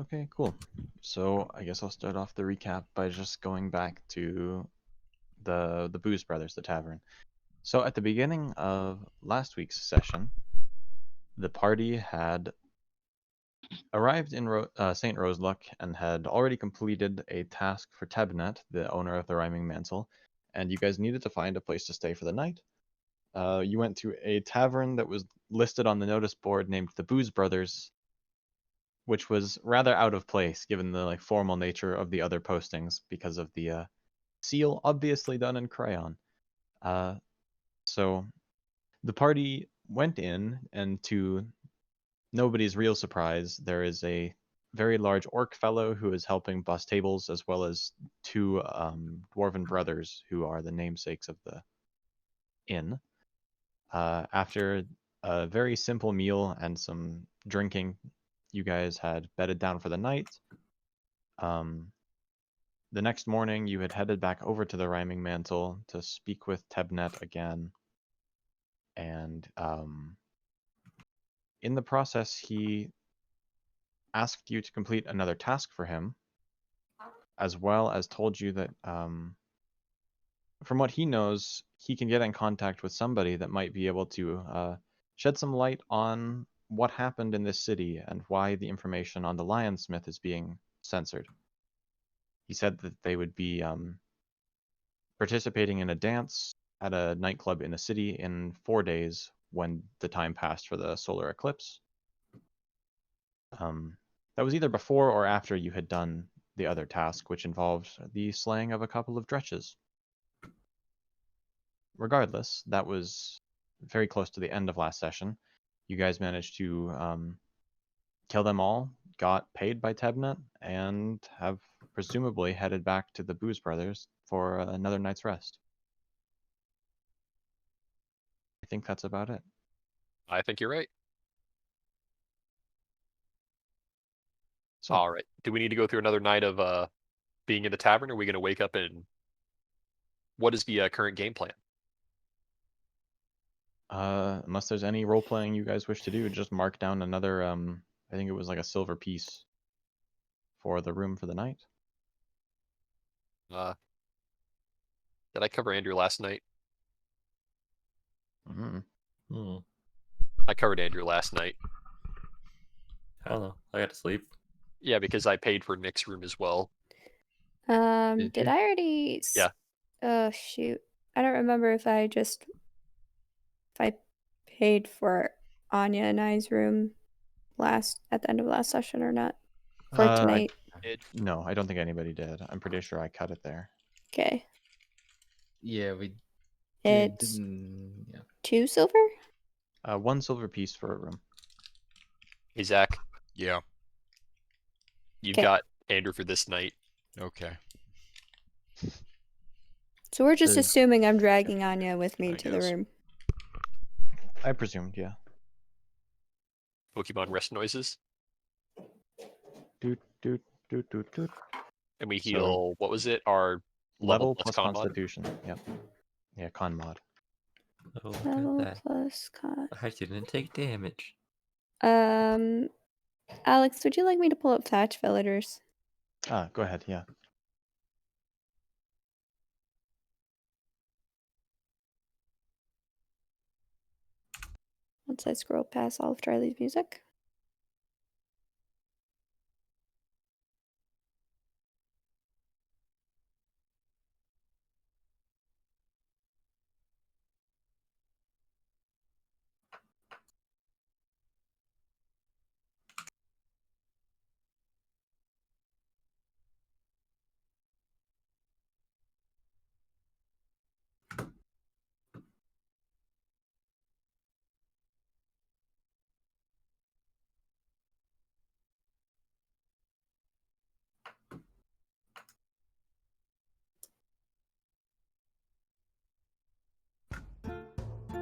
Okay, cool. So I guess I'll start off the recap by just going back to the Booze Brothers, the tavern. So at the beginning of last week's session, the party had arrived in St. Roseluck and had already completed a task for Tabnet, the owner of the Rhyming Mantle, and you guys needed to find a place to stay for the night. You went to a tavern that was listed on the notice board named the Booze Brothers, which was rather out of place given the formal nature of the other postings because of the seal obviously done in crayon. So the party went in, and to nobody's real surprise, there is a very large orc fellow who is helping bus tables, as well as two dwarven brothers who are the namesakes of the inn. After a very simple meal and some drinking, you guys had bedded down for the night. The next morning, you had headed back over to the Rhyming Mantle to speak with Tebnet again. And in the process, he asked you to complete another task for him, as well as told you that from what he knows, he can get in contact with somebody that might be able to shed some light on what happened in this city and why the information on the Lionsmith is being censored. He said that they would be participating in a dance at a nightclub in the city in 4 days when the time passed for the solar eclipse. That was either before or after you had done the other task, which involved the slaying of a couple of dretches. Regardless, that was very close to the end of last session. You guys managed to kill them all, got paid by Tebnet, and have presumably headed back to the Booze Brothers for another night's rest. I think that's about it. I think you're right. So, all right. Do we need to go through another night of being in the tavern, or are we going to wake up and... What is the current game plan? unless there's any role playing you guys wish to do, just mark down another, I think it was like a silver piece for the room for the night. Did I cover Andrew last night? I covered Andrew last night. I don't know. I got to sleep. Yeah, because I paid for Nick's room as well. Did I already? Yeah. Oh shoot! I don't remember if I paid for Anya and I's room at the end of last session or not for tonight. No, I don't think anybody did. I'm pretty sure I cut it there. Okay. Yeah, we It's didn't. Yeah. 2 silver. 1 silver piece for a room. Hey, Zach. Yeah. You've Okay. got Andrew for this night. Okay. So we're just assuming I'm dragging Anya with me I to the guess. room. I presumed, yeah. Pokemon rest noises. Doot, doot, doot, doot, doot. And we heal, what was it? Our Level plus plus con mod? constitution. Yep. Yeah, con mod. Oh, look Level at that. plus con. I didn't take damage. Alex, would you like me to pull up Thatch Villagers? Go ahead, yeah. Once I scroll past all of Charlie's music.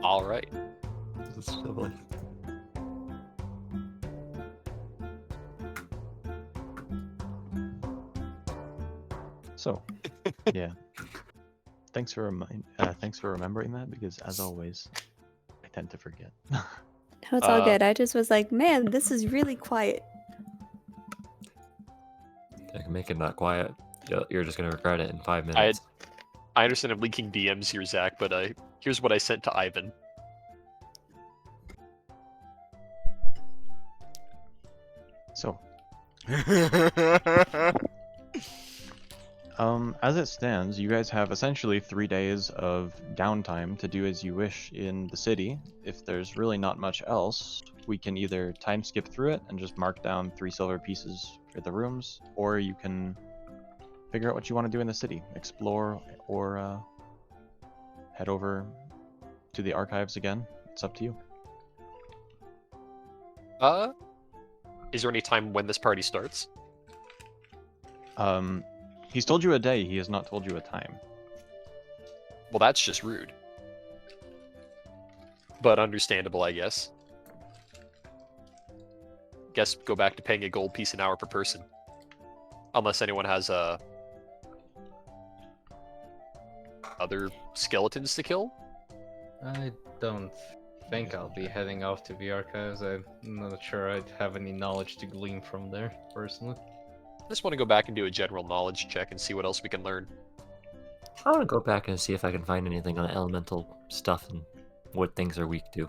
All right. That's lovely. So, yeah. Thanks for remembering that, because as always, I tend to forget. No, it's all good. I just was like, man, this is really quiet. make it not quiet. You're just gonna regret it in 5 minutes. I understand I'm leaking DMs here, Zach, but here's what I sent to Ivan. So, as it stands, you guys have essentially 3 days of downtime to do as you wish in the city. If there's really not much else, we can either time skip through it and just mark down 3 silver pieces for the rooms, or you can figure out what you want to do in the city. Explore or head over to the archives again. It's up to you. Is there any time when this party starts? He's told you a day, he has not told you a time. Well, that's just rude. But understandable, I guess. Guess go back to paying a gold piece an hour per person. Unless anyone has other skeletons to kill? I don't think I'll be heading off to the archives. I'm not sure I'd have any knowledge to glean from there, personally. I just want to go back and do a general knowledge check and see what else we can learn. I want to go back and see if I can find anything on elemental stuff and what things are weak to.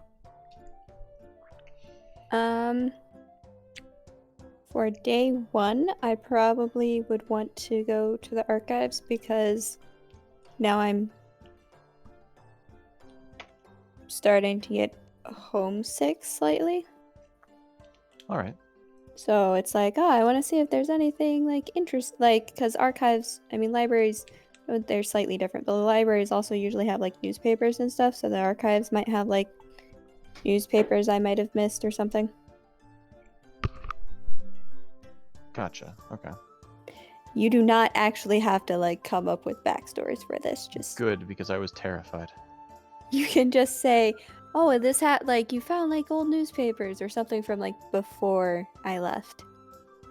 For day 1, I probably would want to go to the archives because now I'm starting to get homesick slightly. Alright. So it's like, oh, I want to see if there's anything like because archives, I mean, libraries, they're slightly different, but the libraries also usually have like newspapers and stuff, so the archives might have like newspapers I might have missed or something. Gotcha. Okay. You do not actually have to like come up with backstories for this. Just Good, because I was terrified. you can just say, oh, this like you found like old newspapers or something from like before I left.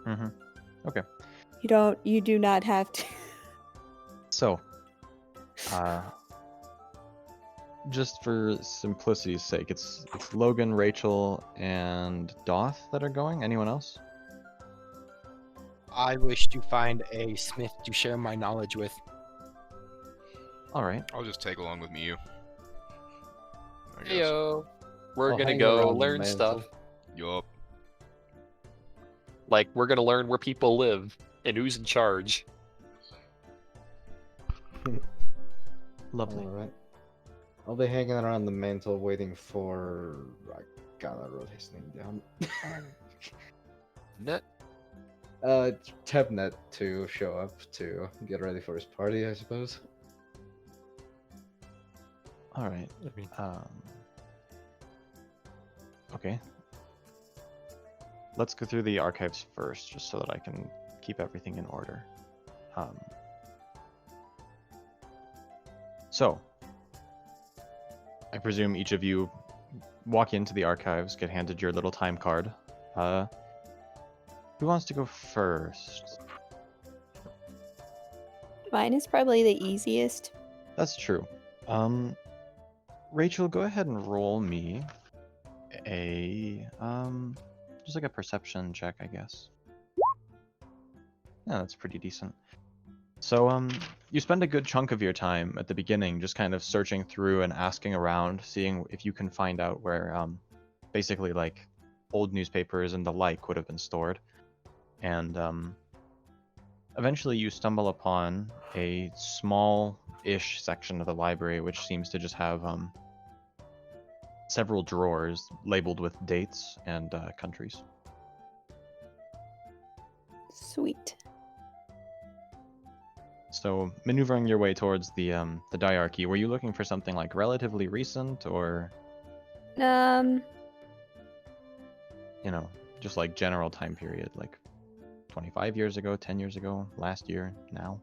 Mm-hmm. Okay. You do not have to. So, just for simplicity's sake, it's Logan, Rachel, and Doth that are going. Anyone else? I wish to find a smith to share my knowledge with. All right. I'll just tag along with Miyu. I guess. Heyo. We're I'll gonna hang go around the learn mantle. stuff. Yup. Like, we're gonna learn where people live and who's in charge. Lovely. Alright. I'll be hanging around the mantle waiting for... I gotta wrote his name down. Net. Tebnet to show up to get ready for his party, I suppose. All right. Okay. Let's go through the archives first, just so that I can keep everything in order. So, I presume each of you walk into the archives, get handed your little time card. Who wants to go first? Mine is probably the easiest. That's true. Rachel, go ahead and roll me a just like a perception check, I guess. Yeah, that's pretty decent. So you spend a good chunk of your time at the beginning just kind of searching through and asking around, seeing if you can find out where basically like old newspapers and the like would have been stored. And eventually you stumble upon a small-ish section of the library which seems to just have several drawers labeled with dates and countries. Sweet. So, maneuvering your way towards the diarchy, were you looking for something like relatively recent, or you know, just like general time period, like 25 years ago, 10 years ago, last year, now?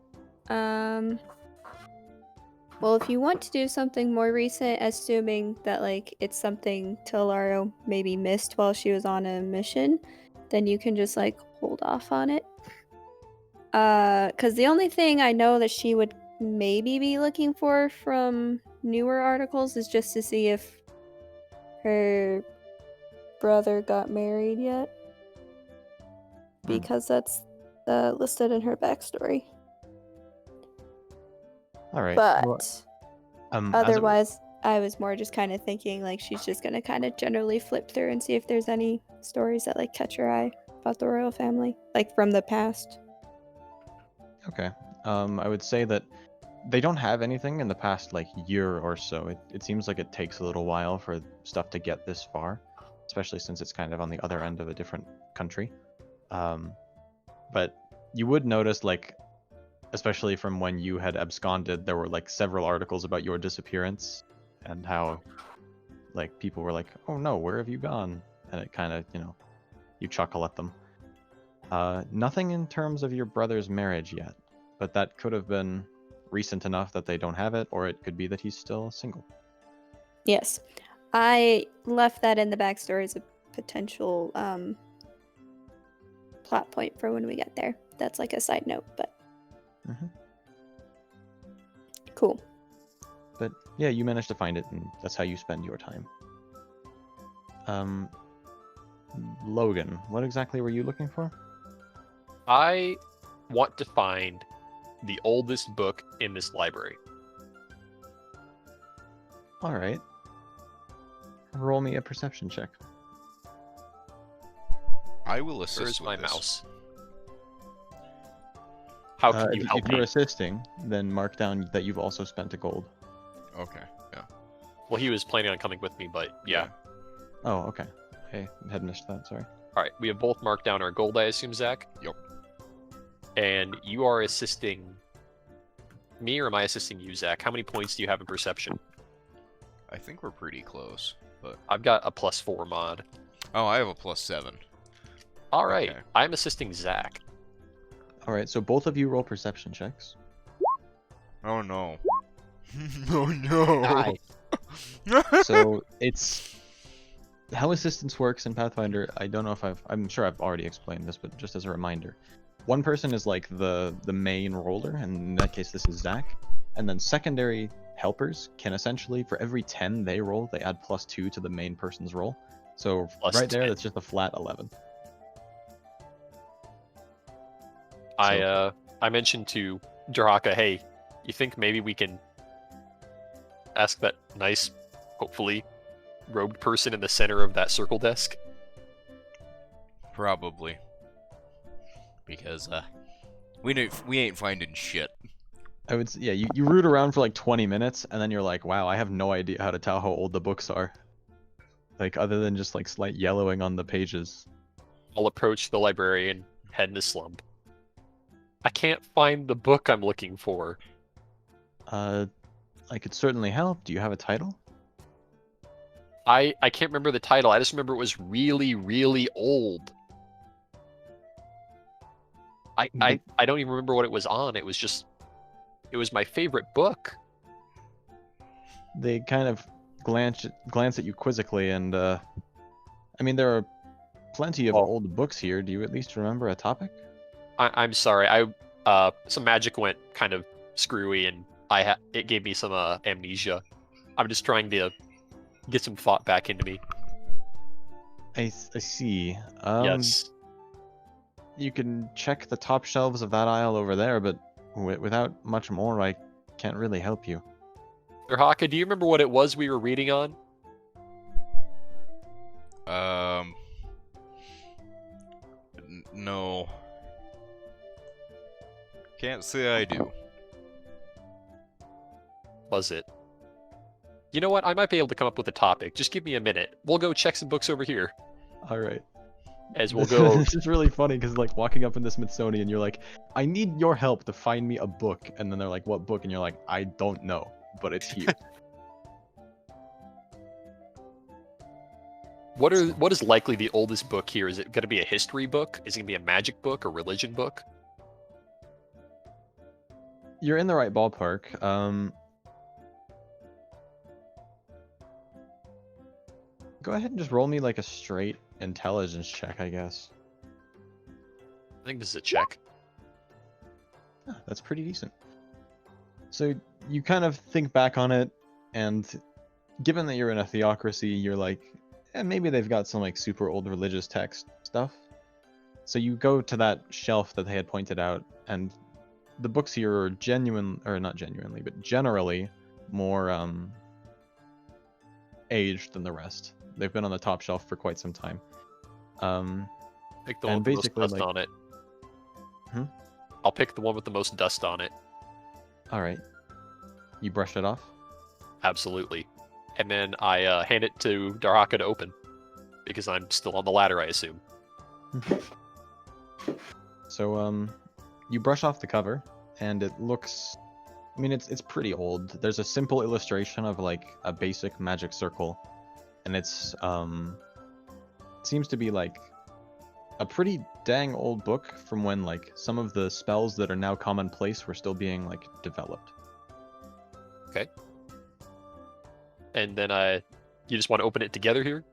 Well, if you want to do something more recent, assuming that like it's something Tolaro maybe missed while she was on a mission, then you can just like hold off on it. Because the only thing I know that she would maybe be looking for from newer articles is just to see if her brother got married yet. Because that's listed in her backstory. All right. But well, as it- otherwise, I was more just kind of thinking like she's just gonna kind of generally flip through and see if there's any stories that like catch her eye about the royal family, like from the past. Okay. I would say that they don't have anything in the past like year or so. It seems like it takes a little while for stuff to get this far, especially since it's kind of on the other end of a different country. But you would notice, like, especially from when you had absconded, there were like several articles about your disappearance and how like people were like, "Oh no, where have you gone?" And it kind of, you chuckle at them. Nothing in terms of your brother's marriage yet, but that could have been recent enough that they don't have it, or it could be that he's still single. Yes, I left that in the backstory as a potential plot point for when we get there. That's like a side note, but Mhm. cool. But yeah, you managed to find it, and that's how you spend your time. Logan, what exactly were you looking for? I want to find the oldest book in this library. All right. Roll me a perception check. I will assist Where's with my this. mouse? How can you help if you're me? assisting, then mark down that you've also spent a gold. Okay. Yeah. Well, he was planning on coming with me, but yeah. Oh, okay. I had missed that. Sorry. All right, we have both marked down our gold, I assume, Zach. Yep. And you are assisting me, or am I assisting you, Zach? How many points do you have in perception? I think we're pretty close, but I've got a +4 mod. oh, I have a +7. All right, Okay. I'm assisting Zach. All right. So both of you roll perception checks. Oh no. Oh no. Nice. So it's how assistance works in Pathfinder. I don't know if I'm sure I've already explained this, but just as a reminder, one person is like the main roller, and in that case, this is Zach. And then secondary helpers can essentially, for every 10 they roll, they add +2 to the main person's roll. So Plus right there, 10. that's just a flat 11. I mentioned to Draka, hey, you think maybe we can ask that nice, hopefully, robed person in the center of that circle desk? Probably. Because we ain't finding shit. I would yeah, you root around for like 20 minutes, and then you're like, wow, I have no idea how to tell how old the books are. Like, other than just like slight yellowing on the pages. I'll approach the librarian, head in a slump. I can't find the book I'm looking for. I could certainly help. Do you have a title? I can't remember the title. I just remember it was really, really old. I don't even remember what it was on. It was my favorite book. They kind of glance at you quizzically, and I mean, there are plenty of Oh. old books here. Do you at least remember a topic? I'm sorry. Some magic went kind of screwy, and it gave me some amnesia. I'm just trying to get some thought back into me. I see. Yes. You can check the top shelves of that aisle over there, but without much more, I can't really help you. Haka, do you remember what it was we were reading on? No. Can't say I do. Was it? You know what? I might be able to come up with a topic. Just give me a minute. We'll go check some books over here. All right. As we'll go. This is really funny because like walking up in the Smithsonian, you're like, I need your help to find me a book, and then they're like, what book? And you're like, I don't know, but it's here. What is likely the oldest book here? Is it going to be a history book? Is it going to be a magic book, a religion book? You're in the right ballpark. Go ahead and just roll me like a straight intelligence check, I guess. I think this is a check. Ah, that's pretty decent. So you kind of think back on it, and given that you're in a theocracy, you're like, maybe they've got some like super old religious text stuff. So you go to that shelf that they had pointed out, and the books here are not genuinely, but generally more aged than the rest. They've been on the top shelf for quite some time. Pick the And one with the most basically, dust like- on it. Hmm? I'll pick the one with the most dust on it. All right. You brush it off. Absolutely. And then I hand it to Darhaka to open. Because I'm still on the ladder, I assume. So you brush off the cover, and it looks. I mean, it's pretty old. There's a simple illustration of like a basic magic circle, and it's seems to be like a pretty dang old book from when like some of the spells that are now commonplace were still being like developed. And then you just want to open it together here?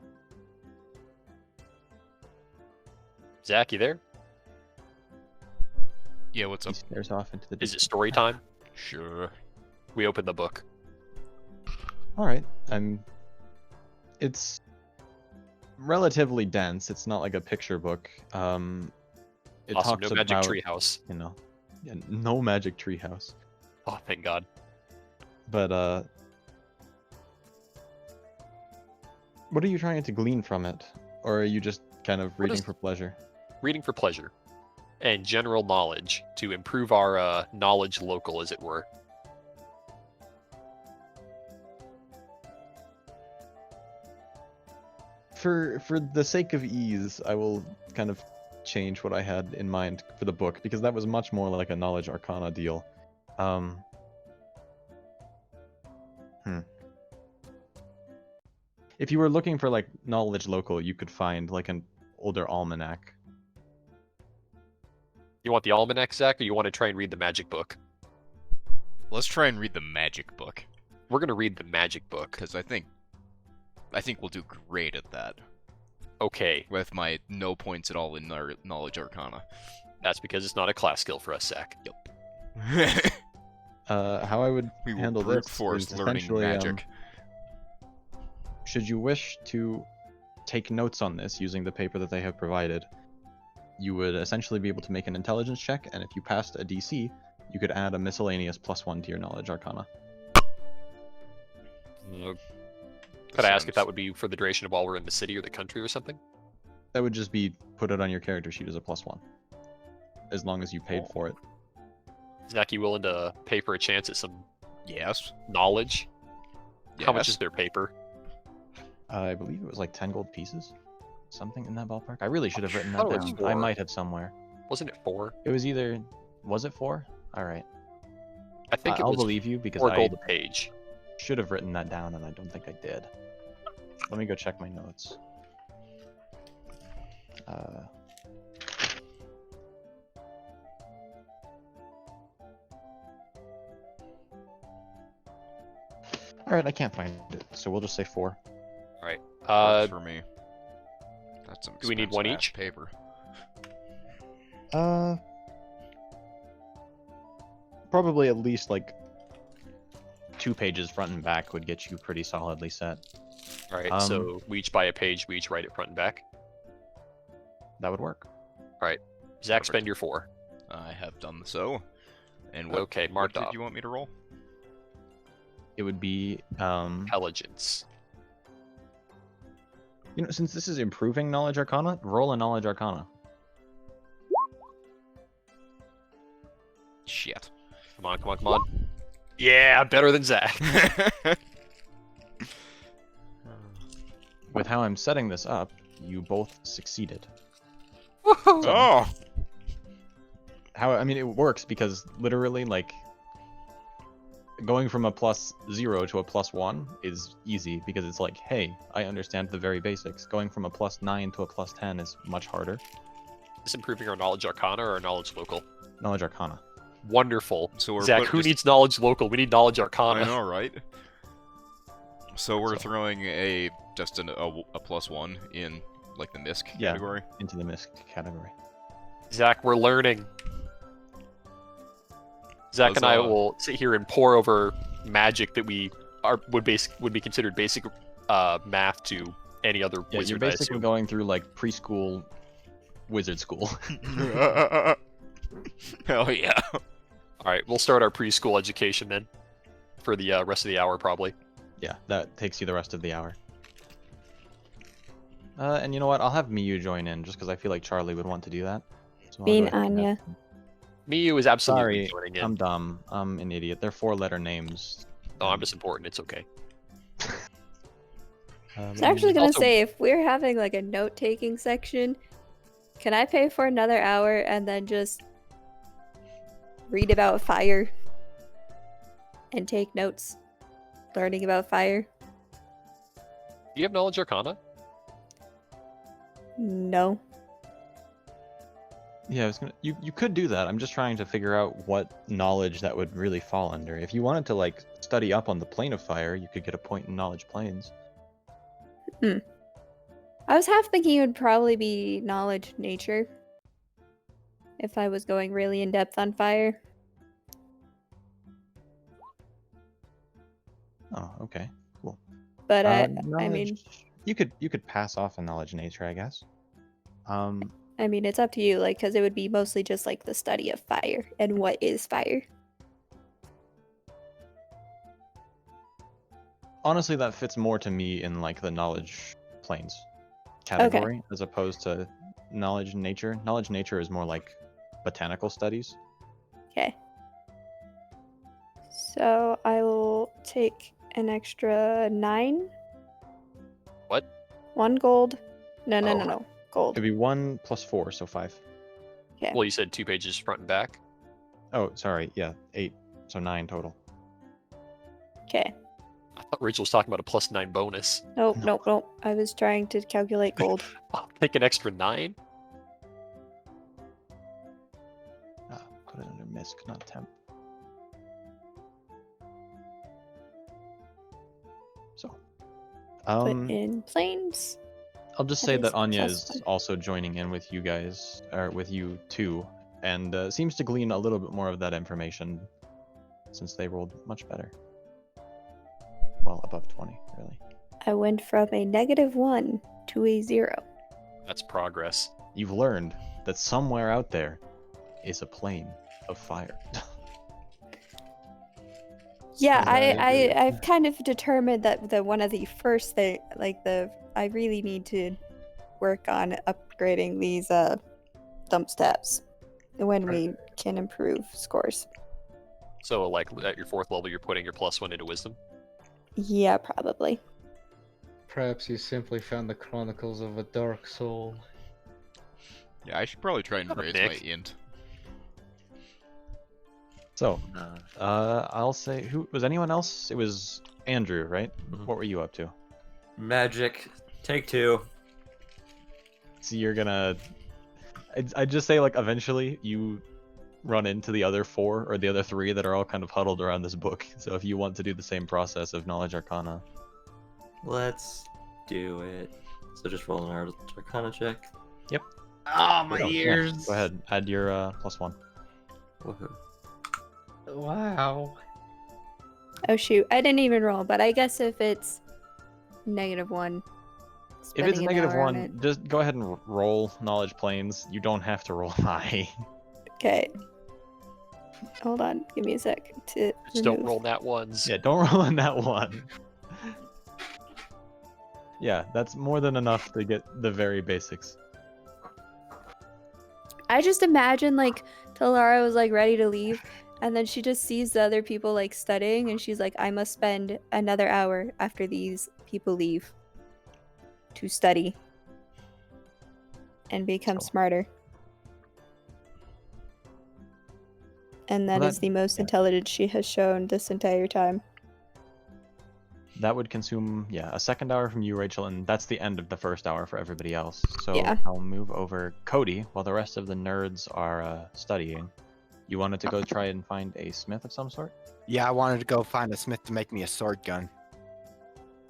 Zach, you there? Yeah, what's He up? stares off into the. Is it story time? Sure. We open the book. All right. It's relatively dense. It's not like a picture book. It Awesome, talks no magic about, treehouse. yeah, no magic treehouse. Oh, thank God. But what are you trying to glean from it, or are you just kind of reading is- for pleasure? Reading for pleasure. And general knowledge to improve our knowledge local, as it were. For the sake of ease, I will kind of change what I had in mind for the book, because that was much more like a knowledge arcana deal. If you were looking for like knowledge local, you could find like an older almanac. You want the almanac, Zach, or you want to try and read the magic book? Let's try and read the magic book, We're going to read the magic book. because I think we'll do great at that. Okay, With my no points at all in knowledge arcana. that's because it's not a class skill for us, Zach. How I would We will handle brute this force is learning essentially, magic. should you wish to take notes on this using the paper that they have provided, you would essentially be able to make an intelligence check, and if you passed a DC, you could add a miscellaneous +1 to your knowledge arcana. Could I ask if that Sounds- would be for the duration of while we're in the city or the country or something? That would just be put it on your character sheet as a +1, as long as you paid for it. Zach, you willing to pay for a chance at some Yes. knowledge? How much Yes. is their paper? I believe it was like 10 gold pieces, something in that ballpark. I really should have written that thought it was down. I 4. might have somewhere. Wasn't it 4? It was either. Was it 4? All right. I think it I'll was believe you because 4 I gold a page. should have written that down, and I don't think I did. Let me go check my notes. Alright, I can't find it, so we'll just say 4. Works for me. That's some do we need one expensive-ass each? paper. Probably at least like 2 pages front and back would get you pretty solidly set. Alright, so we each buy a page, we each write it front and back. That would work. Zach, Perfect. spend your 4. I have done so. And what, Okay, what marked did off. you want me to roll? It would be Intelligence. since this is improving knowledge arcana, roll a knowledge arcana. Shit. Come on, come on, come on. Yeah, better than Zach. With how I'm setting this up, you both succeeded. Oh! I mean, it works because literally, like, going from a +0 to a +1 is easy because it's like, hey, I understand the very basics. Going from a +9 to a +10 is much harder. Is this improving our knowledge arcana or our knowledge local? Knowledge arcana. Wonderful. So we're Zach, who just- needs knowledge local? We need knowledge I arcana. know, right? So we're So- throwing just a +1 in like the misc Yeah. category. Into the misc category. Zach, we're learning. Zach and I Huzzah. will sit here and pour over magic that would be considered basic math to any other Yeah, you're wizard. I basically assume. going through like preschool wizard school. Hell yeah. All right, we'll start our preschool education then, for the rest of the hour probably. Yeah, that takes you the rest of the hour. And you know what? I'll have Miyu join in just because I feel like Charlie would want to do that. So I'll Me go and ahead and have Anya. him. Miyu is absolutely Sorry, joining in. I'm dumb. I'm an idiot. They're 4-letter names. Oh, I'm just important. It's okay. I was actually gonna Also- say, if we're having like a note-taking section, can I pay for another hour and then just read about fire and take notes, learning about fire? Do you have knowledge arcana? No. Yeah, I was gonna. You could do that. I'm just trying to figure out what knowledge that would really fall under. If you wanted to like study up on the plane of fire, you could get a point in knowledge planes. I was half thinking it would probably be knowledge nature if I was going really in depth on fire. Oh, okay, cool. But I mean, Knowledge- you could pass off a knowledge nature, I guess. I mean, it's up to you, like, because it would be mostly just like the study of fire and what is fire. Honestly, that fits more to me in like the knowledge planes category as opposed to knowledge nature. Knowledge nature is more like botanical studies. Okay. So I will take an extra 9. What? 1 gold. No, Oh. no. Gold. It'd be 1 plus 4, so 5. Okay. Well, you said 2 pages front and back. Oh, sorry. Yeah, 8. So 9 total. Okay. I thought Rachel was talking about a +9 bonus. Nope, No. nope. I was trying to calculate gold. I'll take an extra 9. Put it under misc, not temp. So, Put in planes. I'll just that say is that Anya plus is 1. also joining in with you guys, or with you too, and seems to glean a little bit more of that information since they rolled much better. Well, above 20, really. I went from a -1 to a 0. That's progress. You've learned that somewhere out there is a plane of fire. Yeah, Right. I've kind of determined that the one of the first thing, I really need to work on upgrading these dump stats when we can improve scores. So, like, at your 4th level, you're putting your +1 into wisdom? Yeah, probably. Perhaps you simply found the Chronicles of a Dark Soul. Yeah, I should probably try and Shut up, raise Nick. my int. So, I'll say, who was anyone else? It was Andrew, right? Mhm. What were you up to? Magic. Take 2. So you're gonna, I'd just say like eventually you run into the other 4 or the other 3 that are all kind of huddled around this book. So if you want to do the same process of knowledge arcana, Let's do it. So just roll an Arcana check. Ah, my Oh, yeah, ears! go ahead, add your +1. Woohoo. Wow. Oh shoot, I didn't even roll, but I guess if it's -1. If it's spending an hour on -1, just go ahead and roll knowledge planes. You don't have to roll high. Okay. Hold on, give me a sec to Just don't remove. roll nat ones. Yeah, don't roll in that one. Yeah, that's more than enough to get the very basics. I just imagine like Talara was like ready to leave, and then she just sees the other people like studying, and she's like, I must spend another hour after these people leave to study and become So- smarter. And that Well, is the most yeah. intelligent she has shown this entire time. That would consume, yeah, a second hour from you, Rachel, and that's the end of the first hour for everybody else. So Yeah. I'll move over Cody while the rest of the nerds are studying. You wanted to go try and find a smith of some sort? Yeah, I wanted to go find a smith to make me a sword gun.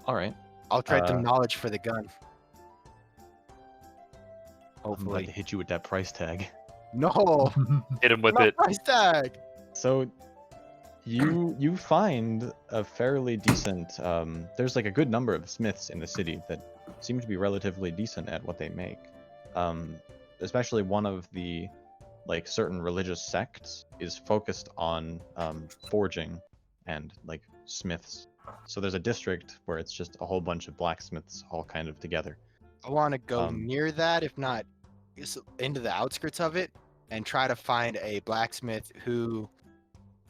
All right. I'll trade the Uh, knowledge for the gun. I'm about to Hopefully. hit you with that price tag. No! Hit him with not it. price tag! So you find a fairly decent there's like a good number of smiths in the city that seem to be relatively decent at what they make. especially one of the like certain religious sects is focused on forging and like smiths. So there's a district where it's just a whole bunch of blacksmiths all kind of together. I want to go Um, near that, if not into the outskirts of it, and try to find a blacksmith who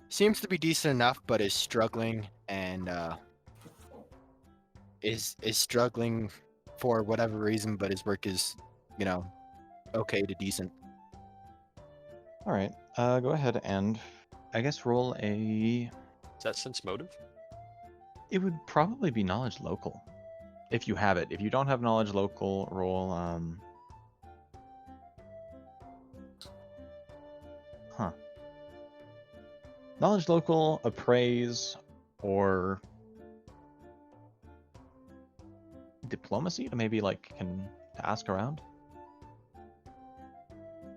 seems to be decent enough, but is struggling and is struggling for whatever reason, but his work is, you know, okay to decent. All right, go ahead and I guess roll a. Is that sense motive? It would probably be knowledge local, if you have it. If you don't have knowledge local, roll knowledge local, appraise, or diplomacy to maybe like can ask around.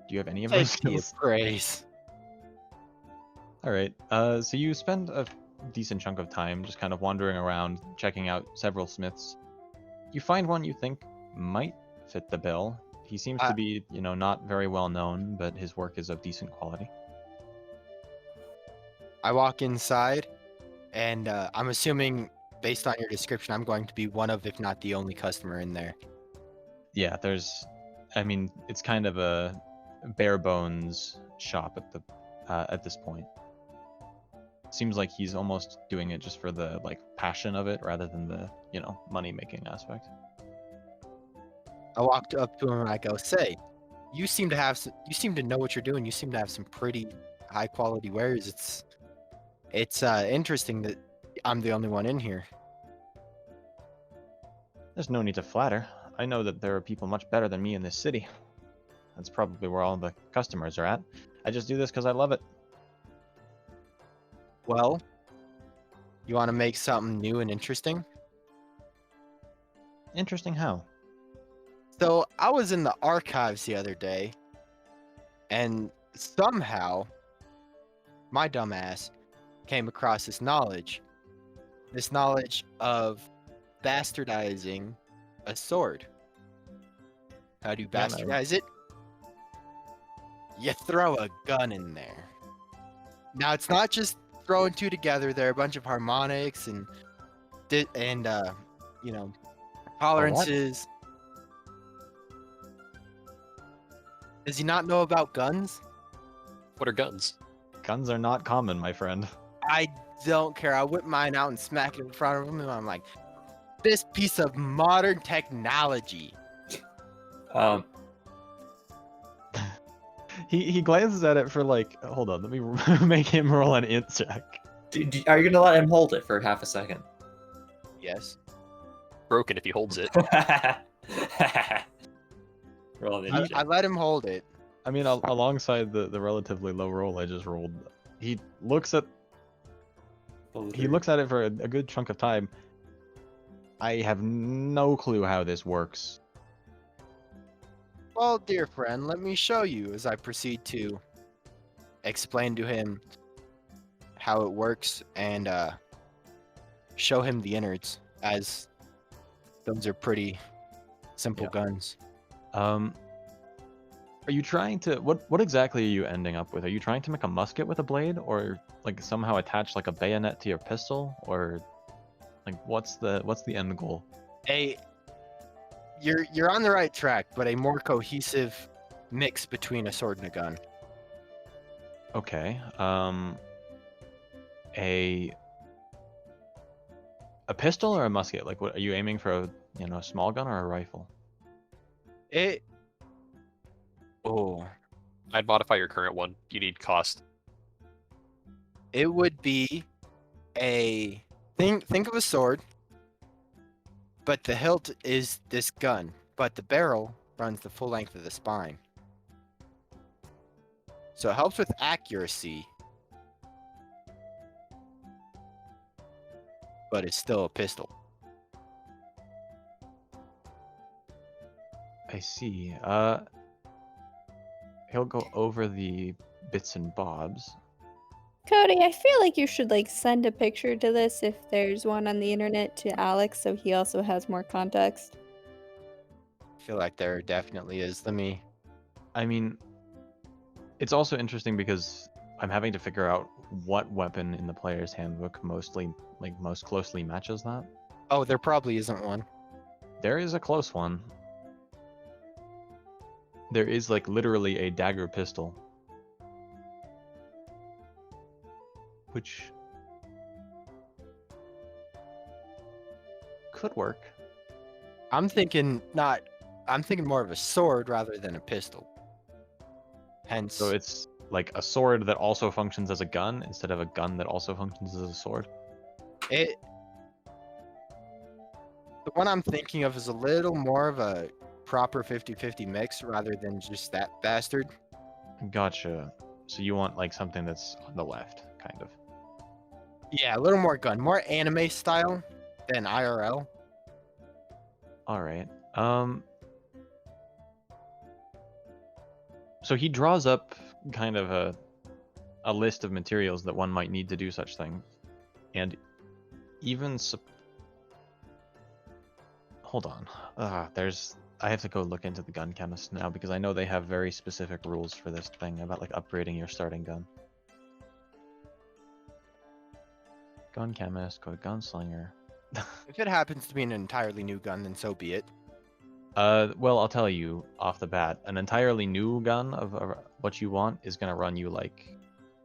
Do you have any of those Take the skills? praise. All right. So you spend a decent chunk of time just kind of wandering around, checking out several smiths. You find one you think might fit the bill. He seems to be, you know, not very well known, but his work is of decent quality. I walk inside, and I'm assuming, based on your description, I'm going to be one of, if not the only customer in there. Yeah, I mean, it's kind of a bare bones shop at this point. Seems like he's almost doing it just for the like passion of it rather than the, you know, money making aspect. I walked up to him and I go, "Say, you seem to know what you're doing. You seem to have some pretty high quality wares. It's interesting that I'm the only one in here." There's no need to flatter. I know that there are people much better than me in this city. That's probably where all the customers are at. I just do this because I love it. Well, you want to make something new and interesting? Interesting how? So I was in the archives the other day, and somehow my dumbass came across this knowledge of bastardizing a sword. How do you Yeah, no. bastardize it? You throw a gun in there. Now it's not just throwing two together. There are a bunch of harmonics and you know, tolerances. Does he not know about guns? What are guns? Guns are not common, my friend. I don't care. I whip mine out and smack it in front of him, and I'm like, this piece of modern technology. He glances at it for like, hold on, let me make him roll an int check. Are you gonna let him hold it for half a second? Yes. Broken if he holds it. Roll an I initiative. let him hold it. I mean, alongside the relatively low roll I just rolled, he looks at it for a good chunk of time. I have no clue how this works. Well, dear friend, let me show you as I proceed to explain to him how it works and show him the innards, as those are pretty simple Yeah. guns. Are you trying to what exactly are you ending up with? Are you trying to make a musket with a blade, or like somehow attach like a bayonet to your pistol, or like what's the end goal? You're on the right track, but a more cohesive mix between a sword and a gun. Okay. A pistol or a musket? Like, what are you aiming for? A small gun or a rifle? I'd modify your current one. You need cost. It would be a think of a sword, but the hilt is this gun, but the barrel runs the full length of the spine. So it helps with accuracy, but it's still a pistol. I see. He'll go over the bits and bobs. Cody, I feel like you should send a picture to this if there's one on the internet to Alex so he also has more context. I feel like there definitely is. Let me I mean, it's also interesting because I'm having to figure out what weapon in the player's handbook most closely matches that. Oh, there probably isn't one. There is a close one. There is like literally a dagger pistol, which could work. I'm thinking not. I'm thinking more of a sword rather than a pistol. Hence, So it's like a sword that also functions as a gun instead of a gun that also functions as a sword. it. The one I'm thinking of is a little more of a proper 50-50 mix rather than just that bastard. Gotcha. So you want like something that's on the left, kind of. Yeah, a little more gun, more anime style than IRL. All right. So he draws up kind of a list of materials that one might need to do such things, and even hold on. I have to go look into the gun chemist now because I know they have very specific rules for this thing about like upgrading your starting gun. Gun chemist, go to gunslinger. If it happens to be an entirely new gun, then so be it. Well, I'll tell you off the bat, an entirely new gun of what you want is gonna run you like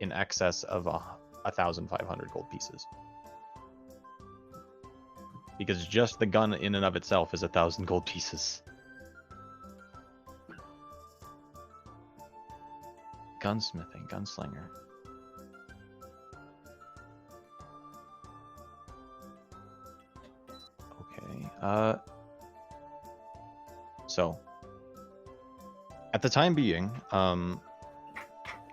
in excess of 1,500 gold pieces. Because just the gun in and of itself is 1,000 gold pieces. Gunsmithing, gunslinger. Okay. So at the time being,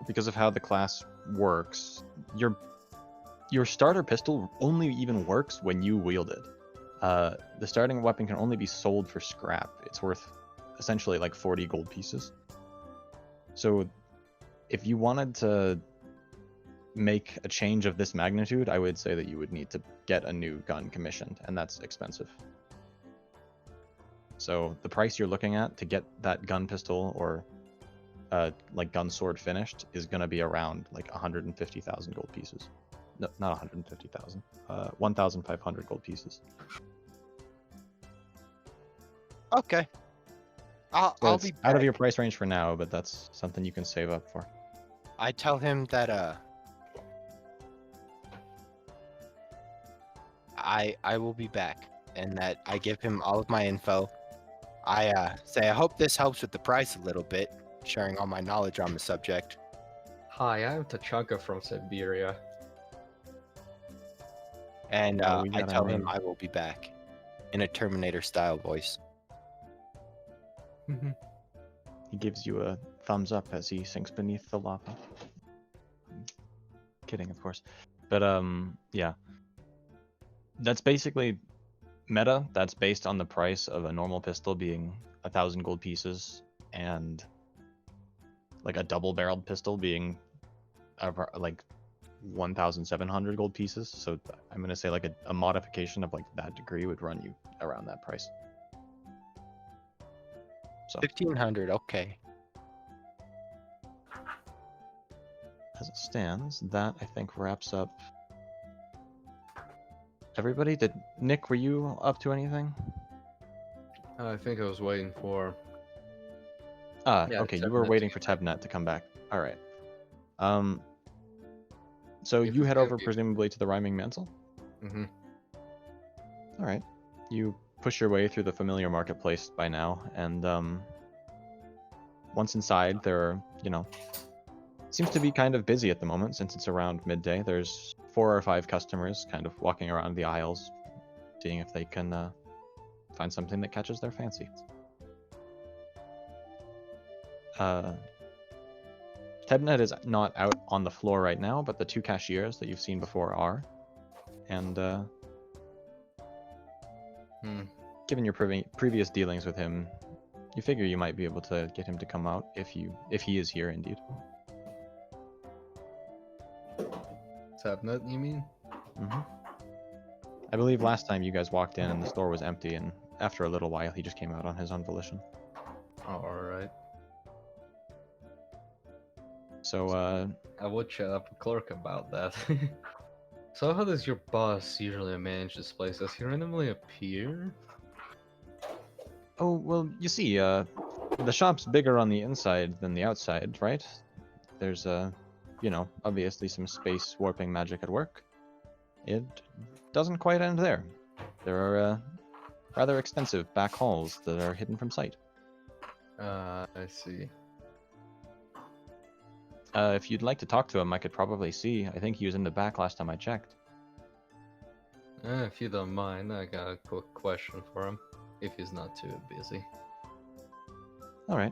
because of how the class works, your starter pistol only even works when you wield it. The starting weapon can only be sold for scrap. It's worth essentially like 40 gold pieces. So if you wanted to make a change of this magnitude, I would say that you would need to get a new gun commissioned, and that's expensive. So the price you're looking at to get that gun pistol or like gun sword finished is going to be around like 150,000 gold pieces. No, not 150,000. 1,500 gold pieces. Okay. I'll It's be out of back. your price range for now, but that's something you can save up for. I tell him that I will be back and that I give him all of my info. I say I hope this helps with the price a little bit, sharing all my knowledge on the subject. Hi, I'm Tachanka from Siberia. And Oh, we I got a tell him name. I will be back in a Terminator style voice. He gives you a thumbs up as he sinks beneath the lava. Kidding, of course. But yeah. That's basically meta. That's based on the price of a normal pistol being 1,000 gold pieces, and like a double-barreled pistol being like 1,700 gold pieces. So I'm gonna say like a modification of like that degree would run you around that price. So 1,500, okay. as it stands, that I think wraps up everybody. Did Nick, were you up to anything? I think I was waiting for. Ah, Yeah, okay, you Tebnet were to waiting get for back. Tebnet to come back. All right. So If you it's head gonna over be- presumably to the Rhyming Mantle. Mm-hmm. All right. You push your way through the familiar marketplace by now, and once inside, there are, seems to be kind of busy at the moment since it's around midday. There's 4 or 5 customers kind of walking around the aisles, seeing if they can find something that catches their fancy. Tebnet is not out on the floor right now, but the 2 cashiers that you've seen before are. And given your previous dealings with him, you figure you might be able to get him to come out if he is here indeed. Tebnet, you mean? Hmm. I believe last time you guys walked in and the store was empty, and after a little while he just came out on his own volition. Alright. So, I would chat up with Clerk about that. So how does your boss usually manage this place? Does he randomly appear? oh, well, you see, the shop's bigger on the inside than the outside, right? There's, obviously some space warping magic at work. It doesn't quite end there. There are, rather extensive back halls that are hidden from sight. I see. If you'd like to talk to him, I could probably see. I think he was in the back last time I checked. If you don't mind, I got a quick question for him, if he's not too busy. Alright.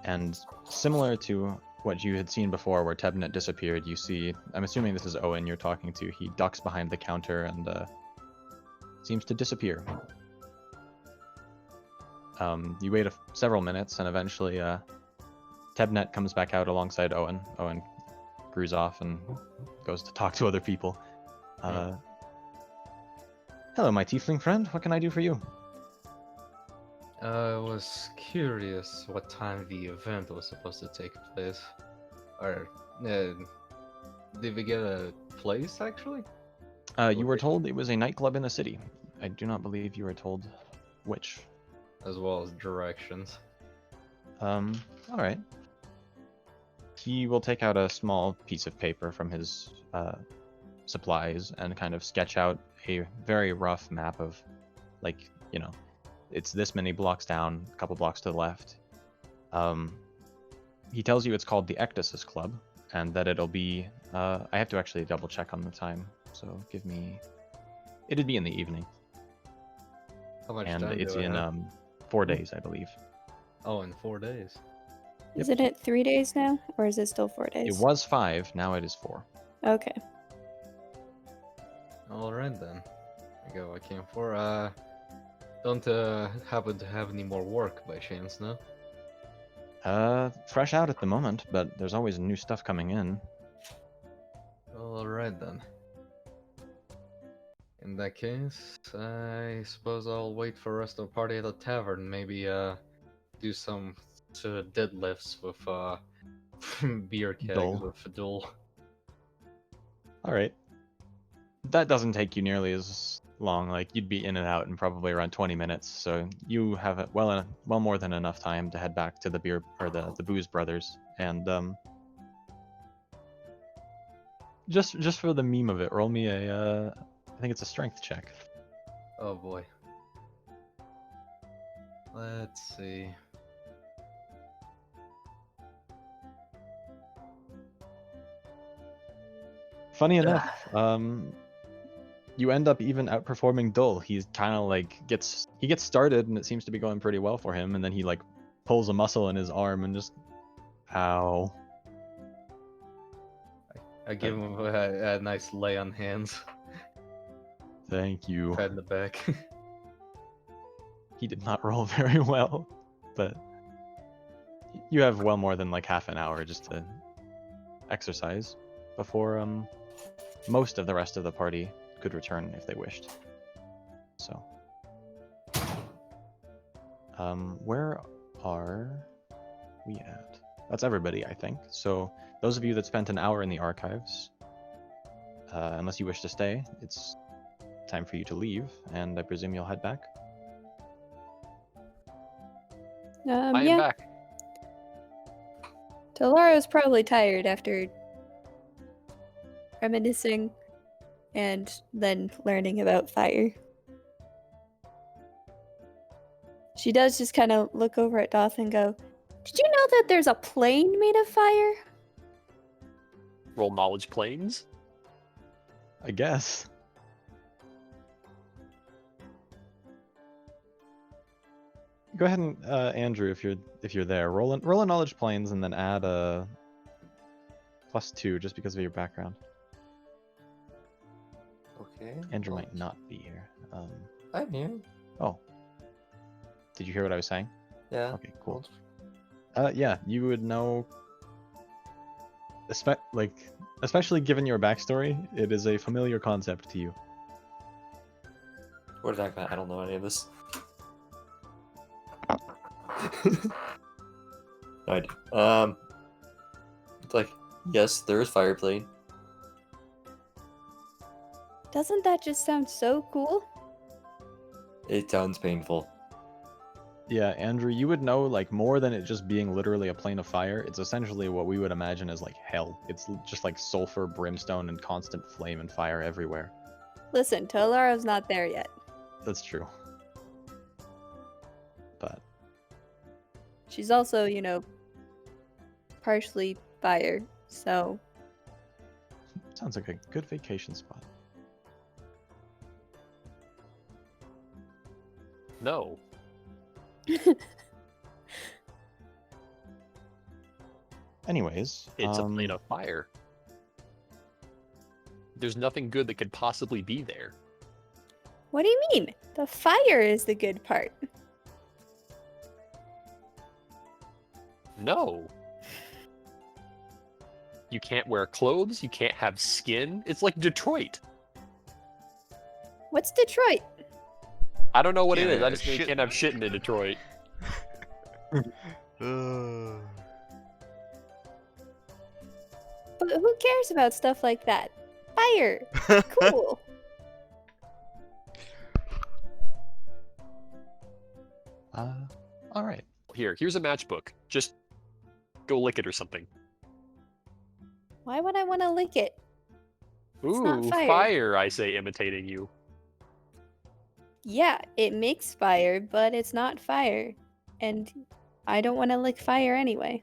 And similar to what you had seen before where Tebnet disappeared, you see, I'm assuming this is Owen you're talking to, he ducks behind the counter and seems to disappear. You wait several minutes and eventually Tebnet comes back out alongside Owen. Owen screws off and goes to talk to other people. Hello, my tiefling friend. What can I do for you? I was curious what time the event was supposed to take place. Or, did we get a place, actually? You were told it was a nightclub in the city. I do not believe you were told which. As well as directions. Alright. He will take out a small piece of paper from his supplies and kind of sketch out a very rough map of, like, it's this many blocks down, a couple blocks to the left. He tells you it's called the Ectasis Club, and that it'll be, I have to actually double check on the time, so give me, it'd be in the evening. How much And time it's do I in have? 4 days, I believe. Oh, in 4 days. Isn't it 3 days now, or is it still 4 days? It was 5, now it is 4. Okay. Alright then. There you go, I came for. Don't happen to have any more work by chance, no? Fresh out at the moment, but there's always new stuff coming in. Alright then. In that case, I suppose I'll wait for the rest of the party at the tavern. Maybe do some deadlifts with beer kegs Dull. with Fidul. Alright. That doesn't take you nearly as long. Like, you'd be in and out in probably around 20 minutes, so you have well more than enough time to head back to the beer or the Booze Brothers. And just for the meme of it, roll me a I think it's a strength check. Oh boy. Let's see. Funny enough, you end up even outperforming Dull. He's kind of like gets started and it seems to be going pretty well for him, and then he like pulls a muscle in his arm and just, ow. I give him a nice lay on hands. Thank you. Pat in the back. He did not roll very well, but you have well more than like half an hour just to exercise before most of the rest of the party could return if they wished. So, where are we at? That's everybody, I think. So, those of you that spent an hour in the archives, unless you wish to stay, it's time for you to leave, and I presume you'll head back. I am Yeah. back. Tolaro's probably tired after reminiscing and then learning about fire. She does just kind of look over at Doth and go, "Did you know that there's a plane made of fire?" Roll knowledge planes. I guess. Go ahead and Andrew, if you're there, roll a knowledge planes and then add a +2 just because of your background. Okay. Andrew might not be here. I'm here. Oh, did you hear what I was saying? Yeah. Okay, cool. Yeah, you would know. Especially given your backstory, it is a familiar concept to you. What did I don't know any of this. No idea. It's like Yes, there is fire plane. Doesn't that just sound so cool? It sounds painful. Yeah, Andrew, you would know like more than it just being literally a plane of fire. It's essentially what we would imagine as like hell. It's just like sulfur, brimstone, and constant flame and fire everywhere. Listen, Tolaro's not there yet. That's true. But She's also, partially fire, so sounds like a good vacation spot. No. Anyways, It's a plane of fire. There's nothing good that could possibly be there. what do you mean? The fire is the good part. No. You can't wear clothes, you can't have skin. It's like Detroit. What's Detroit? I don't know what it is. Yeah, I just know you shit. can't have shit in Detroit. But who cares about stuff like that? Fire! Cool! all right. Here's a matchbook. Just go lick it or something. Why would I want to lick it? It's not Ooh, fire. I say, imitating you. Yeah, it makes fire, but it's not fire. And I don't want to lick fire anyway.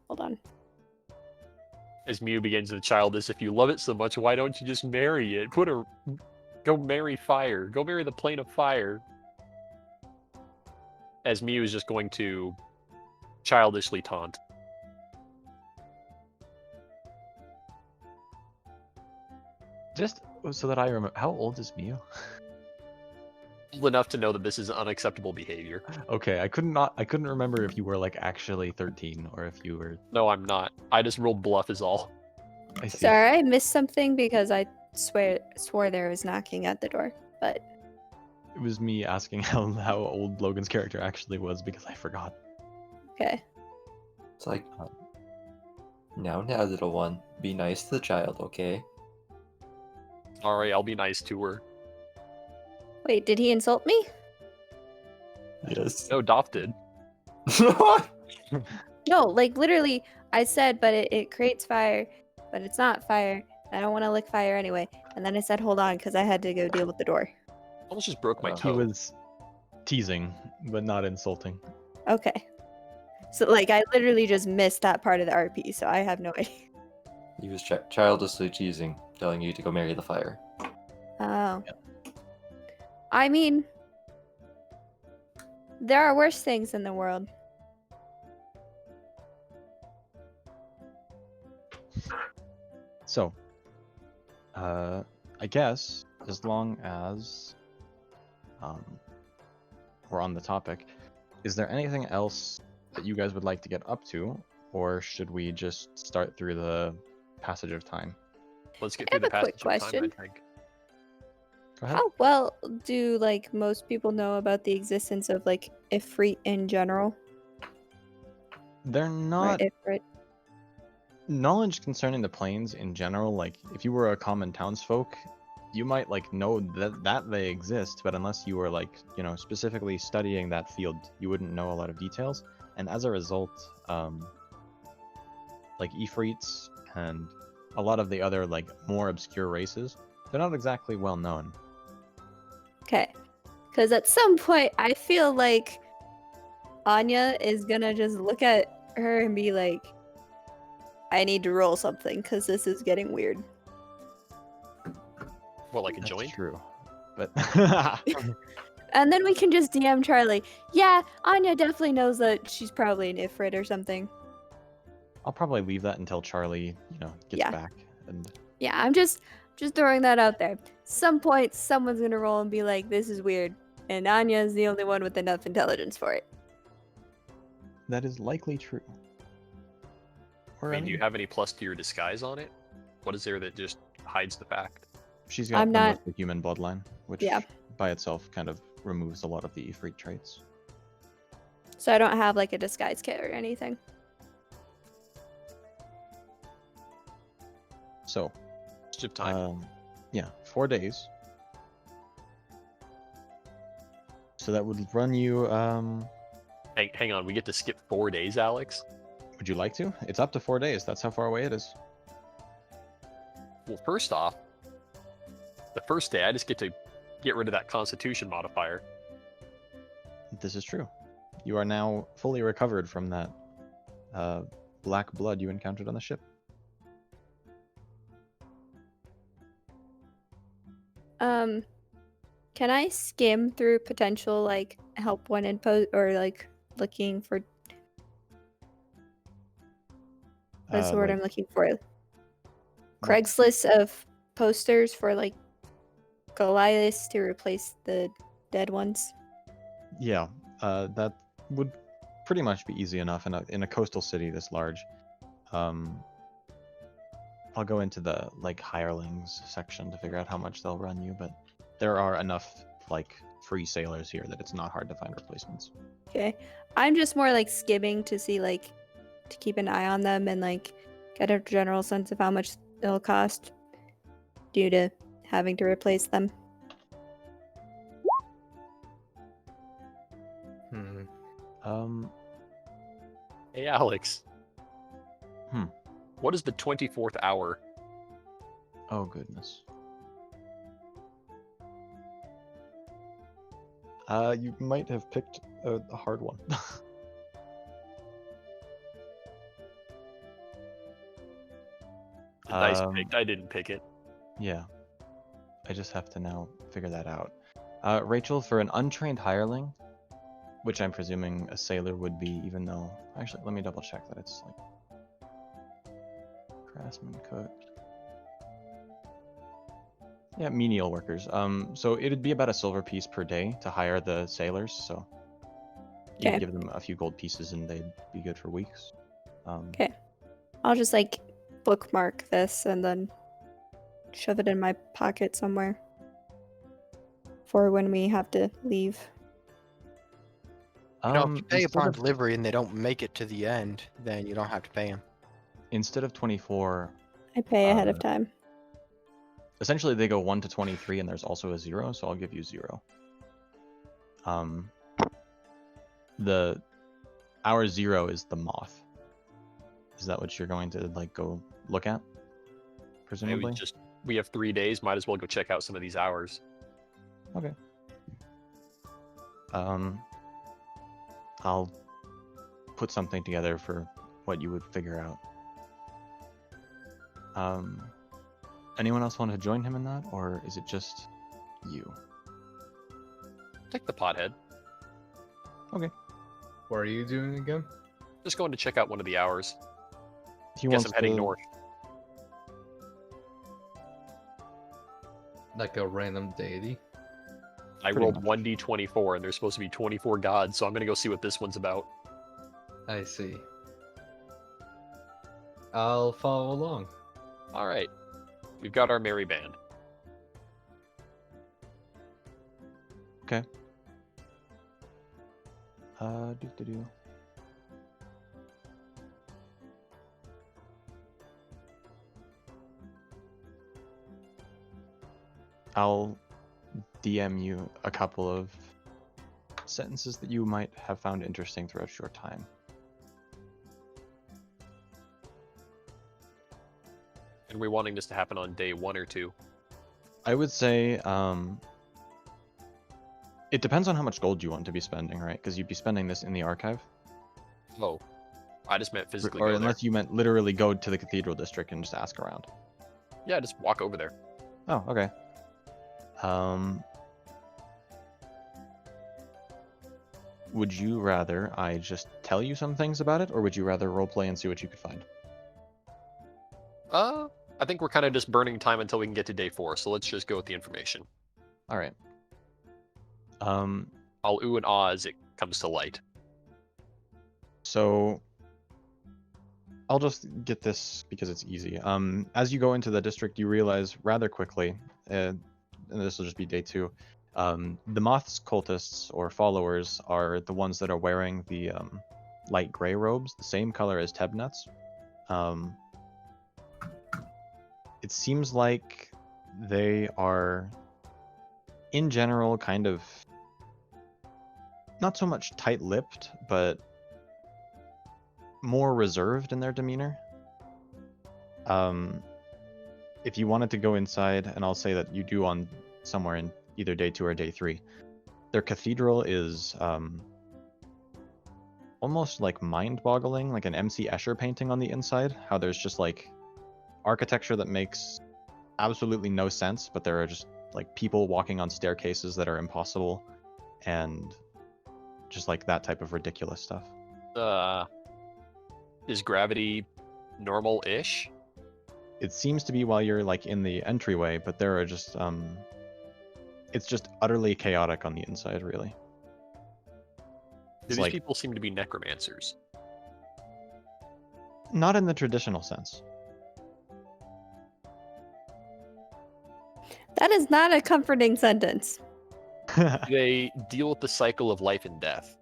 Hold on. As Mew begins to childish, if you love it so much, why don't you just marry it? Go marry fire. Go marry the plane of fire. As Mew is just going to childishly taunt. Just so that I remember, how old is Mew? Old enough to know that this is unacceptable behavior. Okay, I couldn't remember if you were like actually 13 or if you were. No, I'm not. I just rolled bluff is all. I see. Sorry, I missed something because I swore there was knocking at the door. But It was me asking how old Logan's character actually was because I forgot. okay. It's like, now, little one, be nice to the child, okay? Alright, I'll be nice to her. Wait, did he insult me? Yes. No, Doff did. No, like literally, I said, but it creates fire, but it's not fire. I don't want to lick fire anyway. And then I said, hold on, because I had to go deal with the door. Almost just broke my He He toe. was teasing, but not insulting. Okay. So, like, I literally just missed that part of the RP, so I have no idea. He was childishly teasing, telling you to go marry the fire. Oh. I mean, there are worse things in the world. So, I guess as long as we're on the topic, is there anything else that you guys would like to get up to, or should we just start through the passage of time? Let's get I through the have a quick passage of time, question. I think. Go ahead. How well do, like, most people know about the existence of, like, Ifrit in general? They're Or not Ifrit? knowledge concerning the planes in general. Like, if you were a common townsfolk, you might like know that they exist, but unless you were like, specifically studying that field, you wouldn't know a lot of details. And as a result, like Ifrits and a lot of the other like more obscure races, they're not exactly well known. Okay. Because at some point, I feel like Anya is gonna just look at her and be like, I need to roll something because this is getting weird. What, like a That's joint? true, but And then we can just DM Charlie. Yeah, Anya definitely knows that she's probably an Ifrit or something. I'll probably leave that until Charlie, gets Yeah. back. And Yeah, I'm just throwing that out there. Some point, someone's gonna roll and be like, this is weird. And Anya is the only one with enough intelligence for it. that is likely true. Or, I mean, do you have any plus to your disguise on it? What is there that just hides the fact? she's got I'm the not- most of the human bloodline, which Yeah. by itself kind of removes a lot of the Ifrit traits. So I don't have like a disguise kit or anything. So, Skip time. yeah, 4 days. So that would run you. Hang on, we get to skip 4 days, Alex? Would you like to? It's up to 4 days. That's how far away it is. Well, first off, the first day I just get to get rid of that Constitution modifier. This is true. You are now fully recovered from that black blood you encountered on the ship. Can I skim through potential like help when in post or like looking for what's the word I'm looking for? Craigslist of posters for like Goliaths to replace the dead ones. Yeah, that would pretty much be easy enough in a coastal city this large. I'll go into the like hirelings section to figure out how much they'll run you, but there are enough like free sailors here that it's not hard to find replacements. Okay. I'm just more like skimming to see like to keep an eye on them and like get a general sense of how much it'll cost due to having to replace them. Hey, Alex. Hmm. What is the 24th hour? Oh goodness. You might have picked a hard one. The dice picked. I didn't pick it. Yeah. I just have to now figure that out. Rachel, for an untrained hireling, which I'm presuming a sailor would be, even though... Actually, let me double check that it's like... Craftsman, cook... Yeah, menial workers. So it'd be about a silver piece per day to hire the sailors, so... You Okay. could give them a few gold pieces and they'd be good for weeks. Okay. I'll just like bookmark this and then shove it in my pocket somewhere for when we have to leave. You know, if you pay Instead upon of- delivery and they don't make it to the end, then you don't have to pay them. Instead of 24, I pay ahead of time. essentially they go 1 to 23 and there's also a 0, so I'll give you 0. The hour 0 is the moth. Is that what you're going to like go look at? Maybe Presumably. we have 3 days. Might as well go check out some of these hours. Okay. I'll put something together for what you would figure out. Anyone else want to join him in that, or is it just you? Take the pothead. Okay. What are you doing again? Just going to check out one of the hours. He Guess wants I'm heading to... north. Like a random deity? I Pretty rolled much. 1d24, and there's supposed to be 24 gods, so I'm gonna go see what this one's about. I see. I'll follow along. All right, we've got our merry band. Okay. Do. I'll DM you a couple of sentences that you might have found interesting throughout your time. And we're wanting this to happen on day 1 or 2. I would say it depends on how much gold you want to be spending, right? Because you'd be spending this in the archive. Oh, I just meant physically Or go there. unless you meant literally go to the cathedral district and just ask around. Yeah, just walk over there. Oh, okay. Would you rather I just tell you some things about it, or would you rather roleplay and see what you could find? I think we're kind of just burning time until we can get to day 4, so let's just go with the information. All right. I'll ooh and ah as it comes to light. So I'll just get this because it's easy. As you go into the district, you realize rather quickly, and this will just be day 2, the Moth's cultists or followers are the ones that are wearing the light gray robes, the same color as Tebnut's. it seems like they are, in general, kind of not so much tight-lipped, but more reserved in their demeanor. If you wanted to go inside, and I'll say that you do on somewhere in either day 2 or day 3, their cathedral is almost like mind-boggling, like an MC Escher painting on the inside. How there's just like architecture that makes absolutely no sense, but there are just like people walking on staircases that are impossible, and just like that type of ridiculous stuff. Is gravity normal-ish? It seems to be while you're like in the entryway, but there are just it's just utterly chaotic on the inside, really. Do It's these like people seem to be necromancers? not in the traditional sense. That is not a comforting sentence. Do they deal with the cycle of life and death?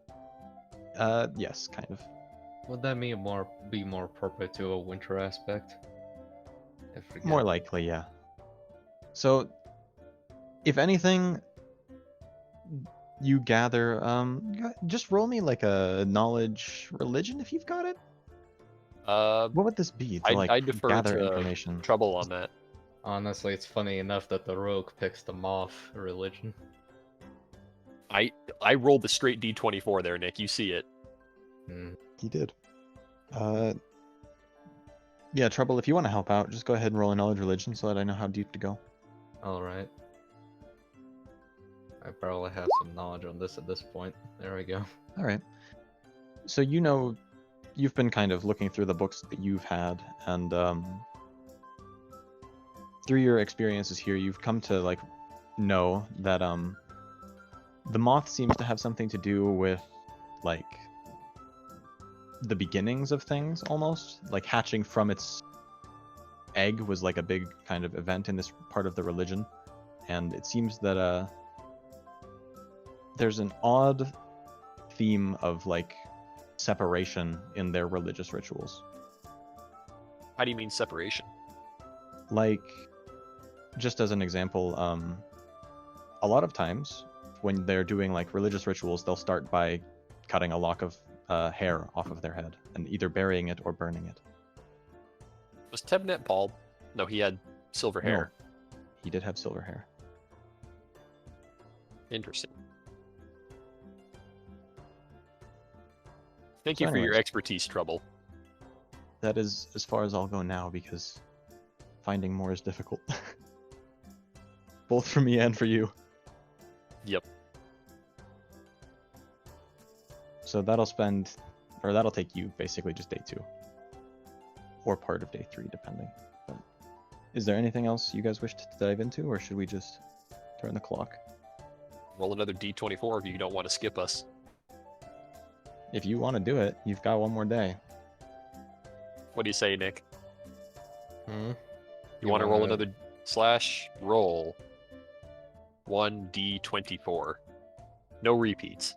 Yes, kind of. Would that be more appropriate to a winter aspect? I forget. More likely, yeah. So, if anything, you gather. Just roll me like a knowledge religion if you've got it. What would this be to like I defer gather to information? Trouble on that. Honestly, it's funny enough that the rogue picks the moth religion. I rolled the straight D24 there, Nick. You see it. He did. Yeah, Trouble. If you want to help out, just go ahead and roll a knowledge religion so that I know how deep to go. Alright. I probably have some knowledge on this at this point. There we go. All right. So you know, you've been kind of looking through the books that you've had, and through your experiences here, you've come to like know that the moth seems to have something to do with like the beginnings of things, almost like hatching from its egg was like a big kind of event in this part of the religion, and it seems that there's an odd theme of like separation in their religious rituals. How do you mean separation? Like, just as an example, a lot of times when they're doing like religious rituals, they'll start by cutting a lock of hair off of their head and either burying it or burning it. Was Tebnet bald? No, he had silver hair. No, he did have silver hair. Interesting. Thank So you for your anyways. expertise, Trouble. That is as far as I'll go now because finding more is difficult. Both for me and for you. Yep. So that'll take you basically just day 2. Or part of day 3, depending. But is there anything else you guys wish to dive into, or should we just turn the clock? Roll another D24 if you don't want to skip us. If you want to do it, you've got one more day. What do you say, Nick? Hmm? You want to roll another roll 1D24. No repeats.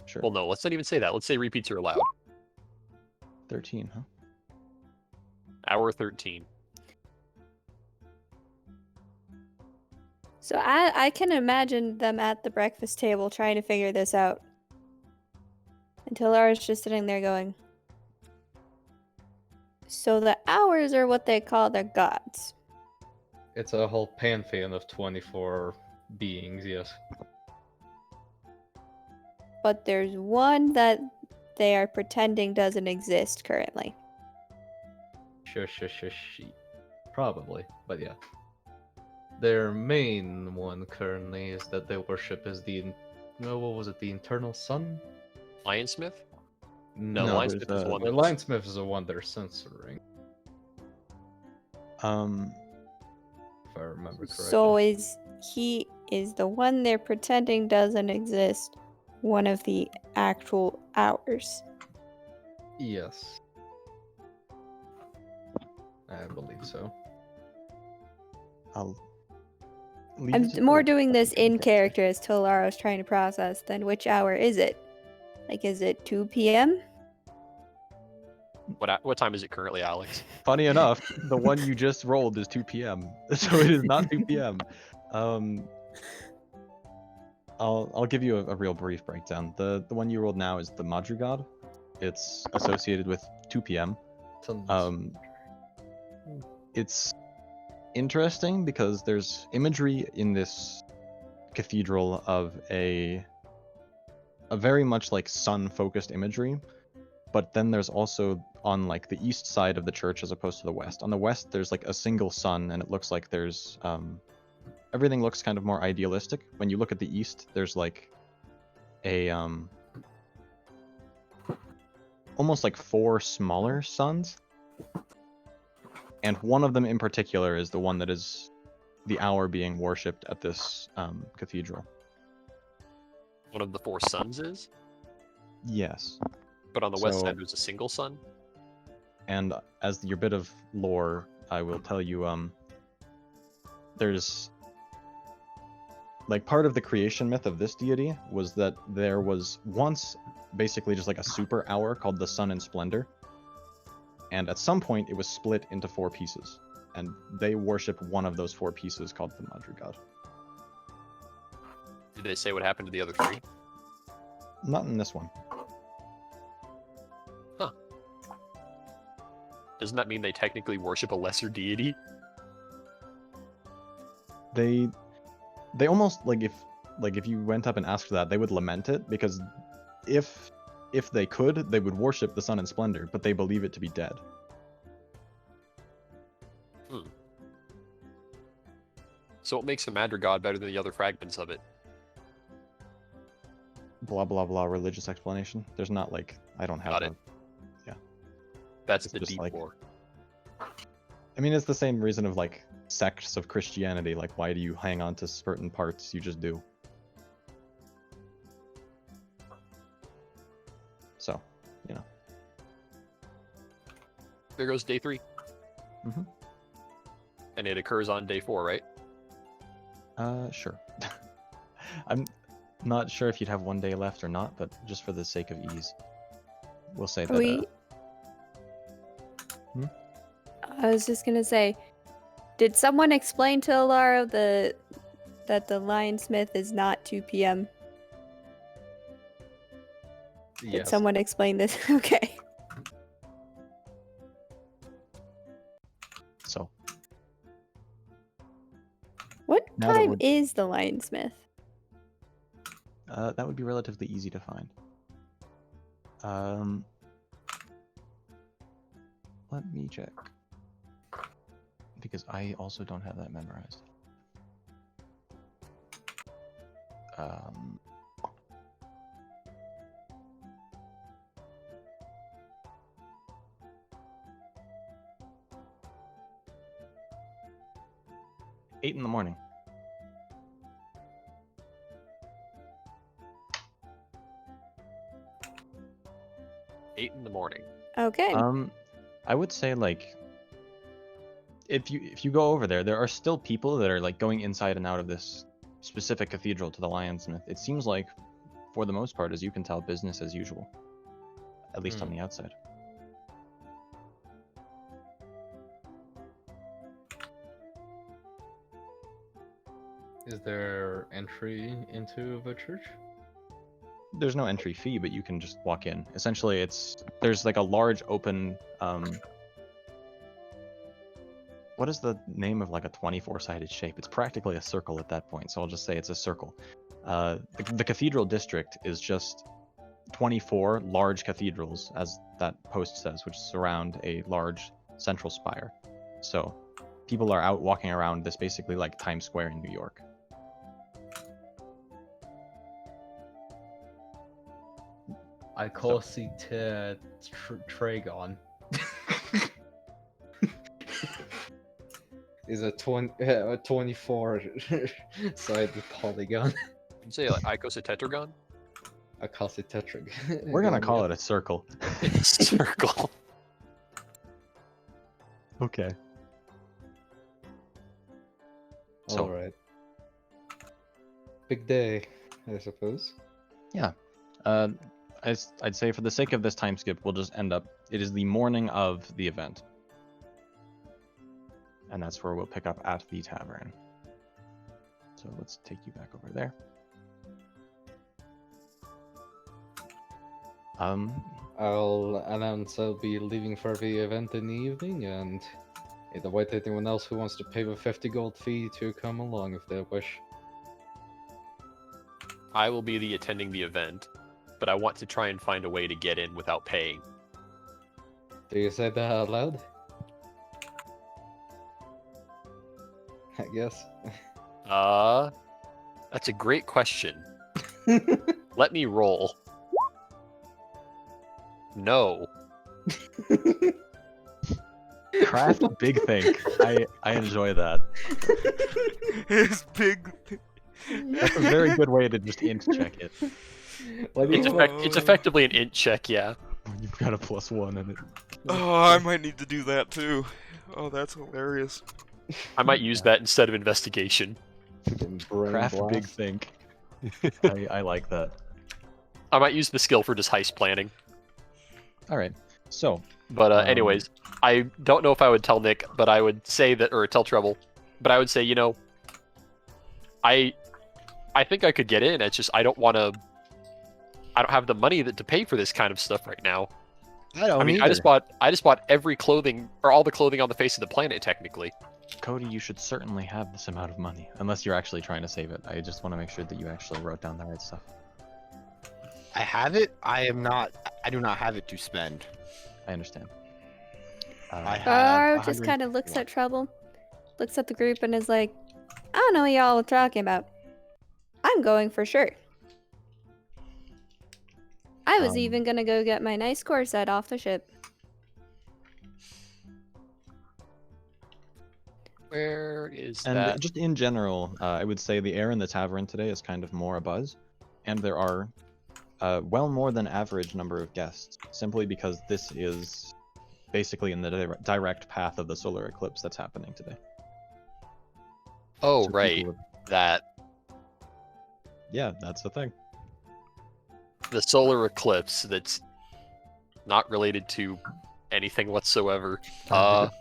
Sure. Well, no, let's not even say that. Let's say repeats are allowed. 13, huh? Hour 13. So I can imagine them at the breakfast table trying to figure this out. Until Lara's just sitting there going, so the hours are what they call their gods. It's a whole pantheon of 24 beings, yes. But there's one that they are pretending doesn't exist currently. Probably, but yeah. Their main one currently is that they worship is the Eternal Sun? Lionsmith? No, No, Lionsmith there's, is the one The that was... Lionsmith is the one they're censoring, if I remember correctly. So he is the one they're pretending doesn't exist, one of the actual hours. Yes. I believe so. I'll leave I'm it to more you. doing this Okay. in character as Tolaro's trying to process than which hour is it? Like, is it 2 p.m.? What time is it currently, Alex? Funny enough, the one you just rolled is 2 p.m. So it is not 2 p.m. I'll give you a real brief breakdown. The one you rolled now is the Madrugad. It's associated with 2 p.m. It's interesting because there's imagery in this cathedral of a very much like sun-focused imagery, but then there's also on like the east side of the church as opposed to the west. On the west, there's like a single sun, and it looks like there's everything looks kind of more idealistic. When you look at the east, there's like a almost like 4 smaller suns, and one of them in particular is the one that is the hour being worshipped at this cathedral. One of the 4 suns is, Yes. but on the west So- side there's a single sun. And as your bit of lore, I will tell you, there's like part of the creation myth of this deity was that there was once basically just like a super hour called the Sun in Splendor, and at some point it was split into 4 pieces, and they worship one of those 4 pieces called the Madrugad. Did they say what happened to the other 3? Not in this one. Doesn't that mean they technically worship a lesser deity? They almost like if you went up and asked for that, they would lament it, because if they could, they would worship the Sun in Splendor, but they believe it to be dead. So what makes a Madrugad better than the other fragments of it? Blah blah blah religious explanation. There's not like I don't have Got a, it. That's It's the just deep like- lore. I mean, it's the same reason of like sects of Christianity. Like, why do you hang on to certain parts? You just do. So, you know. There goes day 3. Mhm. And it occurs on day 4, right? Sure. I'm not sure if you'd have 1 day left or not, but just for the sake of ease, we'll say that. We. I was just gonna say, did someone explain to Alaro that the Lionsmith is not 2 p.m.? Did Yes. someone explain this? Okay. So, What Now that time we're- is the Lionsmith? that would be relatively easy to find. Let me check. Because I also don't have that memorized. Um, Eight in the morning. Eight in the morning. Okay. I would say like if you go over there, there are still people that are like going inside and out of this specific cathedral to the Lionsmith. It seems like, for the most part, as you can tell, business as usual, at least on the outside. Is there entry into the church? There's no entry fee, but you can just walk in. Essentially, there's like a large open. What is the name of like a 24-sided shape? It's practically a circle at that point, so I'll just say it's a circle. The cathedral district is just 24 large cathedrals, as that post says, which surround a large central spire. So people are out walking around this basically like Times Square in New York. I call see Tragon. Is a 24 sided polygon. Did you say like icosatetragon? I call it tetrag. We're gonna call it a circle. Circle. Okay. So- Alright. Big day, I suppose. I'd say for the sake of this time skip, we'll just end up It is the morning of the event. And that's where we'll pick up at the tavern. So let's take you back over there. I'll announce I'll be leaving for the event in the evening, and invite anyone else who wants to pay the 50 gold fee to come along if they wish. I will be attending the event, but I want to try and find a way to get in without paying. Do you say that out loud? I guess. That's a great question. Let me roll. No. Craft big think. I enjoy that. His big. That's a very good way to just int check it. What do you It's effectively an int check, yeah. You've got a +1 in it. Oh, I might need to do that too. Oh, that's hilarious. I might use that instead of investigation. Craft big think. I like that. I might use the skill for just heist planning. Alright, so. But anyways, I don't know if I would tell Nick, but I would say that, or tell Treble, but I would say, you know, I think I could get in. It's just I don't have the money to pay for this kind of stuff right now. I mean, I just bought every clothing, or all the clothing on the face of the planet, technically. Cody, you should certainly have this amount of money, unless you're actually trying to save it. I just want to make sure that you actually wrote down the right stuff. I have it. I do not have it to spend. I understand. I have Garo just 100 kind of looks at Trouble, looks at the group, and is like, I don't know what y'all are talking about. I'm going for sure. I was even gonna go get my nice core set off the ship. Where is And that? just in general, I would say the air in the tavern today is kind of more abuzz, and there are well more than average number of guests, simply because this is basically in the direct path of the solar eclipse that's happening today. Oh, So right. people That. Yeah, that's the thing. The solar eclipse that's not related to anything whatsoever. Time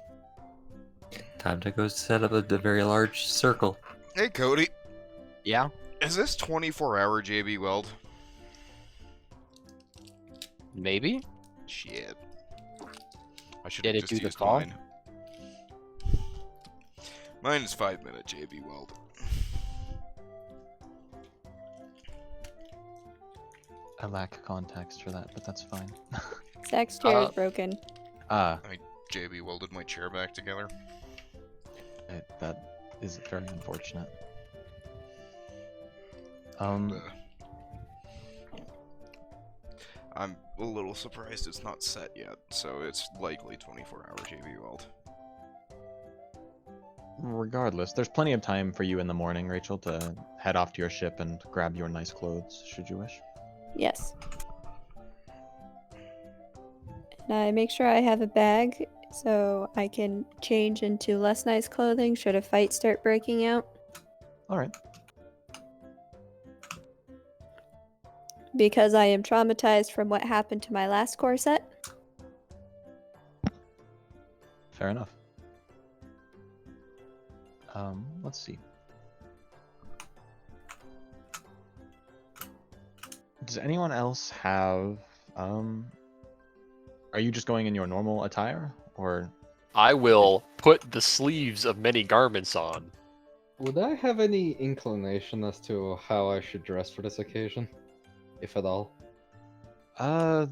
to go set up a very large circle. Hey, Cody. Yeah. Is this 24-hour JB Weld? Maybe. Shit. I should Did have it just do the used call? mine. Mine is 5-minute JB Weld. I lack context for that, but that's fine. Zach's chair is broken. Ah, JB welded my chair back together. that is very unfortunate. I'm a little surprised it's not set yet, so it's likely 24-hour JB Weld. Regardless, there's plenty of time for you in the morning, Rachel, to head off to your ship and grab your nice clothes, should you wish. Yes. And I make sure I have a bag so I can change into less nice clothing should a fight start breaking out. Alright. Because I am traumatized from what happened to my last core set. Fair enough. Let's see. Does anyone else have, are you just going in your normal attire, or? I will put the sleeves of many garments on. Would I have any inclination as to how I should dress for this occasion? If at all? For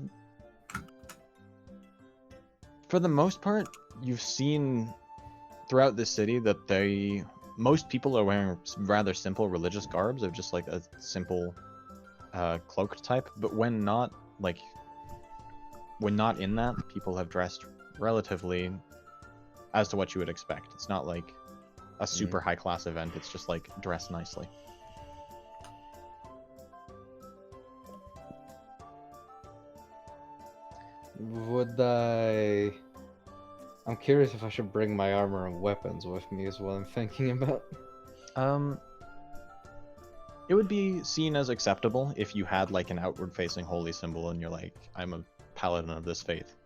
the most part, you've seen throughout this city that most people are wearing rather simple religious garbs of just like a simple cloaked type, but when not in that, people have dressed relatively as to what you would expect. It's not like a super high class event, it's just like dress nicely. Would I... I'm curious if I should bring my armor and weapons with me is what I'm thinking about. It would be seen as acceptable if you had like an outward facing holy symbol and you're like, I'm a paladin of this faith.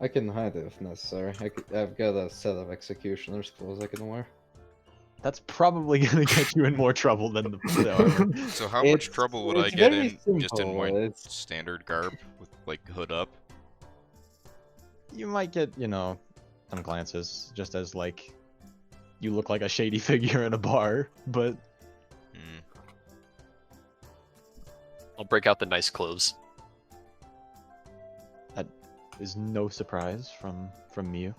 I can hide it if necessary. I've got a set of executioner's clothes I can wear. That's probably gonna get you in more trouble than the armor. So how much trouble would I get very in just in simple, my it's- standard garb with like hood up? You might get, some glances, just as like you look like a shady figure in a bar, but Hmm. I'll break out the nice clothes. is no surprise from Mew.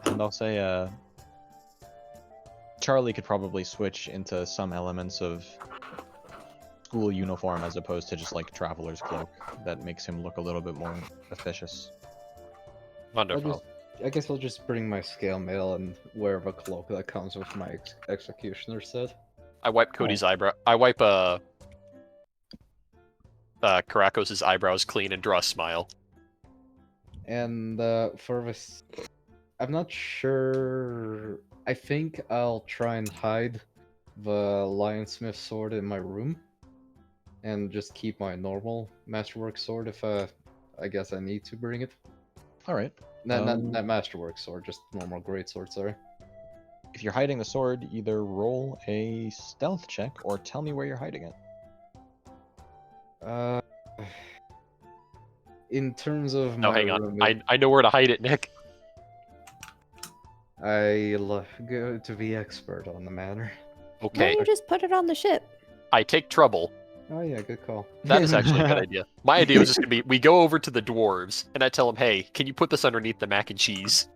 And I'll say, Charlie could probably switch into some elements of school uniform as opposed to just like traveler's cloak. That makes him look a little bit more officious. Wonderful. I guess I'll just bring my scale mail and wear the cloak that comes with my executioner set. I wipe Cody's eyebrow. I wipe Karakos' eyebrows clean and draw a smile. And for this, I'm not sure. I think I'll try and hide the Lionsmith sword in my room, and just keep my normal Masterwork sword if I guess I need to bring it. All right. Not Masterwork sword, just normal greatsword. Sorry. If you're hiding the sword, either roll a stealth check or tell me where you're hiding it. In terms of No, my hang on. room, I know where to hide it, Nick. I go to the expert on the matter. Why Okay. don't you just put it on the ship? I take trouble. Oh yeah, good call. That is actually a good idea. My idea was just gonna be we go over to the dwarves and I tell them, hey, can you put this underneath the mac and cheese?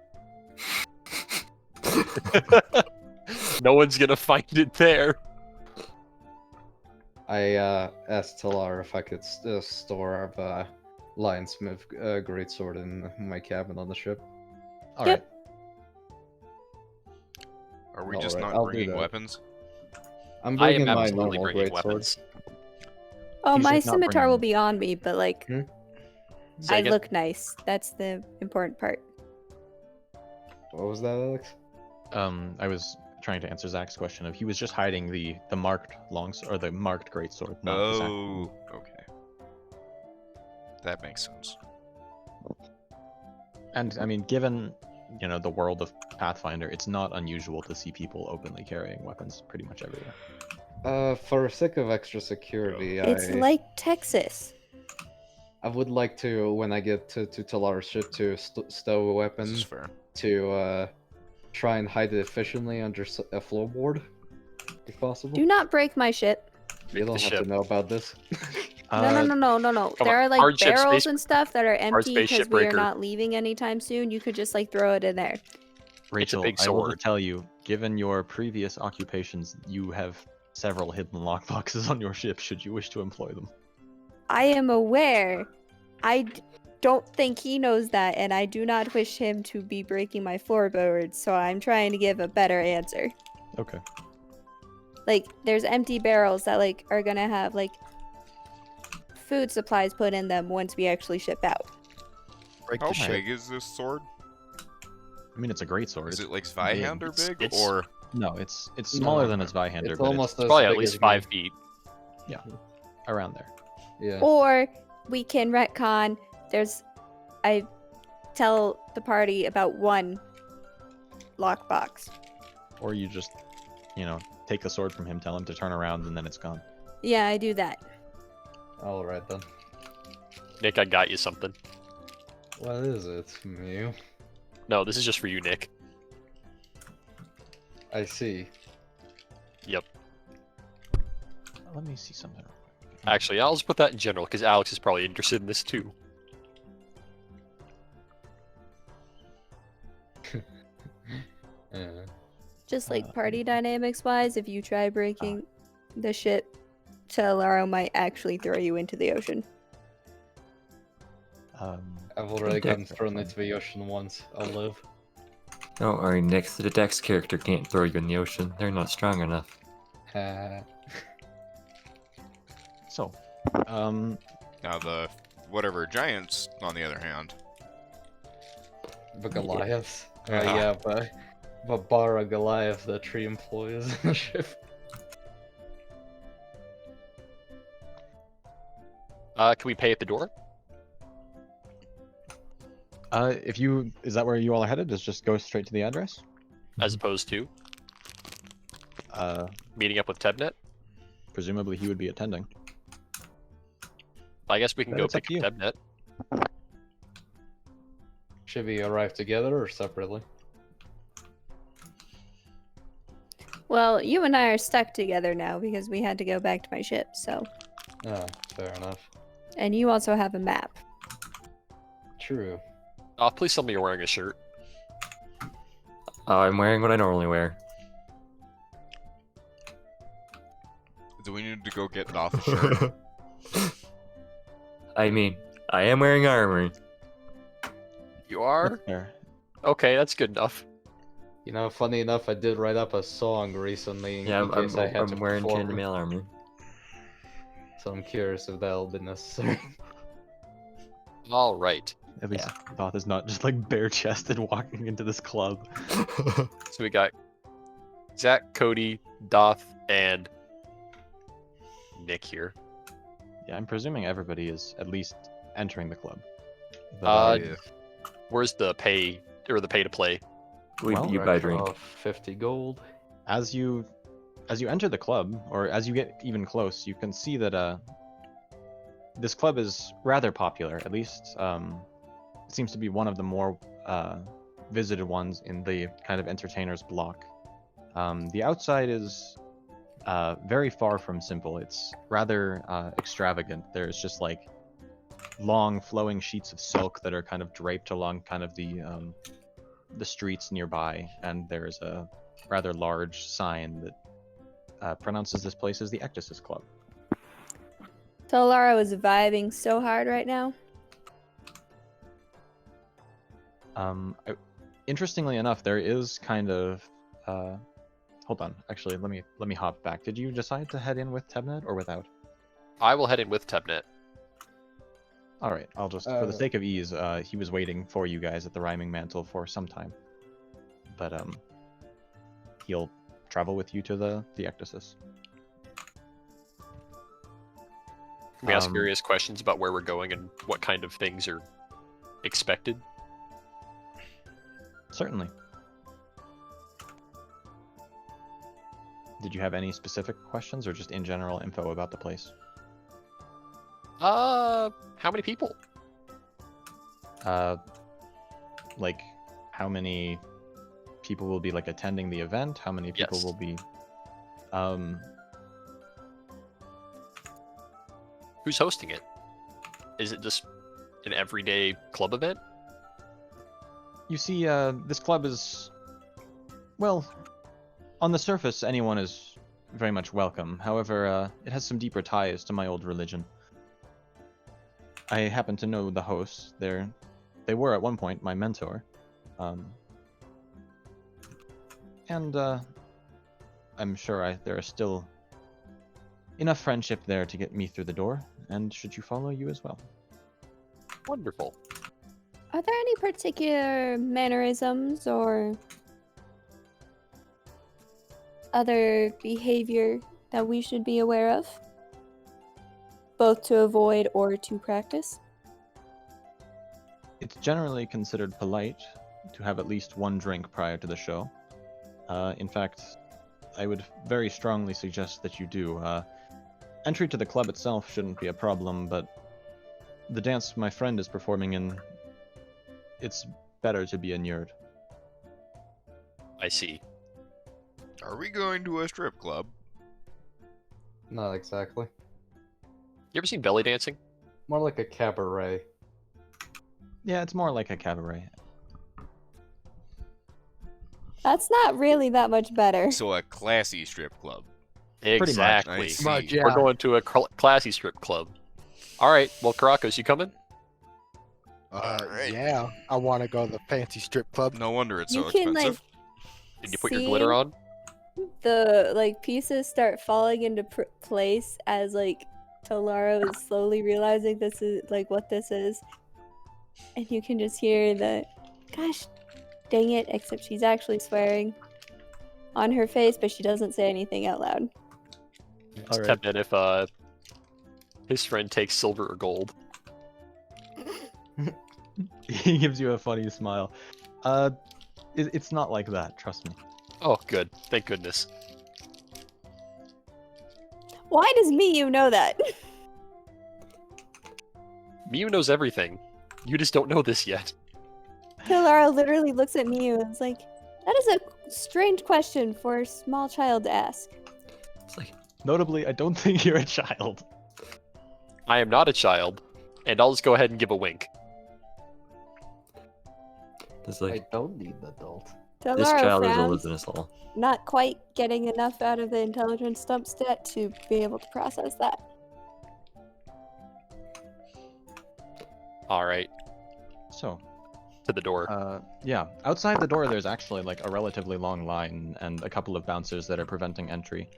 No one's gonna find it there. I asked Talar if I could store the Lionsmith greatsword in my cabin on the ship. All Yep. right. Are we All just right, not I'll do bringing that. weapons? I'm I bringing am my absolutely normal bringing greatsword. weapons. Oh, He's my just not scimitar bringing will them. be on me, but like, Say I again? look nice. That's the important part. What was that, Alex? I was trying to answer Zach's question of he was just hiding the marked or the marked greatsword, not the Zach. Oh, okay. That makes sense. And I mean, given the world of Pathfinder, it's not unusual to see people openly carrying weapons pretty much everywhere. For the sake of extra security, It's like Texas. I would like to, when I get to Talar's ship, to stow a weapon, This is fair. to try and hide it efficiently under a floorboard, if possible. Do not break my ship. You don't the have ship. to know about this. No. Come There on, are like hard ship barrels space- and stuff that are empty space because we are shipbreaker. not leaving anytime soon. You could just like throw it in there. Rachel, big I will sword. just tell you, given your previous occupations, you have several hidden lockboxes on your ship should you wish to employ them. I am aware. Don't think he knows that, and I do not wish him to be breaking my floorboards, so I'm trying to give a better answer. Okay. Like, there's empty barrels that like are gonna have like food supplies put in them once we actually ship out. Break How the ship. big is this sword? I mean, it's a great sword. Is It's it like Zweihander It's- big, it's- or No, it's smaller than a It's Zweihander, but almost it's as Probably at big least as 5 me. feet. around there. Yeah. Or we can retcon. I tell the party about one lockbox. Or you just, take the sword from him, tell him to turn around, and then it's gone. Yeah, I do that. All right then. Nick, I got you something. What is it, Mew? No, this is just for you, Nick. I see. Yep. Let me see something real quick. Actually, I'll just put that in general because Alex is probably interested in this too. Yeah. Just like party dynamics wise, if you try breaking the ship, Telaro might actually throw you into the ocean. I've already Dex gotten thrown into the ocean once. I'll live. Don't worry, Nick. The Dex character can't throw you in the ocean. They're not strong enough. So, now the whatever giants, on the other hand? The Goliaths. Yeah, but Bara Goliath, the tree employees on the ship. Can we pay at the door? Is that where you all are headed? Just go straight to the address? As opposed to meeting up with Tebnet. Presumably he would be attending. I guess we can Then go it's up pick to you. up Tebnet. Should we arrive together or separately? Well, you and I are stuck together now because we had to go back to my ship, so. Ah, fair enough. And you also have a map. True. Oh, please tell me you're wearing a shirt. I'm wearing what I normally wear. Do we need to go get Doth a shirt? I mean, I am wearing armor. You are? That's fair. Okay, that's good enough. You know, funny enough, I did write up a song recently in Yeah, case I had to I'm wearing perform, chainmail armor. so I'm curious if that'll be necessary. All right. At least Doth is not just like bare-chested walking into this club. So we got Zach, Cody, Doth, and Nick here. Yeah, I'm presuming everybody is at least entering the club. But, Uh, Where's the pay or the pay to play? Well, You buy a drink. 50 gold. as you enter the club, or as you get even close, you can see that this club is rather popular. At least it seems to be one of the more visited ones in the kind of entertainers block. The outside is very far from simple. It's rather extravagant. There's just like long flowing sheets of silk that are kind of draped along kind of the streets nearby, and there's a rather large sign that pronounces this place as the Ectasis Club. So Lara was vibing so hard right now. Interestingly enough, there is kind of hold on. Actually, let me hop back. Did you decide to head in with Tebnet or without? I will head in with Tebnet. All right, I'll just for the sake of ease, he was waiting for you guys at the Rhyming Mantle for some time, but he'll travel with you to the Ectasis. Can we ask various questions about where we're going and what kind of things are expected? Certainly. Did you have any specific questions or just in general info about the place? How many people? Like how many people will be like attending the event? How many people Yes. will be Who's hosting it? Is it just an everyday club event? You see, this club is, well, on the surface, anyone is very much welcome. However, it has some deeper ties to my old religion. I happen to know the hosts. They were at one point my mentor. And I'm sure there are still enough friendship there to get me through the door, and should you follow, you as well. Wonderful. Are there any particular mannerisms or other behavior that we should be aware of? Both to avoid or to practice? It's generally considered polite to have at least one drink prior to the show. In fact, I would very strongly suggest that you do. Entry to the club itself shouldn't be a problem, but the dance my friend is performing in, it's better to be inured. I see. Are we going to a strip club? Not exactly. You ever seen belly dancing? More like a cabaret. Yeah, it's more like a cabaret. That's not really that much better. So a classy strip club. much. Exactly. I see. Much, yeah. We're going to a classy strip club. All right. Well, Caracos, you coming? Alright. Yeah, I want to go to the fancy strip club. No wonder it's You so can expensive. Did you put your see glitter on? the pieces start falling into place as Tolaro is slowly realizing this is what this is, and you can just hear the gosh dang it, except she's actually swearing on her face, but she doesn't say anything out loud. All right. Tebnet if his friend takes silver or gold. He gives you a funny smile. It's not like that, trust me. Oh, good. Thank goodness. Why does Miyu know that? Miyu knows everything. You just don't know this yet. Lara literally looks at Miyu and is like, that is a strange question for a small child to ask. It's like, Notably, I don't think you're a child. I am not a child, and I'll just go ahead and give a wink. it's I like don't need an adult. this Lara child is older frowns, than us all. not quite getting enough out of the intelligence stump stat to be able to process that. All right, So, to the door. yeah, outside the door there's actually like a relatively long line and a couple of bouncers that are preventing entry.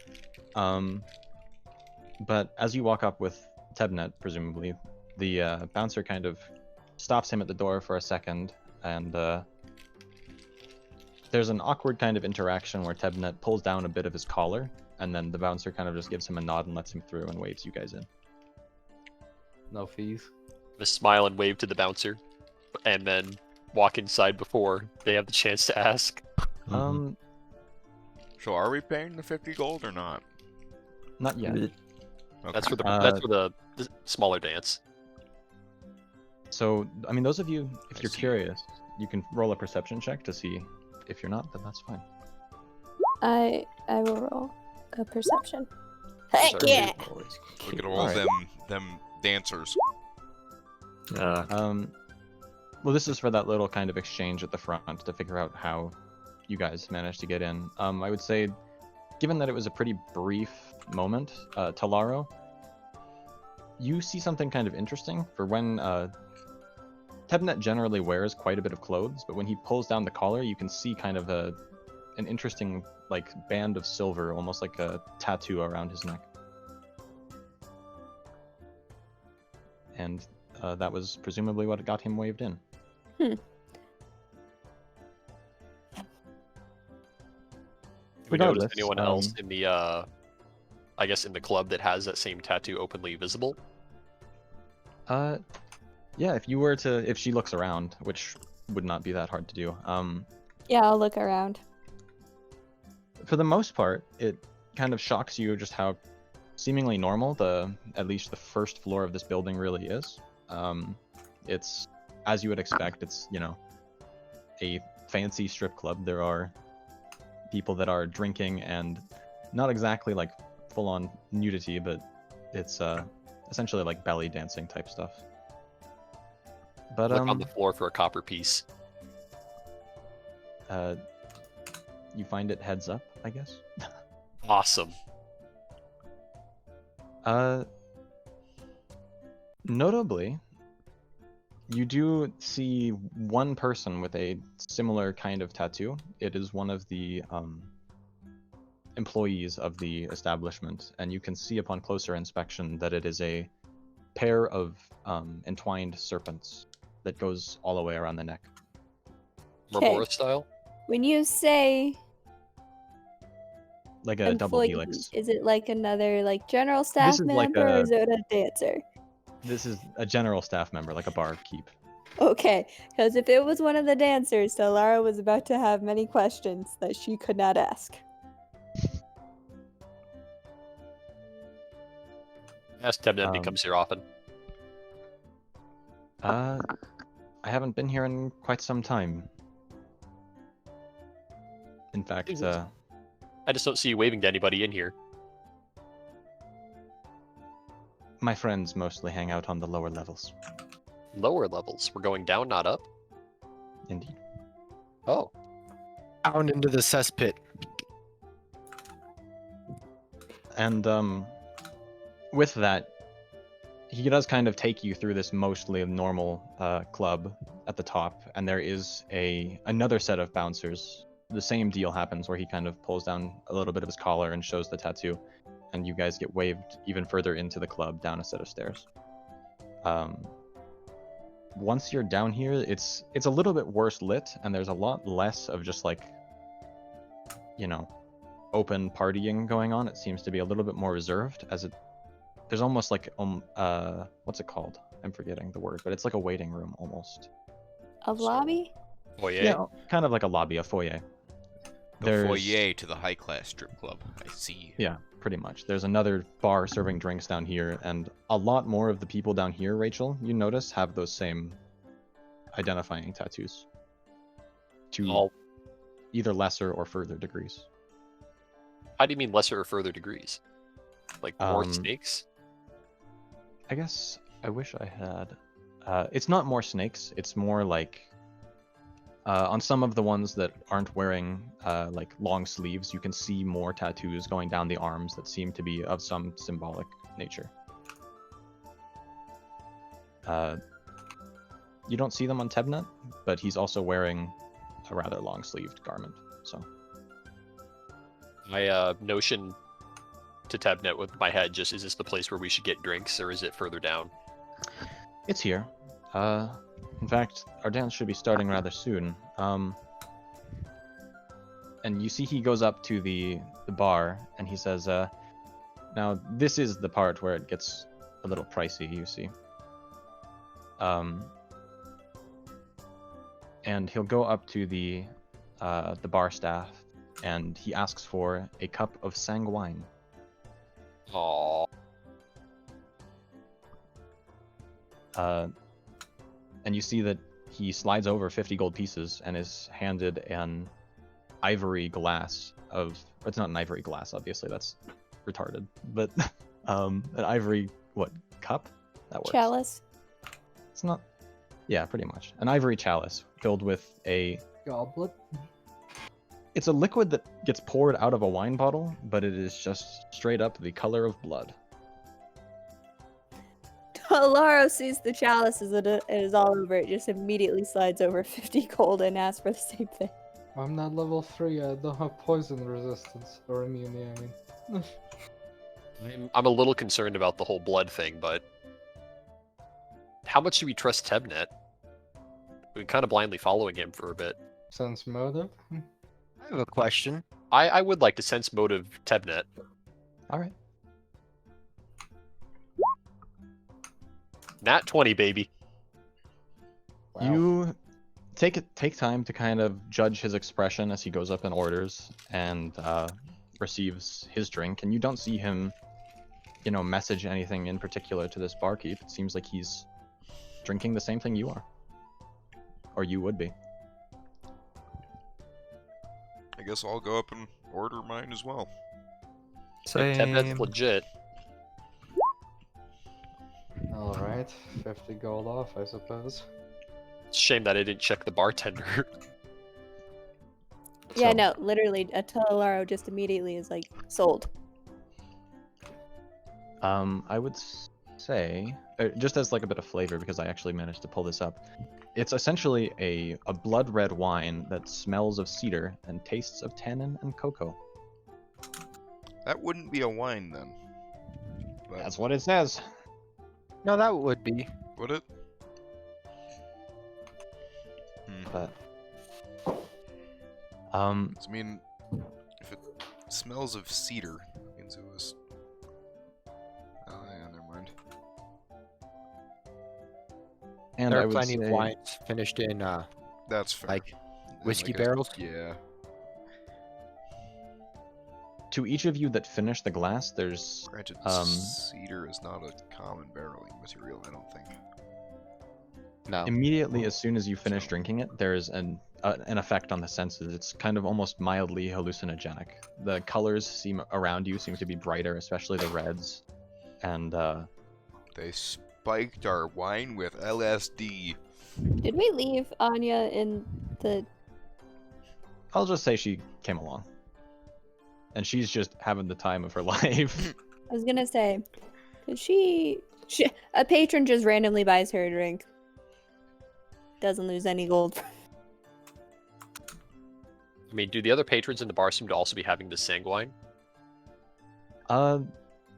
But as you walk up with Tebnet, presumably, the bouncer kind of stops him at the door for a second, and there's an awkward kind of interaction where Tebnet pulls down a bit of his collar, and then the bouncer kind of just gives him a nod and lets him through and waves you guys in. No fees. A smile and wave to the bouncer, and then walk inside before they have the chance to ask. Mhm. So are we paying the 50 gold or not? Not yet. Okay. That's for the the smaller dance. So, I mean, those of you, if I you're see. curious, you can roll a perception check to see. If you're not, then that's fine. I will roll a perception. Heck Sorry. yeah! Always Look at kill. all Alright. them dancers. Well, this is for that little kind of exchange at the front to figure out how you guys managed to get in. I would say, given that it was a pretty brief moment, Talaro, you see something kind of interesting for when Tebnet generally wears quite a bit of clothes, but when he pulls down the collar, you can see kind of an interesting like band of silver, almost like a tattoo around his neck. And that was presumably what got him waved in. Do we notice Regardless, anyone else in the, I guess, in the club that has that same tattoo openly visible? Yeah, if she looks around, which would not be that hard to do. Yeah, I'll look around. For the most part, it kind of shocks you just how seemingly normal at least the first floor of this building really is. It's as you would expect. It's, you know, a fancy strip club. There are people that are drinking and not exactly like full-on nudity, but it's essentially like belly dancing type stuff. But Look on the floor for a copper piece. you find it heads up, I guess. Awesome. Notably, you do see one person with a similar kind of tattoo. It is one of the employees of the establishment, and you can see upon closer inspection that it is a pair of entwined serpents that goes all the way around the neck. Mormora style? When you say Like a double employee, helix. is it like another like general staff is like member or a- is it a dancer? This is a general staff member, like a barkeep. Okay, because if it was one of the dancers, Lara was about to have many questions that she could not ask. Ask Tebnet if he Um, comes here often. I haven't been here in quite some time. In fact, Jesus. I just don't see you waving to anybody in here. my friends mostly hang out on the lower levels. Lower levels. We're going down, not up. Indeed. Oh. Down into the cesspit. And with that, he does kind of take you through this mostly normal club at the top, and there is another set of bouncers. The same deal happens where he kind of pulls down a little bit of his collar and shows the tattoo, and you guys get waved even further into the club down a set of stairs. Once you're down here, it's a little bit worse lit, and there's a lot less of just like, you know, open partying going on. It seems to be a little bit more reserved, there's almost like what's it called? I'm forgetting the word, but it's like a waiting room almost. A lobby? Oh yeah. Yeah, kind of like a lobby, a foyer. The There's- foyer to the high-class strip club. I see. Yeah, pretty much. There's another bar serving drinks down here, and a lot more of the people down here, Rachel, you notice, have those same identifying tattoos. To Oh, either lesser or further degrees. how do you mean lesser or further degrees? Like more snakes? I guess I wish I had. It's not more snakes. It's more like on some of the ones that aren't wearing like long sleeves, you can see more tattoos going down the arms that seem to be of some symbolic nature. You don't see them on Tebnet, but he's also wearing a rather long-sleeved garment. So My notion to Tabnet with my head just, is this the place where we should get drinks, or is it further down? it's here. In fact, our dance should be starting rather soon. And you see he goes up to the bar and he says, now this is the part where it gets a little pricey, you see. And he'll go up to the bar staff and he asks for a cup of sanguine. Aww. And you see that he slides over 50 gold pieces and is handed an ivory glass of... It's not an ivory glass, obviously, that's retarded. But an ivory, cup? That works. Chalice. It's not... Yeah, pretty much. An ivory chalice filled with a... Goblet. It's a liquid that gets poured out of a wine bottle, but it is just straight up the color of blood. Laro sees the chalice as it is all over. It just immediately slides over 50 gold and asks for the same thing. I'm not level 3, I don't have poison resistance or immunity, I mean. I'm a little concerned about the whole blood thing, but how much do we trust Tebnet? We've been kind of blindly following him for a bit. Sense motive? I have a question. I would like to sense motive Tebnet. Alright. Nat 20, baby. Wow. You take time to kind of judge his expression as he goes up and orders and receives his drink, and you don't see him, message anything in particular to this barkeep. It seems like he's drinking the same thing you are, or you would be. I guess I'll go up and order mine as well. Tebnet's Same. legit. Alright, 50 gold off, I suppose. It's a shame that I didn't check the bartender. Yeah, So- no, literally, Laro just immediately is like, sold. I would say, just as like a bit of flavor, because I actually managed to pull this up, it's essentially a blood red wine that smells of cedar and tastes of tannin and cocoa. That wouldn't be a wine then. But That's what it says. No, that would be. would it? But I mean, if it smells of cedar, it means it was. Oh yeah, never mind. and There I are would plenty say, of wines finished in That's fair. like And whiskey like barrels. Yeah. to each of you that finish the glass, there's Granted, cedar is not a common barreling material, I don't think. No. immediately as soon as you finish drinking it, there's an effect on the senses. It's kind of almost mildly hallucinogenic. The colors around you seem to be brighter, especially the reds, and They spiked our wine with LSD. Did we leave Anya in the... I'll just say she came along, and she's just having the time of her life. I was gonna say, did she... A patron just randomly buys her a drink. Doesn't lose any gold. I mean, do the other patrons in the bar seem to also be having the sanguine?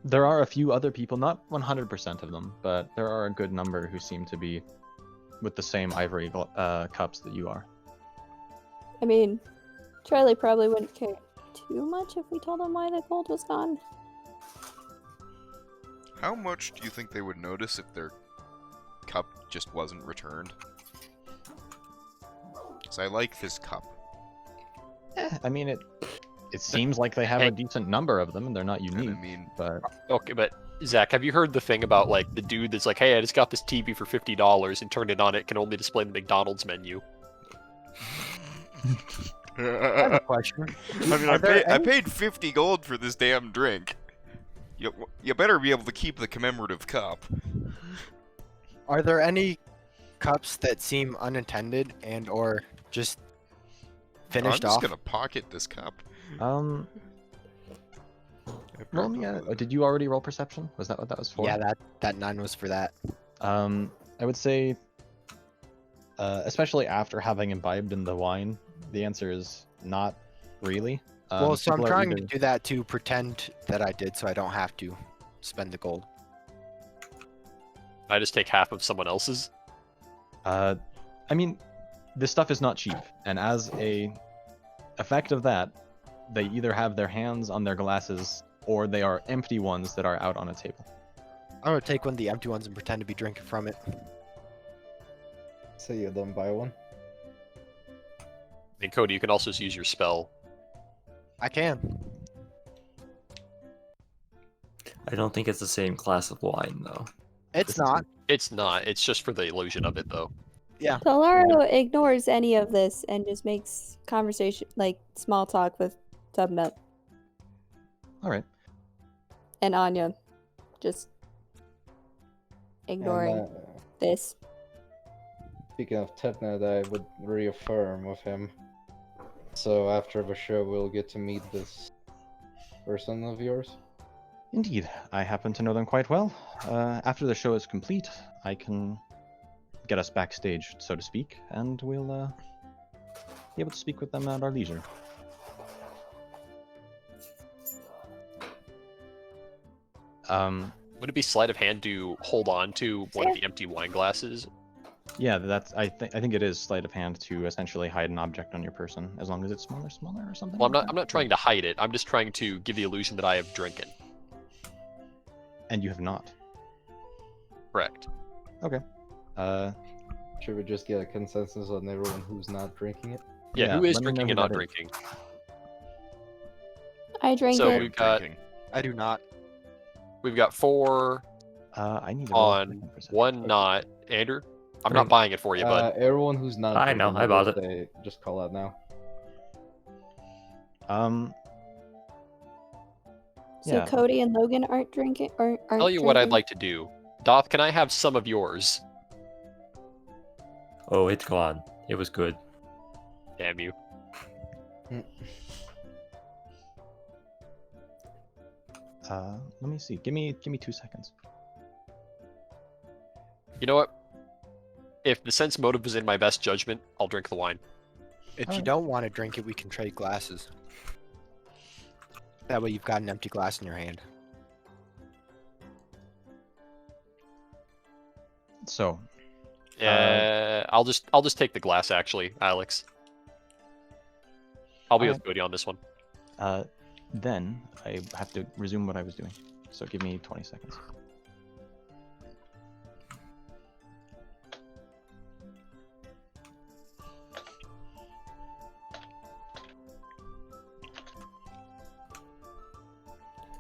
There are a few other people, not 100% of them, but there are a good number who seem to be with the same ivory cups that you are. I mean, Charlie probably wouldn't care too much if we told him why the gold was gone. How much do you think they would notice if their cup just wasn't returned? 'Cause I like this cup. I mean, it seems like they have a decent number of them, and they're not And unique. I mean, But Okay, but Zach, have you heard the thing about like the dude that's like, hey, I just got this TV for $50 and turned it on, it can only display the McDonald's menu. I have a question. I mean, Are there I any- paid 50 gold for this damn drink. You better be able to keep the commemorative cup. Are there any cups that seem unintended and or just finished I'm just off? gonna pocket this cup. roll me a. Did you already roll perception? Was that what that was for? Yeah, that 9 was for that. I would say, especially after having imbibed in the wine, the answer is not really. Well, so I'm people are trying to either- do that to pretend that I did, so I don't have to spend the gold. I just take half of someone else's. I mean, this stuff is not cheap, and as a effect of that, they either have their hands on their glasses or they are empty ones that are out on a table. I'm gonna take one of the empty ones and pretend to be drinking from it. So you don't buy one. And Cody, you can also use your spell. I can. I don't think it's the same class of wine, though. It's not. It's not. It's just for the illusion of it, though. Solaro ignores any of this and just makes conversation, like small talk with Tubnut All right. and Anya, just ignoring And, this. speaking of Tepnet, I would reaffirm with him. So after the show, we'll get to meet this person of yours. Indeed, I happen to know them quite well. After the show is complete, I can get us backstage, so to speak, and we'll be able to speak with them at our leisure. Would it be sleight of hand to hold on to one of the empty wine glasses? Yeah, that's. I think it is sleight of hand to essentially hide an object on your person, as long as it's smaller or something. Well, I'm like not. I'm that. not trying to hide it. I'm just trying to give the illusion that I have drinking. And you have not. Correct. Should we just get a consensus on everyone who's not drinking it? Yeah. Yeah, Who is let me know drinking who and not that is. drinking? I drank So it. we've got Drinking. I do not. 4 I need to roll on, something for a second. 1 not. Andrew, I'm not Drink. buying it for you, bud. Everyone who's not I know, drinking, I bought just it. just call out now. So yeah. Cody and Logan aren't drinking or aren't Tell you what I'd drinking? like to do. Doth, can I have some of yours? Oh, it's gone. It was good. Damn you. Let me see. Give me 2 seconds. You know what? If the sense motive is in my best judgment, I'll drink the wine. If you Alright. don't want to drink it, we can trade glasses. That way you've got an empty glass in your hand. So, I'll just take the glass actually, Alex. I'll be with Alright. Cody on this one. then I have to resume what I was doing. So give me 20 seconds.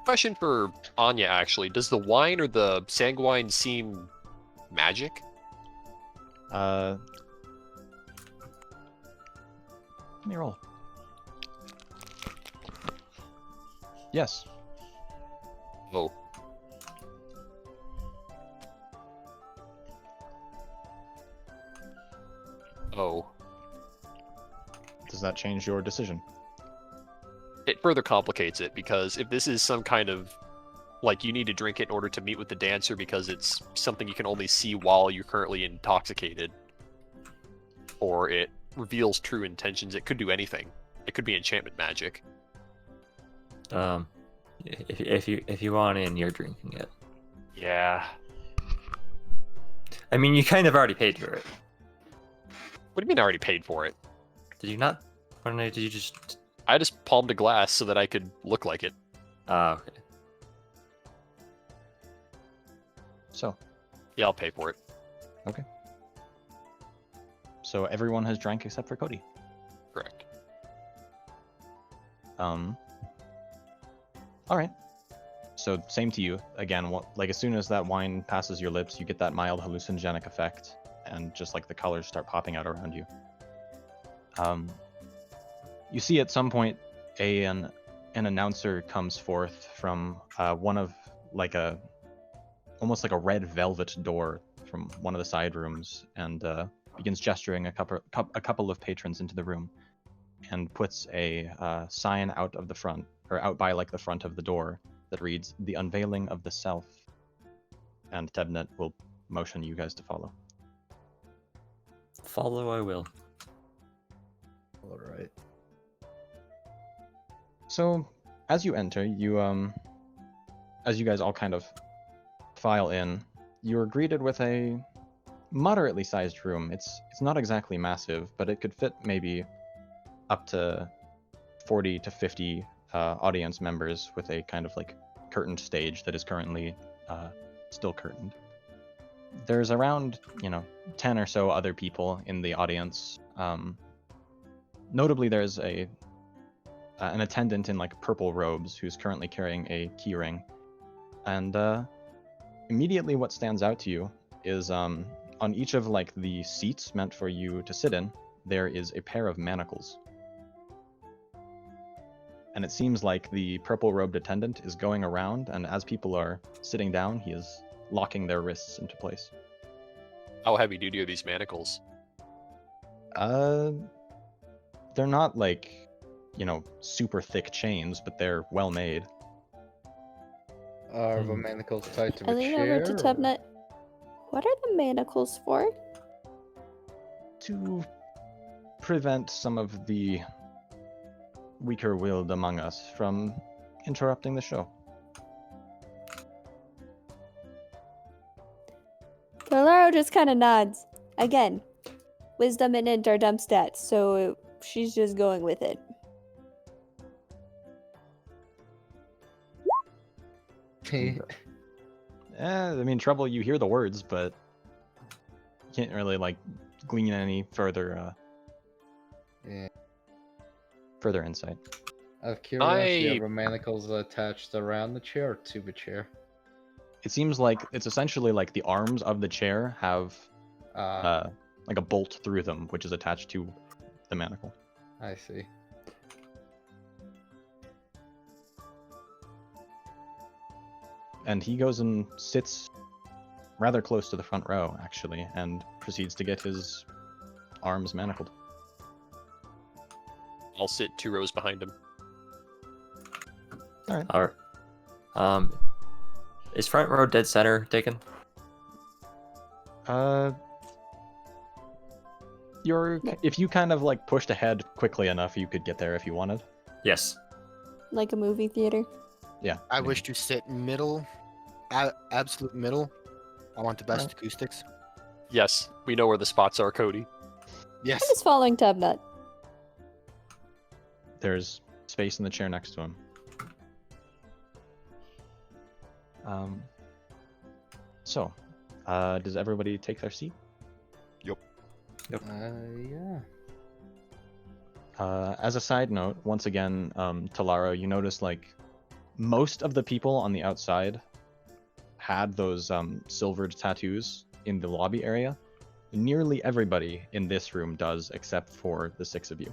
Question for Anya actually: does the wine or the sanguine seem magic? Let me roll. Yes. Oh. Oh. Does that change your decision? It further complicates it because if this is some kind of like you need to drink it in order to meet with the dancer because it's something you can only see while you're currently intoxicated, or it reveals true intentions, it could do anything. It could be enchantment magic. If you want in, you're drinking it. Yeah. I mean, you kind of already paid for it. What do you mean I already paid for it? Did you not? Or no, did you just? I just palmed a glass so that I could look like it. Ah, okay. So, Yeah, I'll pay for it. So everyone has drank except for Cody. Correct. All right. So same to you. Again, like as soon as that wine passes your lips, you get that mild hallucinogenic effect, and just like the colors start popping out around you. You see at some point an announcer comes forth from one of almost like a red velvet door from one of the side rooms, and begins gesturing a couple of patrons into the room, and puts a sign out of the front, or out by like the front of the door, that reads "The Unveiling of the Self." And Tebnet will motion you guys to follow. Follow, I will. All right. So, as you enter, as you guys all kind of file in, you're greeted with a moderately sized room. It's not exactly massive, but it could fit maybe up to 40 to 50 audience members, with a kind of like curtained stage that is currently still curtained. There's around 10 or so other people in the audience. Notably, there's an attendant in like purple robes who's currently carrying a keyring, and immediately what stands out to you is on each of like the seats meant for you to sit in, there is a pair of manacles. And it seems like the purple-robed attendant is going around, and as people are sitting down, he is locking their wrists into place. How heavy duty are these manacles? They're not like, super thick chains, but they're well made. Are the manacles tied to I a lean chair? over to or- Tubnut. What are the manacles for? To prevent some of the weaker-willed among us from interrupting the show. Tolaro just kind of nods. Again, wisdom and int are dumb stats, so she's just going with it. Trouble, you hear the words, but you can't really like glean any further Yeah. further insight. Out of curiosity, I- are the manacles attached around the chair or to the chair? It seems like it's essentially like the arms of the chair have like a bolt through them, which is attached to the manacle. I see. And he goes and sits rather close to the front row, actually, and proceeds to get his arms manacled. I'll sit 2 rows behind him. Alright. Is front row dead center taken? If you kind of like pushed ahead quickly enough, you could get there if you wanted. Yes. Like a movie theater. Yeah. I wish to sit middle, absolute middle. I want the best acoustics. Yes, we know where the spots are, Cody. Yes. I'm just following Tubnut. There's space in the chair next to him. So, does everybody take their seat? Yeah. As a side note, once again, Talaro, you notice like most of the people on the outside had those silvered tattoos in the lobby area. Nearly everybody in this room does, except for the 6 of you.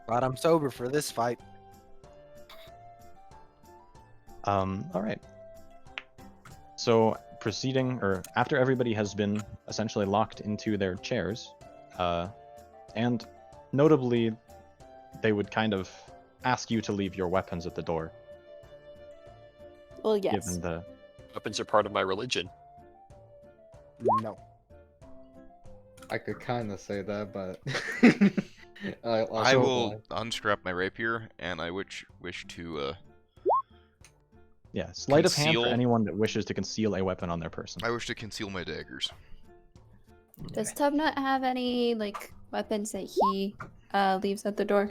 But I'm sober for this fight. All right. So after everybody has been essentially locked into their chairs, and notably, they would kind of ask you to leave your weapons at the door. Well, yes. Given the Weapons are part of my religion. No. I could kind of say that, but I will unstrap my rapier, and I wish to. sleight of hand for Conceal- anyone that wishes to conceal a weapon on their person. I wish to conceal my daggers. Does Tubnut have any like weapons that he leaves at the door?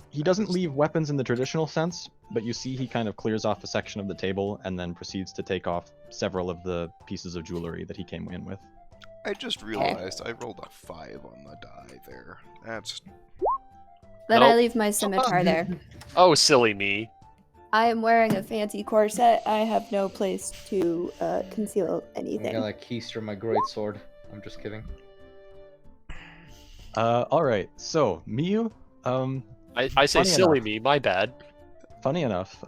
He doesn't leave weapons in the traditional sense, but you see he kind of clears off a section of the table and then proceeds to take off several of the pieces of jewelry that he came in with. I just realized I rolled a 5 on the die there. That's Then I Nope. leave my scimitar there. Oh, silly me. I am wearing a fancy corset. I have no place to conceal I'm anything. gonna keister my greatsword. I'm just kidding. All right. So Miyu, I say Funny silly enough. me, my bad. funny enough,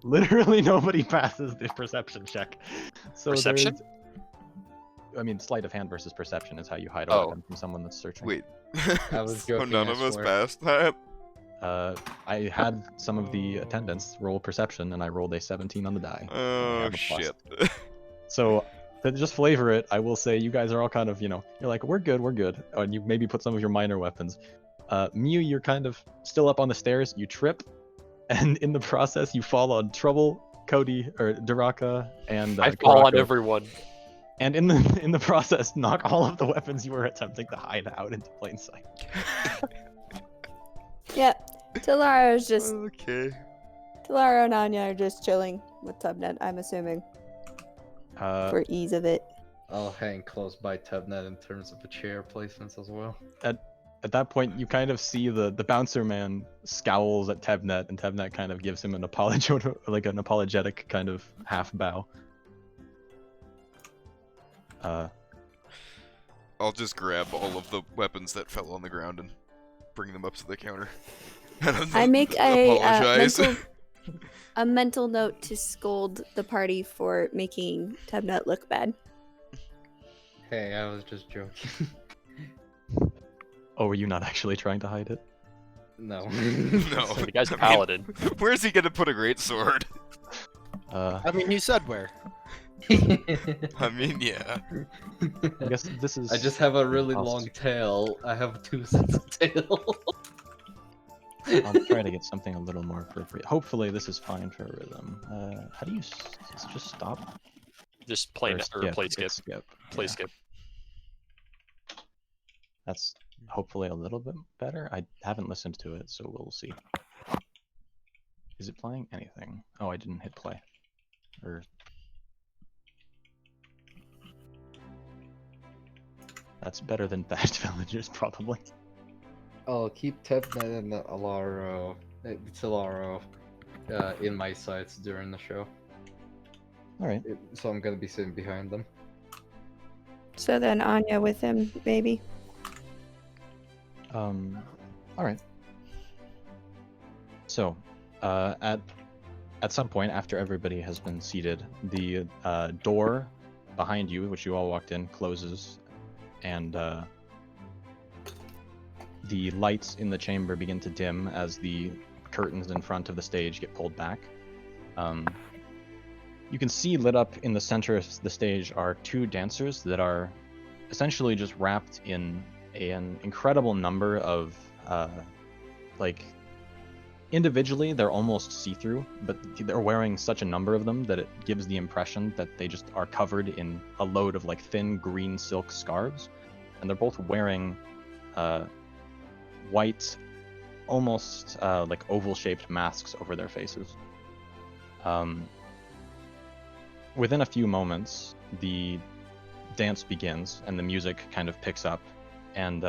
literally nobody passes the perception check. So Perception? I mean, sleight of hand versus perception is how you hide a Oh. weapon from someone that's searching. wait. I was So joking, none I of us swear. passed that. I had some of the attendants roll perception, and I rolled a 17 on the die. and I Oh have a plus. shit. So to just flavor it, I will say you guys are all kind of, you're like, we're good. And you maybe put some of your minor weapons. Miyu, you're kind of still up on the stairs. You trip, and in the process, you fall on Trouble, Cody, or Duraka, and I fall on Kurako. everyone. And in the process, knock all of the weapons you were attempting to hide out into plain sight. Yep. Talaro's just Okay. Talaro and Anya are just chilling with Tubnet, I'm assuming, for ease of it. I'll hang close by Tubnet in terms of the chair placements as well. At that point, you kind of see the bouncer man scowls at Tebnet, and Tebnet kind of gives him an apologetic kind of half bow. I'll just grab all of the weapons that fell on the ground and bring them up to the counter. And I make a apologize. mental note to scold the party for making Tubnet look bad. Hey, I was just joking. Oh, were you not actually trying to hide it? No. No. The guy's a I mean, paladin. where's he gonna put a great sword? I mean, you said where. I mean, yeah. I guess this is. I just have a really Lost. long tail. I have 2 sets of tail. I'll try to get something a little more appropriate. Hopefully, this is fine for a rhythm. How do you just stop? Just play Or play it's skip. skip. Play Yeah. skip. That's hopefully a little bit better. I haven't listened to it, so we'll see. Is it playing anything? Oh, I didn't hit play. Or that's better than Thatched Villagers, probably. I'll keep Tubnet and Talaro in my sights during the show. All right. So I'm gonna be sitting behind them. So then Anya with him, maybe. All right. So, at some point after everybody has been seated, the door behind you, which you all walked in, closes, and the lights in the chamber begin to dim as the curtains in front of the stage get pulled back. You can see lit up in the center of the stage are 2 dancers that are essentially just wrapped in an incredible number of individually they're almost see-through, but they're wearing such a number of them that it gives the impression that they just are covered in a load of thin green silk scarves, and they're both wearing white, almost oval-shaped masks over their faces. Within a few moments, the dance begins and the music kind of picks up, and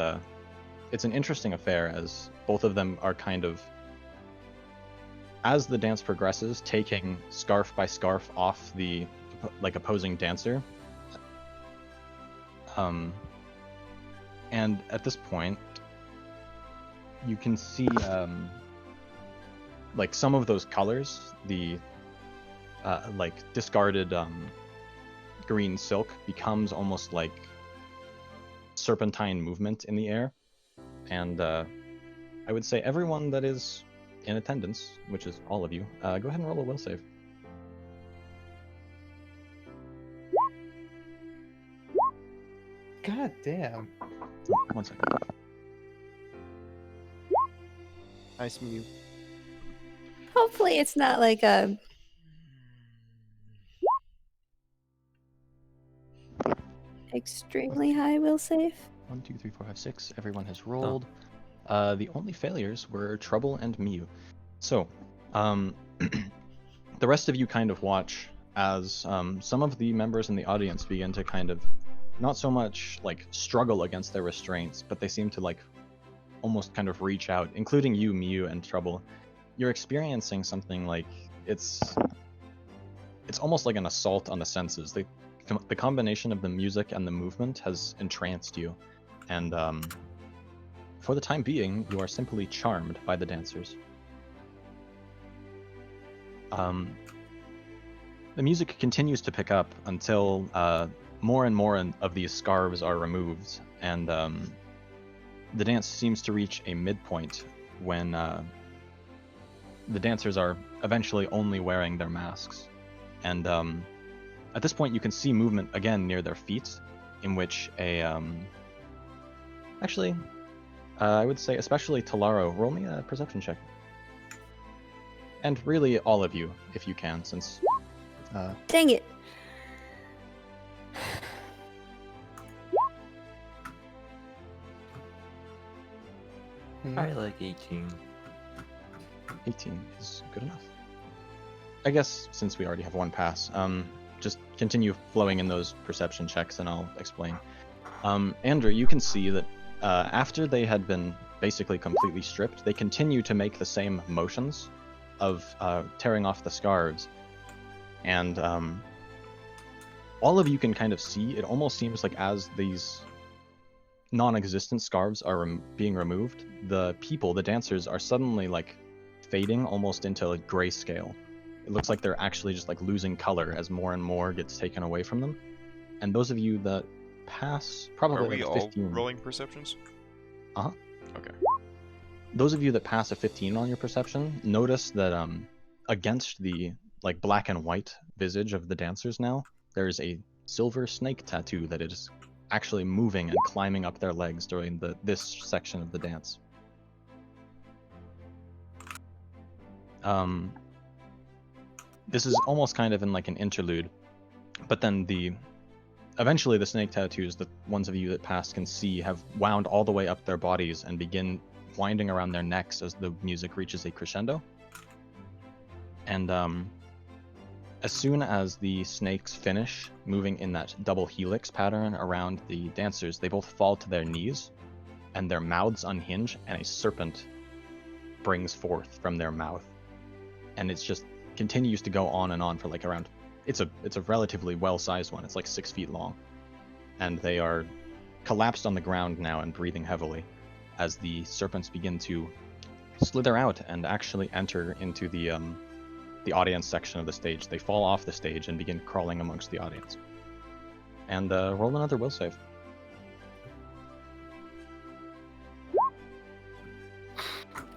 it's an interesting affair as both of them are kind of, as the dance progresses, taking scarf by scarf off the opposing dancer. And at this point, you can see some of those colors, the discarded green silk becomes almost like serpentine movement in the air, and I would say everyone that is in attendance, which is all of you, go ahead and roll a will save. God damn. One second. Nice mute. Hopefully it's not like a extremely high will save. 1, 2, 3, 4, 5, 6. Everyone has rolled. The only failures were Trouble and Miyu. So, The rest of you kind of watch as some of the members in the audience begin to kind of not so much like struggle against their restraints, but they seem to like almost kind of reach out, including you, Miu, and Trouble. You're experiencing something like it's almost like an assault on the senses. The combination of the music and the movement has entranced you, and for the time being, you are simply charmed by the dancers. The music continues to pick up until more and more of these scarves are removed, and the dance seems to reach a midpoint when the dancers are eventually only wearing their masks. And at this point, you can see movement again near their feet, in which actually, I would say especially Talaro, roll me a perception check. And really all of you, if you can, since... Dang it. I like 18. 18 is good enough. I guess since we already have one pass, just continue flowing in those perception checks and I'll explain. Andrew, you can see that after they had been basically completely stripped, they continue to make the same motions of tearing off the scarves. And all of you can kind of see, it almost seems like as these non-existent scarves are being removed, the people, the dancers, are suddenly like fading almost into like grayscale. It looks like they're actually just like losing color as more and more gets taken away from them. And those of you that pass probably Are we like all 15. rolling perceptions? Uh-huh. Okay. Those of you that pass a 15 on your perception notice that against the like black and white visage of the dancers now, there's a silver snake tattoo that is actually moving and climbing up their legs during this section of the dance. This is almost kind of in like an interlude, but then eventually the snake tattoos, the ones of you that passed can see, have wound all the way up their bodies and begin winding around their necks as the music reaches a crescendo. And as soon as the snakes finish moving in that double helix pattern around the dancers, they both fall to their knees and their mouths unhinge and a serpent brings forth from their mouth. And it's just continues to go on and on for like around, it's a relatively well-sized one. It's like 6 feet long. And they are collapsed on the ground now and breathing heavily as the serpents begin to slither out and actually enter into the audience section of the stage. They fall off the stage and begin crawling amongst the audience. And roll another will save.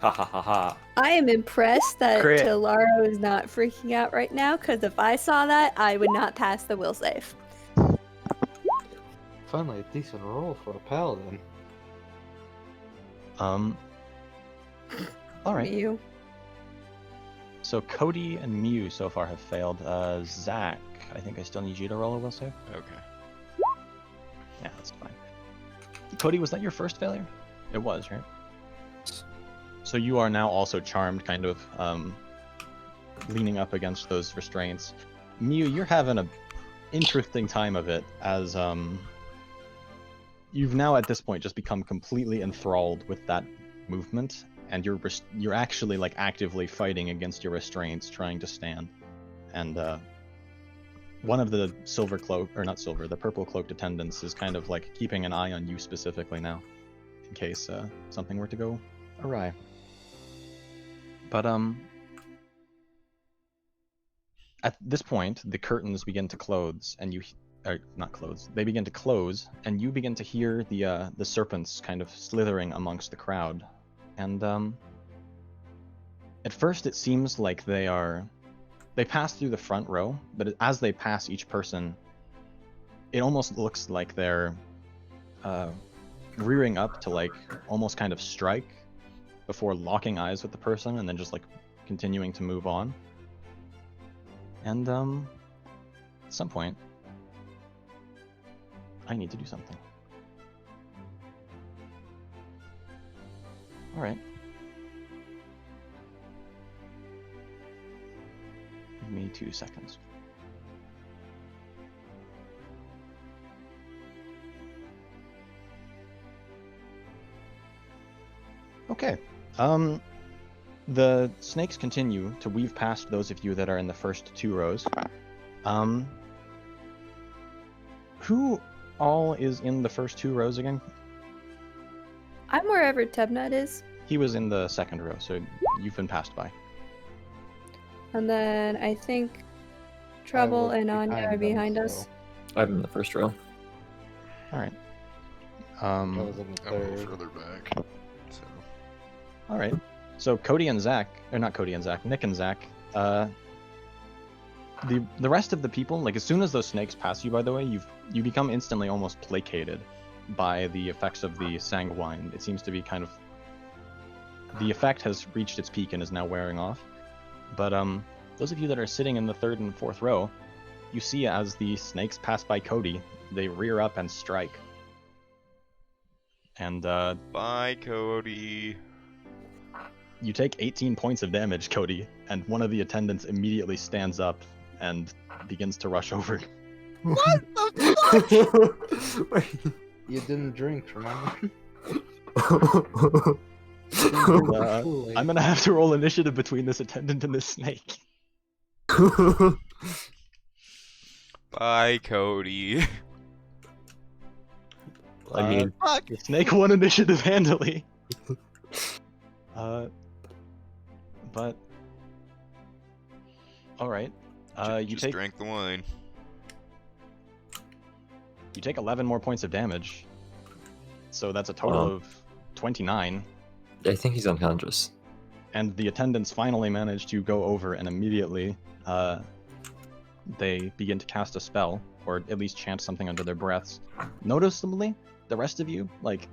Ha ha ha ha. I am impressed that Crit. Talaro is not freaking out right now, because if I saw that, I would not pass the will save. Finally, a decent roll for a paladin. All right. You. So Cody and Mew so far have failed. Zach, I think I still need you to roll a will save. Okay. Yeah, that's fine. Cody, was that your first failure? It was, right? So you are now also charmed, kind of leaning up against those restraints. Mew, you're having an interesting time of it, as you've now at this point just become completely enthralled with that movement, and you're actually like actively fighting against your restraints, trying to stand. And one of the the purple cloaked attendants is kind of like keeping an eye on you specifically now, in case something were to go awry. But at this point, the curtains begin to close, and they begin to close, and you begin to hear the serpents kind of slithering amongst the crowd. And at first, it seems like they pass through the front row, but as they pass each person, it almost looks like they're rearing up to like almost kind of strike before locking eyes with the person and then just like continuing to move on. And at some point, I need to do something. All right. 2 seconds. Okay. The snakes continue to weave past those of you that are in the first 2 rows. Who all is in the first 2 rows again? I'm wherever Tebnut is. He was in the second row, so you've been passed by. And then I think Trouble was and Anya behind are them, behind so us. I'm in the first row. All right. I was in the I'm a little third. further back. So All right. So Cody and Zach, or not Cody and Zach, Nick and Zach. The rest of the people, like as soon as those snakes pass you, by the way, you become instantly almost placated by the effects of the sanguine. It seems to be kind of the effect has reached its peak and is now wearing off. But those of you that are sitting in the third and fourth row, you see as the snakes pass by Cody, they rear up and strike. And bye, Cody. you take 18 points of damage, Cody, and one of the attendants immediately stands up and begins to rush over. What the fuck? You didn't drink, remember? I'm gonna have to roll initiative between this attendant and this snake. Bye, Cody. I mean, Fuck. The snake won initiative handily. But all right. You just take drank the wine. you take 11 more points of damage. So that's a total of 29. I think he's unconscious. And the attendants finally manage to go over and immediately they begin to cast a spell, or at least chant something under their breaths. Noticeably, the rest of you, like,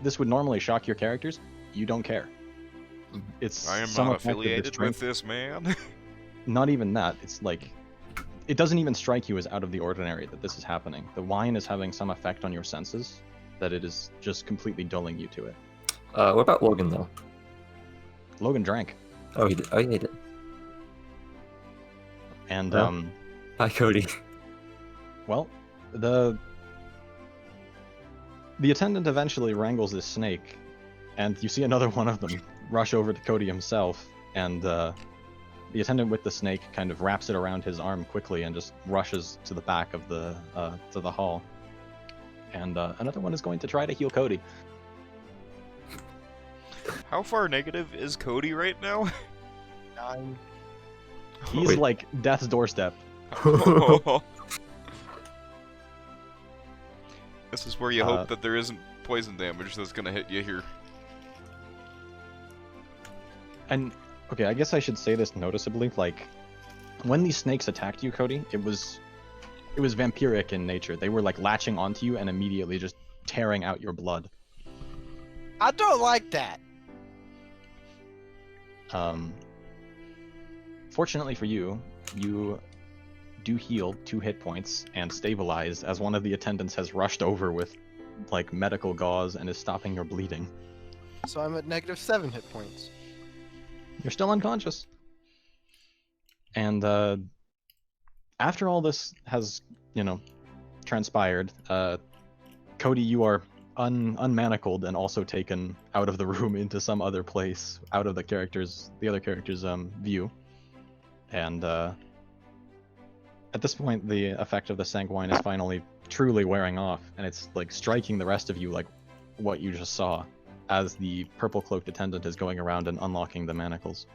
this would normally shock your characters. You don't care. It's I am some not effect of the affiliated with strength- this man. Not even that. It's like, it doesn't even strike you as out of the ordinary that this is happening. The wine is having some effect on your senses that it is just completely dulling you to it. What about Logan though? Logan drank, Oh, he did. Oh, yeah, he did. and Oh. Hi, Cody. well, the attendant eventually wrangles this snake, and you see another one of them rush over to Cody himself, and the attendant with the snake kind of wraps it around his arm quickly and just rushes to the back of the to the hall. And another one is going to try to heal Cody. How far negative is Cody right now? 9. He's Wait. like death's doorstep. This is where you Uh, hope that there isn't poison damage that's gonna hit you here. And okay, I guess I should say this noticeably. Like, when these snakes attacked you, Cody, it was vampiric in nature. They were like latching onto you and immediately just tearing out your blood. I don't like that. Fortunately for you, you do heal 2 hit points and stabilize as one of the attendants has rushed over with like medical gauze and is stopping your bleeding. So I'm at -7 hit points. You're still unconscious. And after all this has, transpired, Cody, you are unmanacled and also taken out of the room into some other place, out of the other character's view. And at this point, the effect of the sanguine is finally truly wearing off, and it's like striking the rest of you like what you just saw, as the purple cloaked attendant is going around and unlocking the manacles.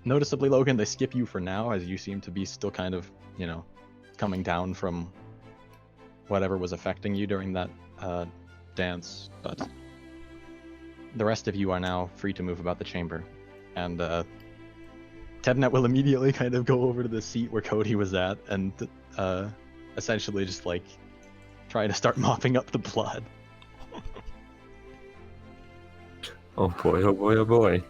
Noticeably, Logan, they skip you for now, as you seem to be still kind of, coming down from whatever was affecting you during that dance, but the rest of you are now free to move about the chamber. And Tebnet will immediately kind of go over to the seat where Cody was at and essentially just like try to start mopping up the blood. Oh boy, oh boy, oh boy.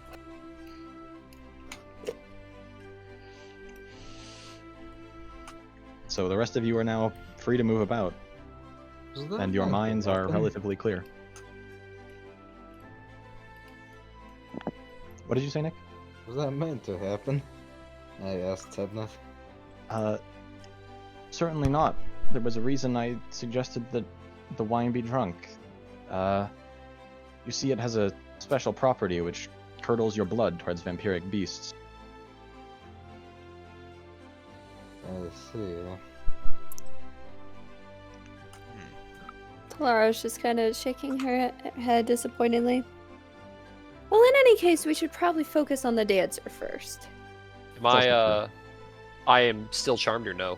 So the rest of you are now free to move about, Was that and your meant to minds are happen? relatively clear. What did you say, Nick? Was that meant to happen? I asked Tebna. Certainly not. There was a reason I suggested that the wine be drunk. You see, it has a special property which curdles your blood towards vampiric beasts. I see. Lara's just kind of shaking her head disappointingly. Well, in any case, we should probably focus on the dancer first. I am still charmed or no?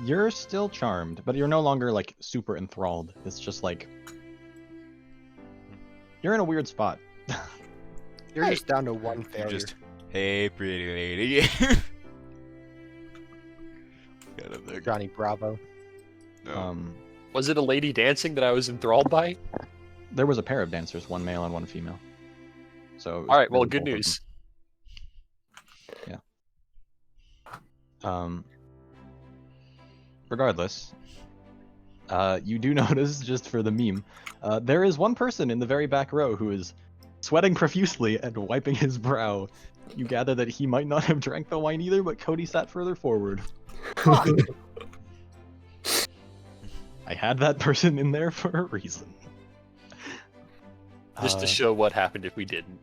You're still charmed, but you're no longer like super enthralled. It's just like you're in a weird spot. You're just down to one failure. Just, hey, pretty lady. Get up there. Johnny Bravo. No. Was it a lady dancing that I was enthralled by? There was a pair of dancers, one male and one female. So. All right. Well, really good both of news. them. Yeah. Regardless, you do notice, just for the meme, there is one person in the very back row who is sweating profusely and wiping his brow. You gather that he might not have drank the wine either, but Cody sat further forward. I had that person in there for a reason. Just to show what happened if we didn't.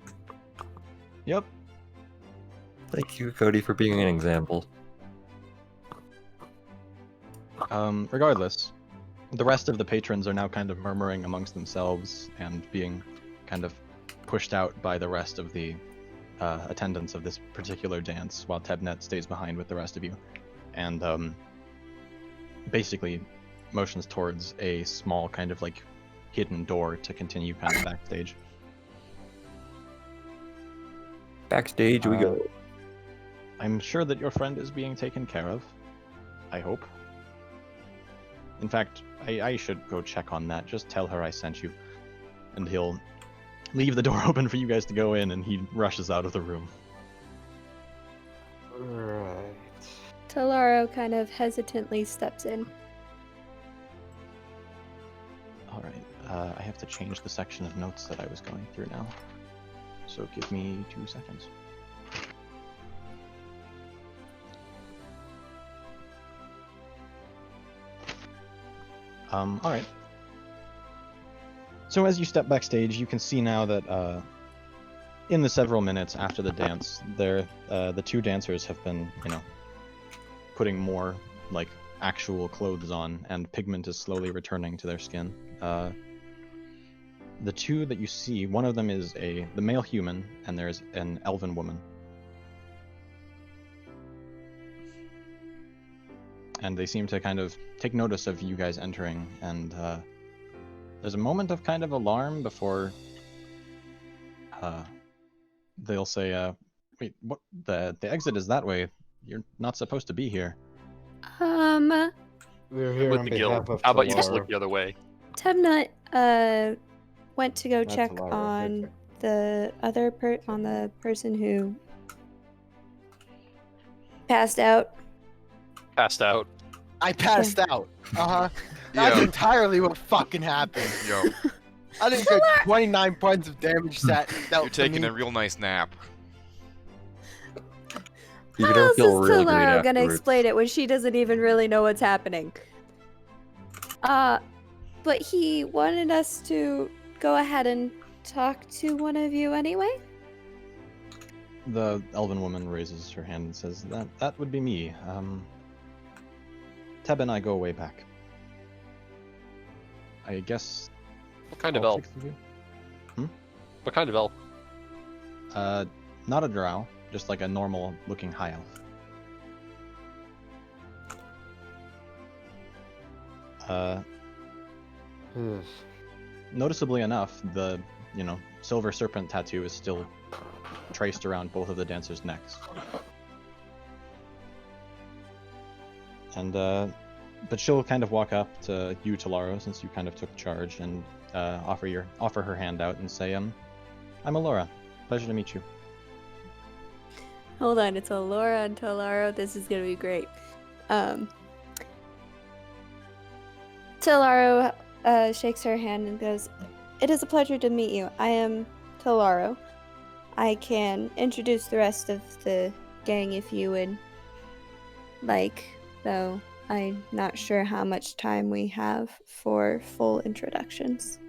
Yep. Thank you, Cody, for being an example. Regardless, the rest of the patrons are now kind of murmuring amongst themselves and being kind of pushed out by the rest of the attendants of this particular dance, while Tebnet stays behind with the rest of you, and basically motions towards a small kind of like hidden door to continue kind of backstage. Backstage we go. I'm sure that your friend is being taken care of. I hope. In fact, I should go check on that. Just tell her I sent you. And he'll leave the door open for you guys to go in, and he rushes out of the room. Right. Talaro kind of hesitantly steps in. Alright, I have to change the section of notes that I was going through now. So give me 2 seconds. Alright. So as you step backstage, you can see now that in the several minutes after the dance, the two dancers have been, putting more like actual clothes on, and pigment is slowly returning to their skin. The two that you see, one of them is the male human, and there's an elven woman. And they seem to kind of take notice of you guys entering, and there's a moment of kind of alarm before they'll say, wait, what? The exit is that way. You're not supposed to be here. We're here With on the behalf guild. of How about you just Talara. look the other way? Tebnut went to go Not check Talara, on Victor. the other the person who passed out. Passed out. I passed out. That's Yeah. entirely what fucking happened. Yo, I didn't get 29 points of damage dealt you're to taking me. a real nice nap. You How don't else feel is real great Talaro gonna afterwards. explain it when she doesn't even really know what's happening? But he wanted us to go ahead and talk to one of you anyway? The elven woman raises her hand and says, that would be me. Teb and I go way back. I guess... What kind of all elf? 6 of you? What kind of elf? Not a drow, just like a normal looking high elf. Noticeably enough, the, silver serpent tattoo is still traced around both of the dancers' necks. And, but she'll kind of walk up to you, Talaro, since you kind of took charge, and offer her hand out and say, I'm Alora. Pleasure to meet you. Hold on, it's Alora and Talaro. This is gonna be great. Talaro shakes her hand and goes, "It is a pleasure to meet you. I am Talaro. I can introduce the rest of the gang if you would like, though I'm not sure how much time we have for full introductions.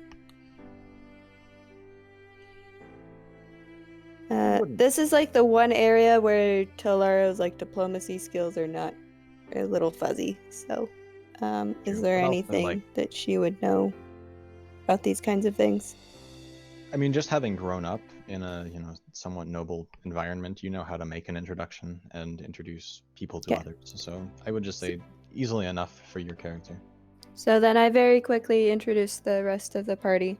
This is like the one area where Tolaro's like diplomacy skills are not a little fuzzy. So, is True, there but also, anything like- that she would know about these kinds of things? I mean, just having grown up in a somewhat noble environment, you know how to make an introduction and introduce people to Yeah. others. So I would just say easily enough for your character. So then I very quickly introduce the rest of the party.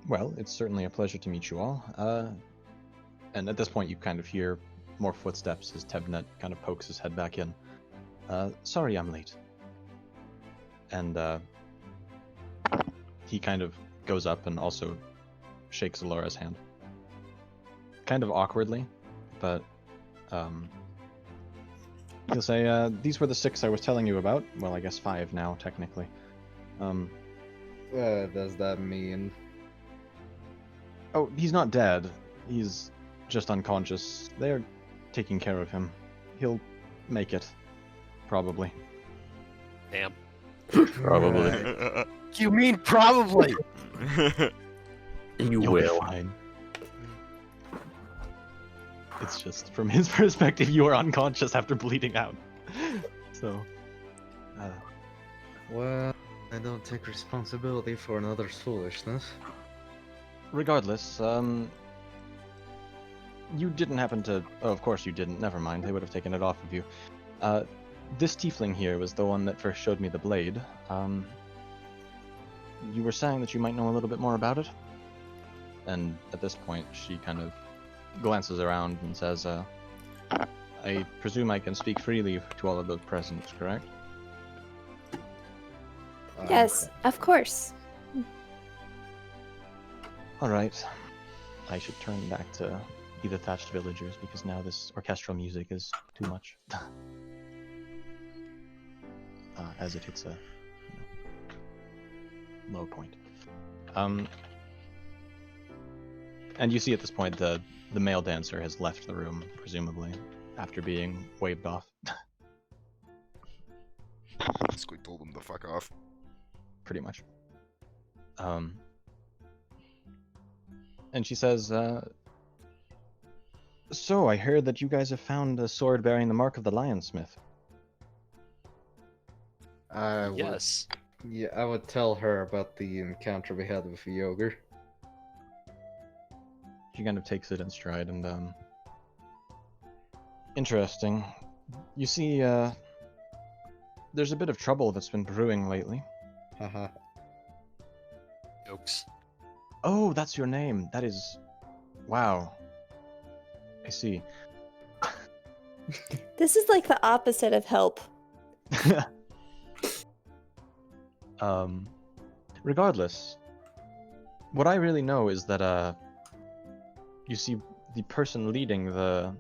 Well, it's certainly a pleasure to meet you all. And at this point, you kind of hear more footsteps as Tebnet kind of pokes his head back in. Sorry I'm late. And he kind of goes up and also shakes Alora's hand. Kind of awkwardly, but he'll say, these were the 6 I was telling you about. Well, I guess 5 now, technically. Does that mean? Oh, he's not dead. He's just unconscious. They're taking care of him. He'll make it. Probably. Damn. Probably. You mean probably? You You'll be will. fine. It's just, from his perspective, you are unconscious after bleeding out. So, Well, I don't take responsibility for another's foolishness. regardless, you didn't happen to... Oh, of course you didn't. Never mind. They would have taken it off of you. This tiefling here was the one that first showed me the blade. You were saying that you might know a little bit more about it? And at this point, she kind of glances around and says, I presume I can speak freely to all of those present, correct? Yes, of course. Alright. I should turn back to be the thatched villagers because now this orchestral music is too much. As it hits a low point. And you see at this point the male dancer has left the room, presumably, after being waved off. Basically told him to fuck off. Pretty much. And she says, so I heard that you guys have found a sword bearing the mark of the Lionsmith. Yes. Yeah, I would tell her about the encounter we had with the ogre. She kind of takes it in stride and, interesting. You see, there's a bit of trouble that's been brewing lately. Haha. Jokes. Oh, that's your name. That is... Wow. I see. This is like the opposite of help. Regardless, what I really know is that, you see, the person leading the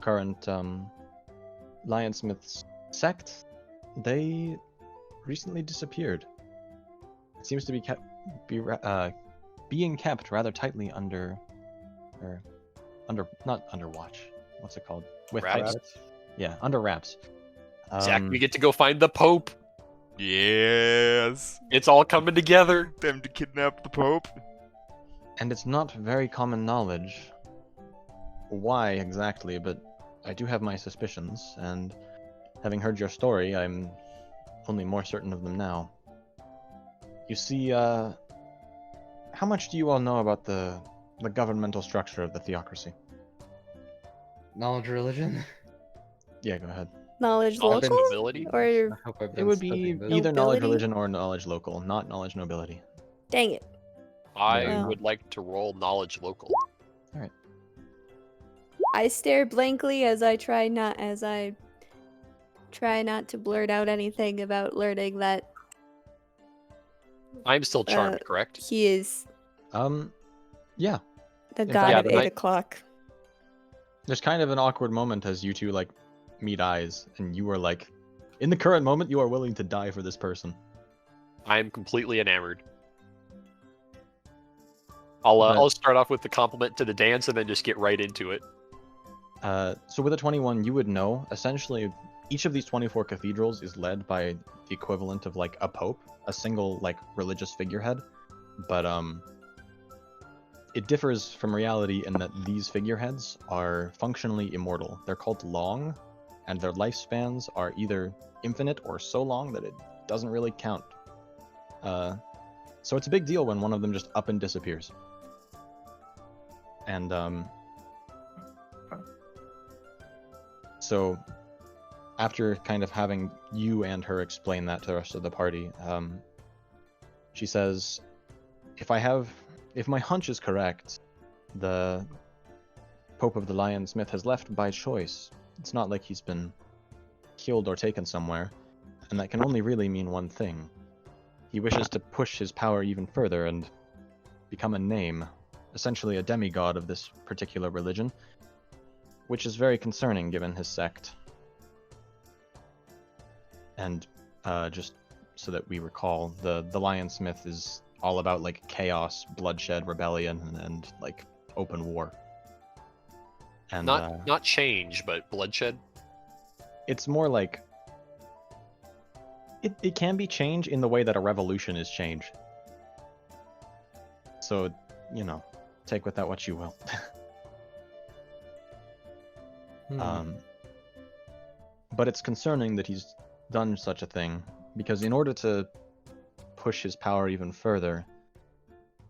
current, Lionsmith's sect, they recently disappeared. It seems to be being kept rather tightly under, not under watch. What's it called? With Wraps? tight- Yeah, under wraps. Zach, we get to go find the Pope. Yes. It's all coming together. Them to kidnap the Pope. And it's not very common knowledge why exactly, but I do have my suspicions, and having heard your story, I'm only more certain of them now. You see, how much do you all know about the governmental structure of the theocracy? Knowledge religion? Yeah, go ahead. Knowledge Knowledge local? nobility? Or I hope I've It been would be studying this. either knowledge Nobility? religion or knowledge local, not knowledge nobility. dang it. I Well. would like to roll knowledge local. I stare blankly as I try not to blurt out anything about learning that I'm still charmed, correct? he is Yeah. the In god fact, of yeah, 8 o'clock. There's kind of an awkward moment as you two, like, meet eyes, and you are like, in the current moment, you are willing to die for this person. I'm completely enamored. But- I'll start off with the compliment to the dance and then just get right into it. So with a 21, you would know, essentially, each of these 24 cathedrals is led by the equivalent of, like, a pope, a single, like, religious figurehead. But, it differs from reality in that these figureheads are functionally immortal. They're called long, and their lifespans are either infinite or so long that it doesn't really count. So it's a big deal when one of them just up and disappears. And, so, after kind of having you and her explain that to the rest of the party, she says, if my hunch is correct, the Pope of the Lion Smith has left by choice. It's not like he's been killed or taken somewhere, and that can only really mean one thing. He wishes to push his power even further and become a name, essentially a demigod of this particular religion, which is very concerning given his sect. And just so that we recall, the Lionsmith is all about like chaos, bloodshed, rebellion, and like open war. And Not change, but bloodshed. it's more like it can be change in the way that a revolution is change. So, you know, take with that what you will. But it's concerning that he's done such a thing, because in order to push his power even further,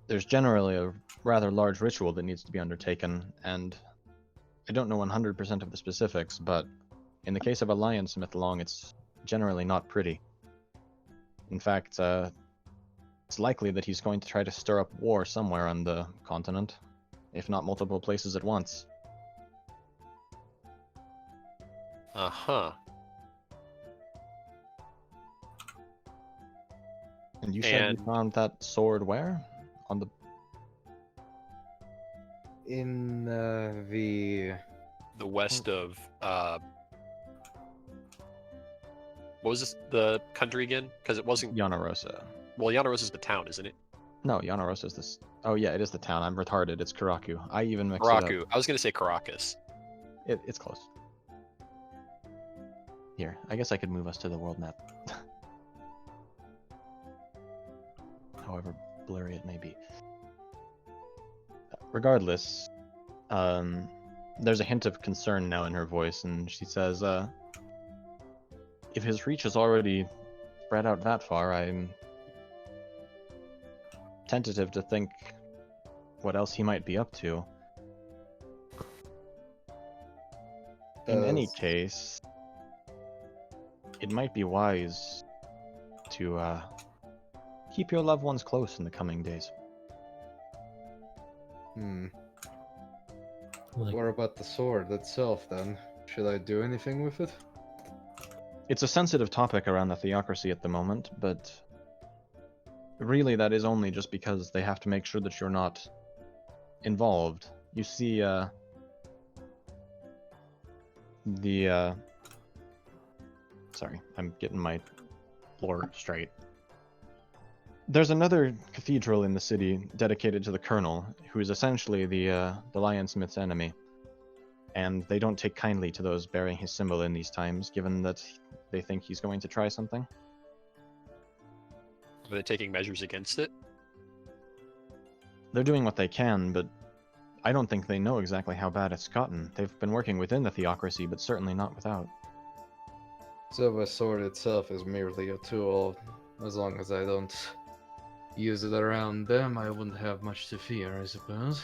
there's generally a rather large ritual that needs to be undertaken, and I don't know 100% of the specifics, but in the case of a Lionsmith Long, it's generally not pretty. In fact, it's likely that he's going to try to stir up war somewhere on the continent, if not multiple places at once. Uh-huh. And you said you And- found that sword where? On the... In the The west of what was this, the country again? Because it wasn't. Yanarosa. Well, Yanaros is the town, isn't it? No, Yanarosa is this... Oh yeah, it is the town. I'm retarded. It's Karaku. I even mixed Karaku. it I was gonna say Caracas. up. It's close. Here, I guess I could move us to the world map. However blurry it may be. Regardless, there's a hint of concern now in her voice, and she says, if his reach is already spread out that far, I'm tentative to think what else he might be up to. In any case, it might be wise to keep your loved ones close in the coming days. Like, What about the sword itself then? Should I do anything with it? It's a sensitive topic around the theocracy at the moment, but really that is only just because they have to make sure that you're not involved. You see, sorry, I'm getting my lore straight. There's another cathedral in the city dedicated to the Colonel, who is essentially the Lionsmith's enemy. And they don't take kindly to those bearing his symbol in these times, given that they think he's going to try something. Are they taking measures against it? They're doing what they can, but I don't think they know exactly how bad it's gotten. They've been working within the theocracy, but certainly not without. So the sword itself is merely a tool. As long as I don't use it around them, I wouldn't have much to fear, I suppose.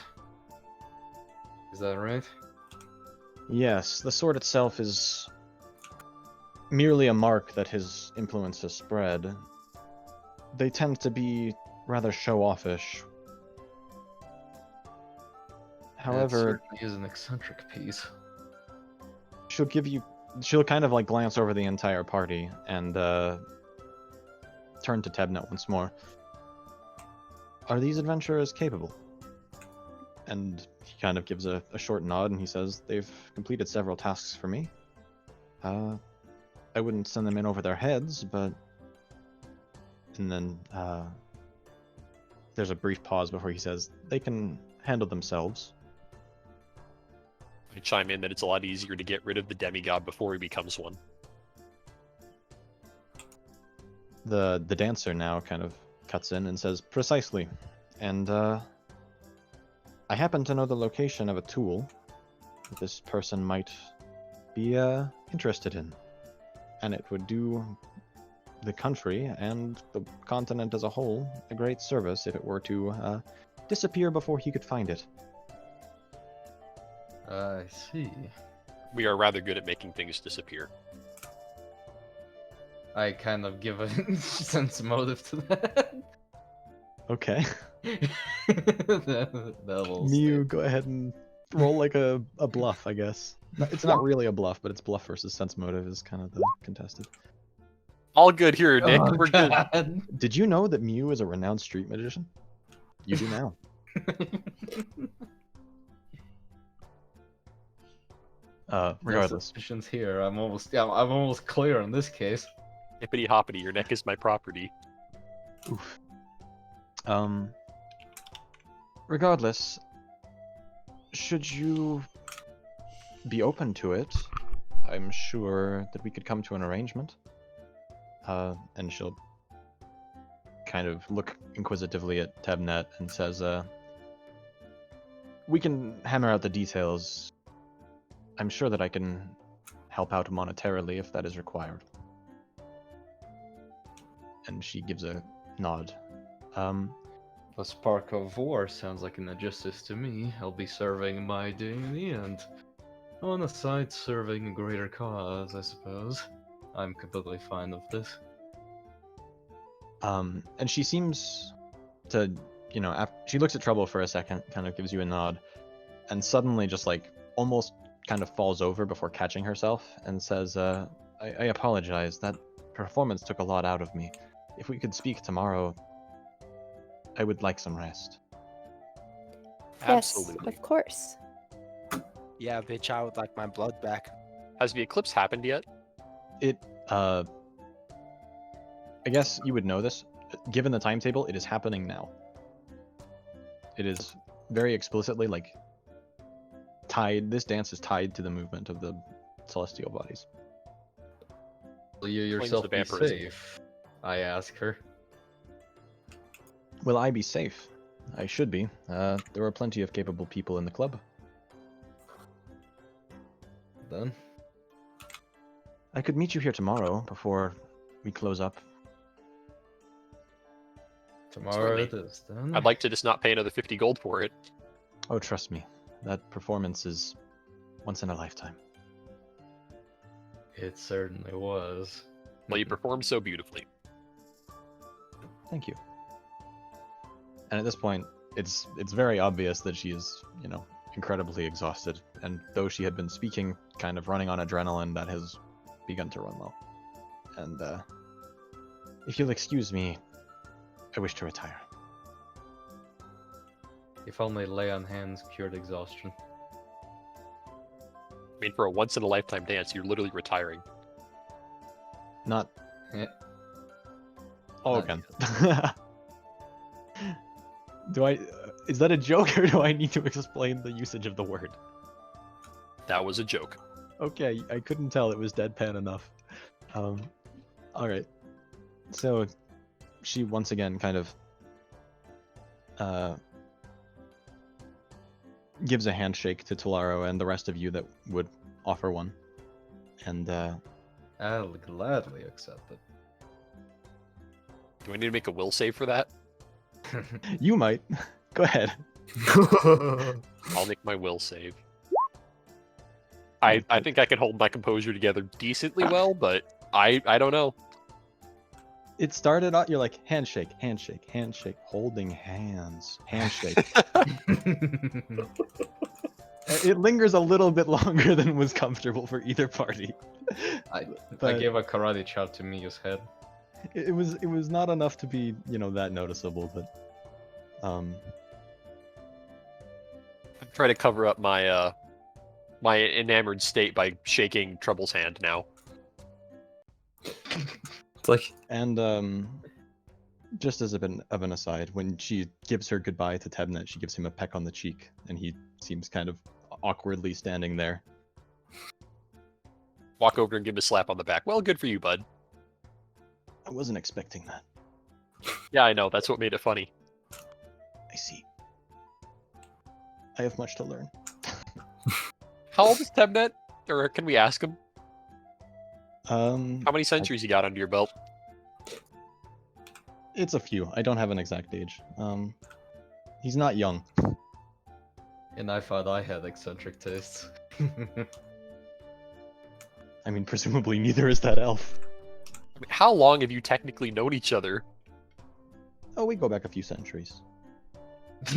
Is that right? Yes, the sword itself is merely a mark that his influence has spread. They tend to be rather show-offish. That However, certainly is an eccentric piece. she'll kind of like glance over the entire party and turn to Tebnet once more. Are these adventurers capable? And he kind of gives a short nod and he says, they've completed several tasks for me. I wouldn't send them in over their heads, but... And then, there's a brief pause before he says, they can handle themselves. I chime in that it's a lot easier to get rid of the demigod before he becomes one. The dancer now kind of cuts in and says, precisely. And I happen to know the location of a tool that this person might be interested in. And it would do the country and the continent as a whole a great service if it were to disappear before he could find it. I see. We are rather good at making things disappear. I kind of give a sense motive to that. Okay. that little Mew, go ahead and roll like a bluff, I guess. It's not really a bluff, but it's bluff versus sense motive is kind of the contested. All good here, Nick. Oh, We're good. God. Did you know that Mew is a renowned street magician? You do now. Regardless. Suspicions here. I'm almost clear on this case. Hippity hoppity, your neck is my property. Oof. Regardless, should you be open to it, I'm sure that we could come to an arrangement. And she'll kind of look inquisitively at Tebnet and says, we can hammer out the details. I'm sure that I can help out monetarily if that is required. And she gives a nod. A spark of war sounds like an injustice to me. I'll be serving my dignity and on the side serving a greater cause, I suppose. I'm completely fine with this. And she seems to, she looks at Trouble for a second, kind of gives you a nod, and suddenly just like almost kind of falls over before catching herself and says, I apologize. That performance took a lot out of me. If we could speak tomorrow, I would like some rest. Absolutely. Yes, of course. Yeah, bitch, I would like my blood back. Has the eclipse happened yet? It, I guess you would know this. Given the timetable, it is happening now. It is very explicitly, like, tied. This dance is tied to the movement of the celestial bodies. Will you the yourself be vampirism. safe? I ask her. Will I be safe? I should be. There are plenty of capable people in the club. Then I could meet you here tomorrow before we close up. tomorrow Certainly. it is. Then I'd like to just not pay another 50 gold for it. Oh, trust me. That performance is once in a lifetime. It certainly was. Well, you performed so beautifully. Thank you. And at this point, it's very obvious that she is, incredibly exhausted. And though she had been speaking, kind of running on adrenaline, that has begun to run low. And if you'll excuse me, I wish to retire. If only lay on hands cured exhaustion. I mean, for a once-in-a-lifetime dance, you're literally retiring. Not. Eh. Oh, Not again. Is that a joke, or do I need to explain the usage of the word? That was a joke. Okay, I couldn't tell. It was deadpan enough. Alright. So, she once again kind of gives a handshake to Tolaro and the rest of you that would offer one. And I'll gladly accept it. Do I need to make a will save for that? you might. Go ahead. I'll make my will save. I think I can hold my composure together decently well, but I don't know. It started out, you're like, handshake, handshake, handshake, holding hands, handshake. It lingers a little bit longer than was comfortable for either party. I But- gave a karate chop to Miyu's head. It was not enough to be, that noticeable, but I'm trying to cover up my my enamored state by shaking Trouble's hand now. It's like, and just as a bit of an aside, when she gives her goodbye to Tebnet, she gives him a peck on the cheek, and he seems kind of awkwardly standing there. Walk over and give him a slap on the back. Well, good for you, bud. I wasn't expecting that. Yeah, I know. That's what made it funny. I see. I have much to learn. How old is Tebnet? Or can we ask him? How How many centuries you got under your belt? It's a few. I don't have an exact age. He's not young. And I thought I had eccentric tastes. I mean, presumably neither is that elf. I mean, how long have you technically known each other? Oh, we go back a few centuries.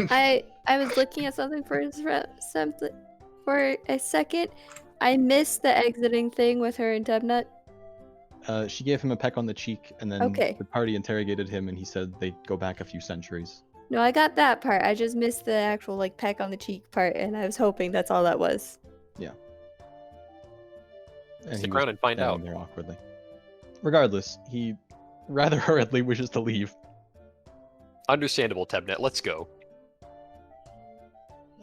I was looking at something for a second. I missed the exiting thing with her and Debnut. She gave him a peck on the cheek, and then Okay. the party interrogated him, and he said they go back a few centuries. No, I got that part. I just missed the actual like peck on the cheek part, and I was hoping that's all that was. And Stick he was around and find out. standing there awkwardly. Regardless, he rather hurriedly wishes to leave. Understandable, Tebnet. Let's go.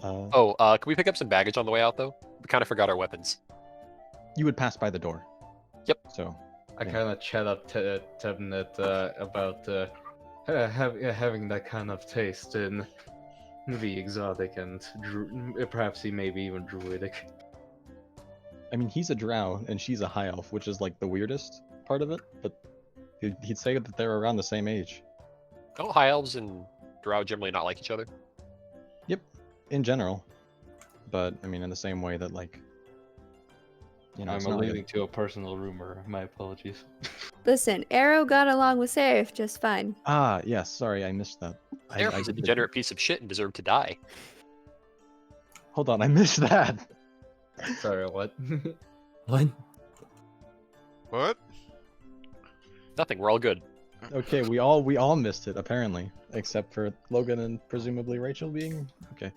Uh, Can we pick up some baggage on the way out, though? We kind of forgot our weapons. You would pass by the door. Yep. So, I Yeah. kind of chat up to Tebnet about having that kind of taste in the exotic and perhaps he maybe even druidic. I mean, he's a drow, and she's a high elf, which is like the weirdest part of it, but he'd say that they're around the same age. Don't high elves and drow generally not like each other? Yep, in general. But, I mean, in the same way that, like, you know, I'm it's not like alluding to a personal rumor. My apologies. Listen, Arrow got along with Seraph just fine. Ah, yes, sorry, I missed that. Seraph is a degenerate piece of shit and deserved to die. Hold on, I missed that. Sorry, what? What? What? Nothing, we're all good. Okay, we all missed it, apparently. Except for Logan and presumably Rachel being... Okay.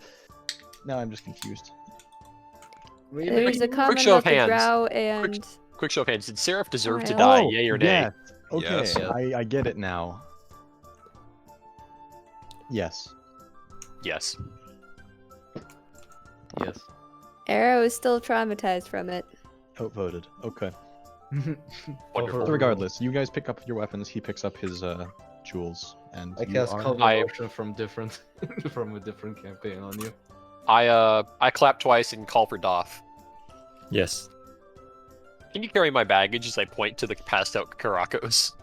Now I'm just confused. There's a comment show of about the hands. drow and Quick show of hands. Did Seraph deserve to Alright. die, yay or nay? Yes. Okay, Yes. I get it now. Yes. Yes. Yes. Arrow is still traumatized from it. Outvoted. Okay. Wonderful. So regardless, you guys pick up your weapons, he picks up his jewels, and I you cast are... Color I- Motion from a different campaign on you. I clap twice and call for Doth. Yes. Can you carry my baggage as I point to the passed out Karakos?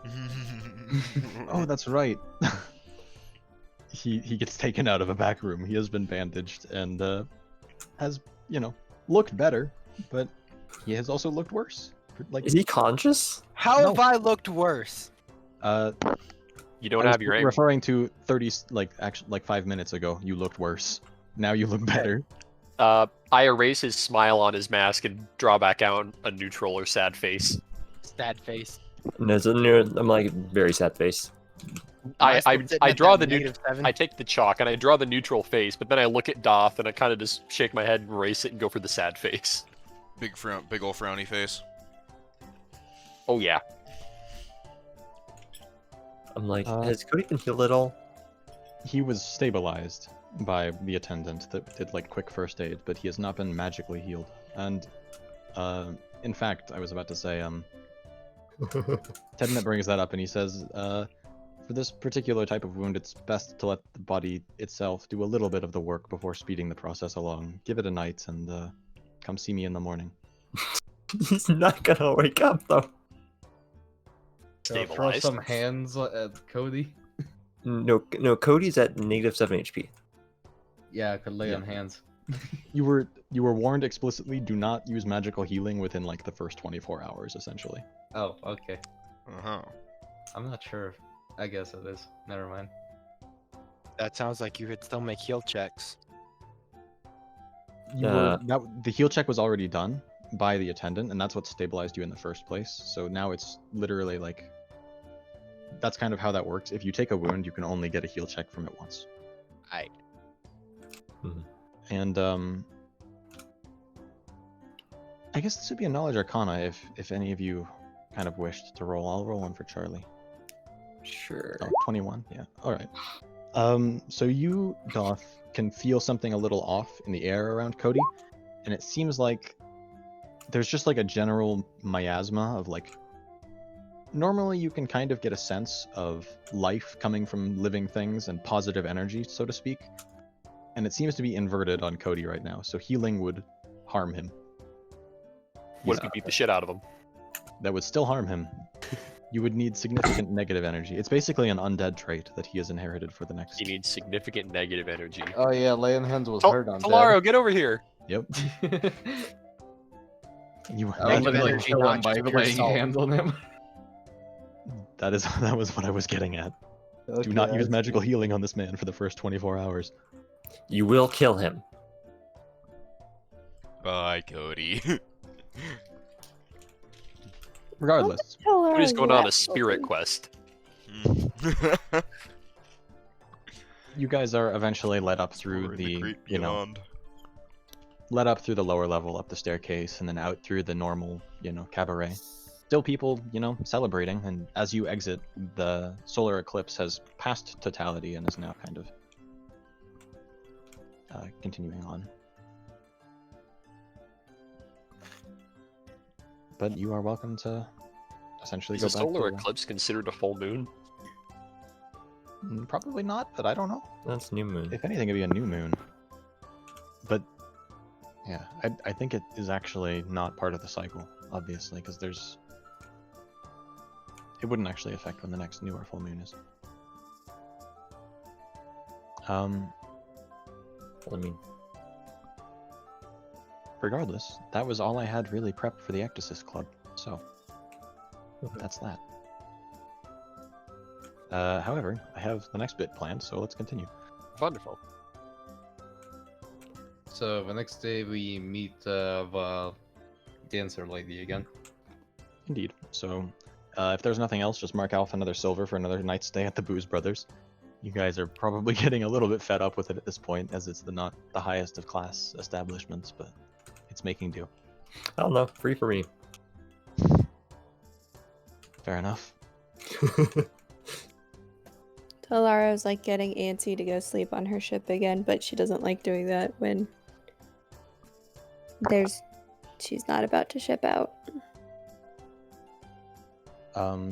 Oh, that's right. He gets taken out of a back room. He has been bandaged and has, you know, looked better, but he has also looked worse. Like, Is he conscious? How No. have I looked worse? You don't I was have your aim. referring to 30, like 5 minutes ago. You looked worse. Now you look better. I erase his smile on his mask and draw back out a neutral or sad face. Sad face. No, it's a near, I'm like very sad face. I still sitting I at draw that the neutral. -7? I take the chalk and I draw the neutral face, but then I look at Doth and I kind of just shake my head and erase it and go for the sad face. Big ol' frowny face. Oh yeah. I'm like, Uh, has Cody been healed at all? He was stabilized by the attendant that did like quick first aid, but he has not been magically healed. And in fact, I was about to say, Tednet brings that up and he says, for this particular type of wound, it's best to let the body itself do a little bit of the work before speeding the process along. Give it a night and come see me in the morning. He's not gonna wake up though. Throw Stabilized. some hands at Cody. No, Cody's at -7 HP. Yeah, I could lay Yeah. on hands. You were warned explicitly, do not use magical healing within like the first 24 hours, essentially. Oh, okay. Uh-huh. I'm not sure. I guess it is. Never mind. That sounds like you could still make heal checks. The heal check was already done by the attendant, and that's what stabilized you in the first place. So now it's literally like, that's kind of how that works. If you take a wound, you can only get a heal check from it once. Aight. And I guess this would be a knowledge arcana if any of you kind of wished to roll. I'll roll one for Charlie. Sure. Oh, 21, yeah. Alright. So you, Goth, can feel something a little off in the air around Cody, and it seems like there's just like a general miasma of like... Normally you can kind of get a sense of life coming from living things and positive energy, so to speak. And it seems to be inverted on Cody right now, so healing would harm him. What if we beat the shit out of him? That would still harm him. You would need significant negative energy. It's basically an undead trait that he has inherited for the next... He needs significant negative energy. Oh yeah, lay on hands was hurt on Talaro, get over here! Yep. You, I was Negative gonna like energy, kill not him by just pure laying salt. hands on him. that was what I was getting at. Do not use magical healing on this man for the first 24 hours. You will kill him. Bye, Cody. Regardless, Cody's going on a Last spirit open. quest. you guys are eventually led up through We're in the, great you know, beyond. led up through the lower level, up the staircase, and then out through the normal, you know, cabaret. Still people, you know, celebrating, and as you exit, the solar eclipse has passed totality and is now kind of continuing on. But you are welcome to essentially Is go a back solar to... eclipse considered a full moon? Probably not, but I don't know. That's new moon. If anything, it'd be a new moon. But yeah, I think it is actually not part of the cycle, obviously, because there's... It wouldn't actually affect when the next new or full moon is. I mean, Regardless, that was all I had really prepped for the Ecdysis Club, so that's that. However, I have the next bit planned, so let's continue. Wonderful. So the next day we meet the dancer lady again. Indeed. So, if there's nothing else, just mark off another silver for another night's stay at the Booze Brothers. You guys are probably getting a little bit fed up with it at this point, as it's not the highest of class establishments, but it's making do. I don't know. Free for me. Fair enough. Talara's like getting antsy to go sleep on her ship again, but she doesn't like doing that when she's not about to ship out.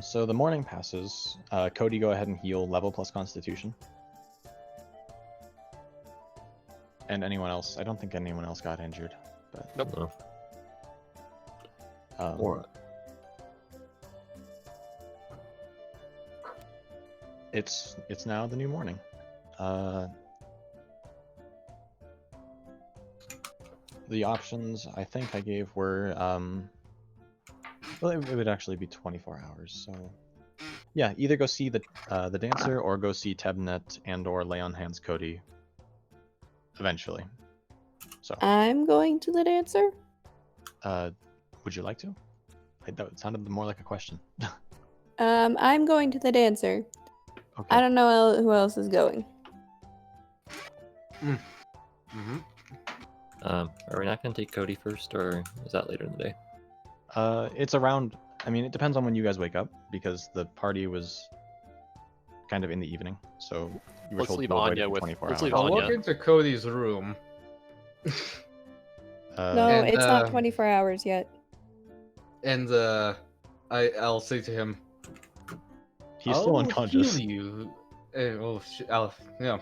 So the morning passes. Cody, go ahead and heal level plus Constitution. And anyone else? I don't think anyone else got injured. But Nope. No. or it's now the new morning. The options I think I gave were well, it would actually be 24 hours. So yeah, either go see the dancer or go see Tebnet and or lay on hands Cody. Eventually. So I'm going to the dancer. would you like to? That sounded more like a question. I'm going to the dancer. Okay. I don't know who else is going. Mm-hmm. Are we not going to take Cody first, or is that later in the day? It's around. I mean, it depends on when you guys wake up because the party was kind of in the evening. So you were Let's told leave to avoid Anya it for with- 24 let's hours. leave I'll walk Anya. into Cody's room. No, And, it's not 24 hours yet. And I'll say to him, He's still I'll unconscious. heal you. Yeah.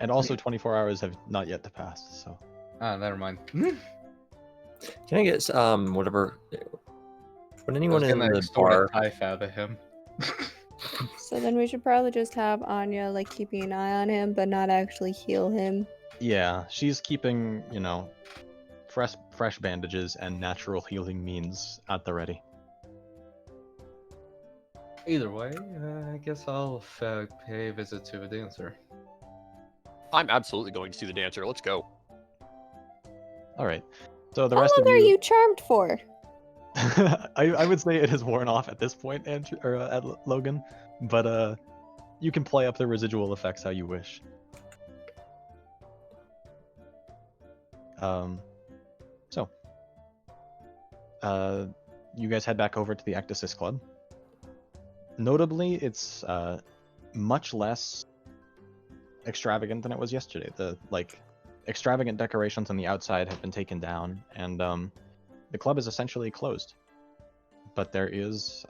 And also 24 hours have not yet to pass, so... Never mind. Can I get whatever? When I anyone was in gonna the extort bar, a knife out of him. So then we should probably just have Anya like keeping an eye on him, but not actually heal him. Yeah, she's keeping, you know, fresh bandages and natural healing means at the ready. Either way, I guess I'll pay a visit to the dancer. I'm absolutely going to see the dancer. Let's go. Alright, so the How rest long of are you... you charmed for? I would say it has worn off at this point, Andrew, or Logan, but you can play up the residual effects how you wish. So, you guys head back over to the Ecdysis Club. Notably, it's much less extravagant than it was yesterday. The extravagant decorations on the outside have been taken down, and the club is essentially closed. But there is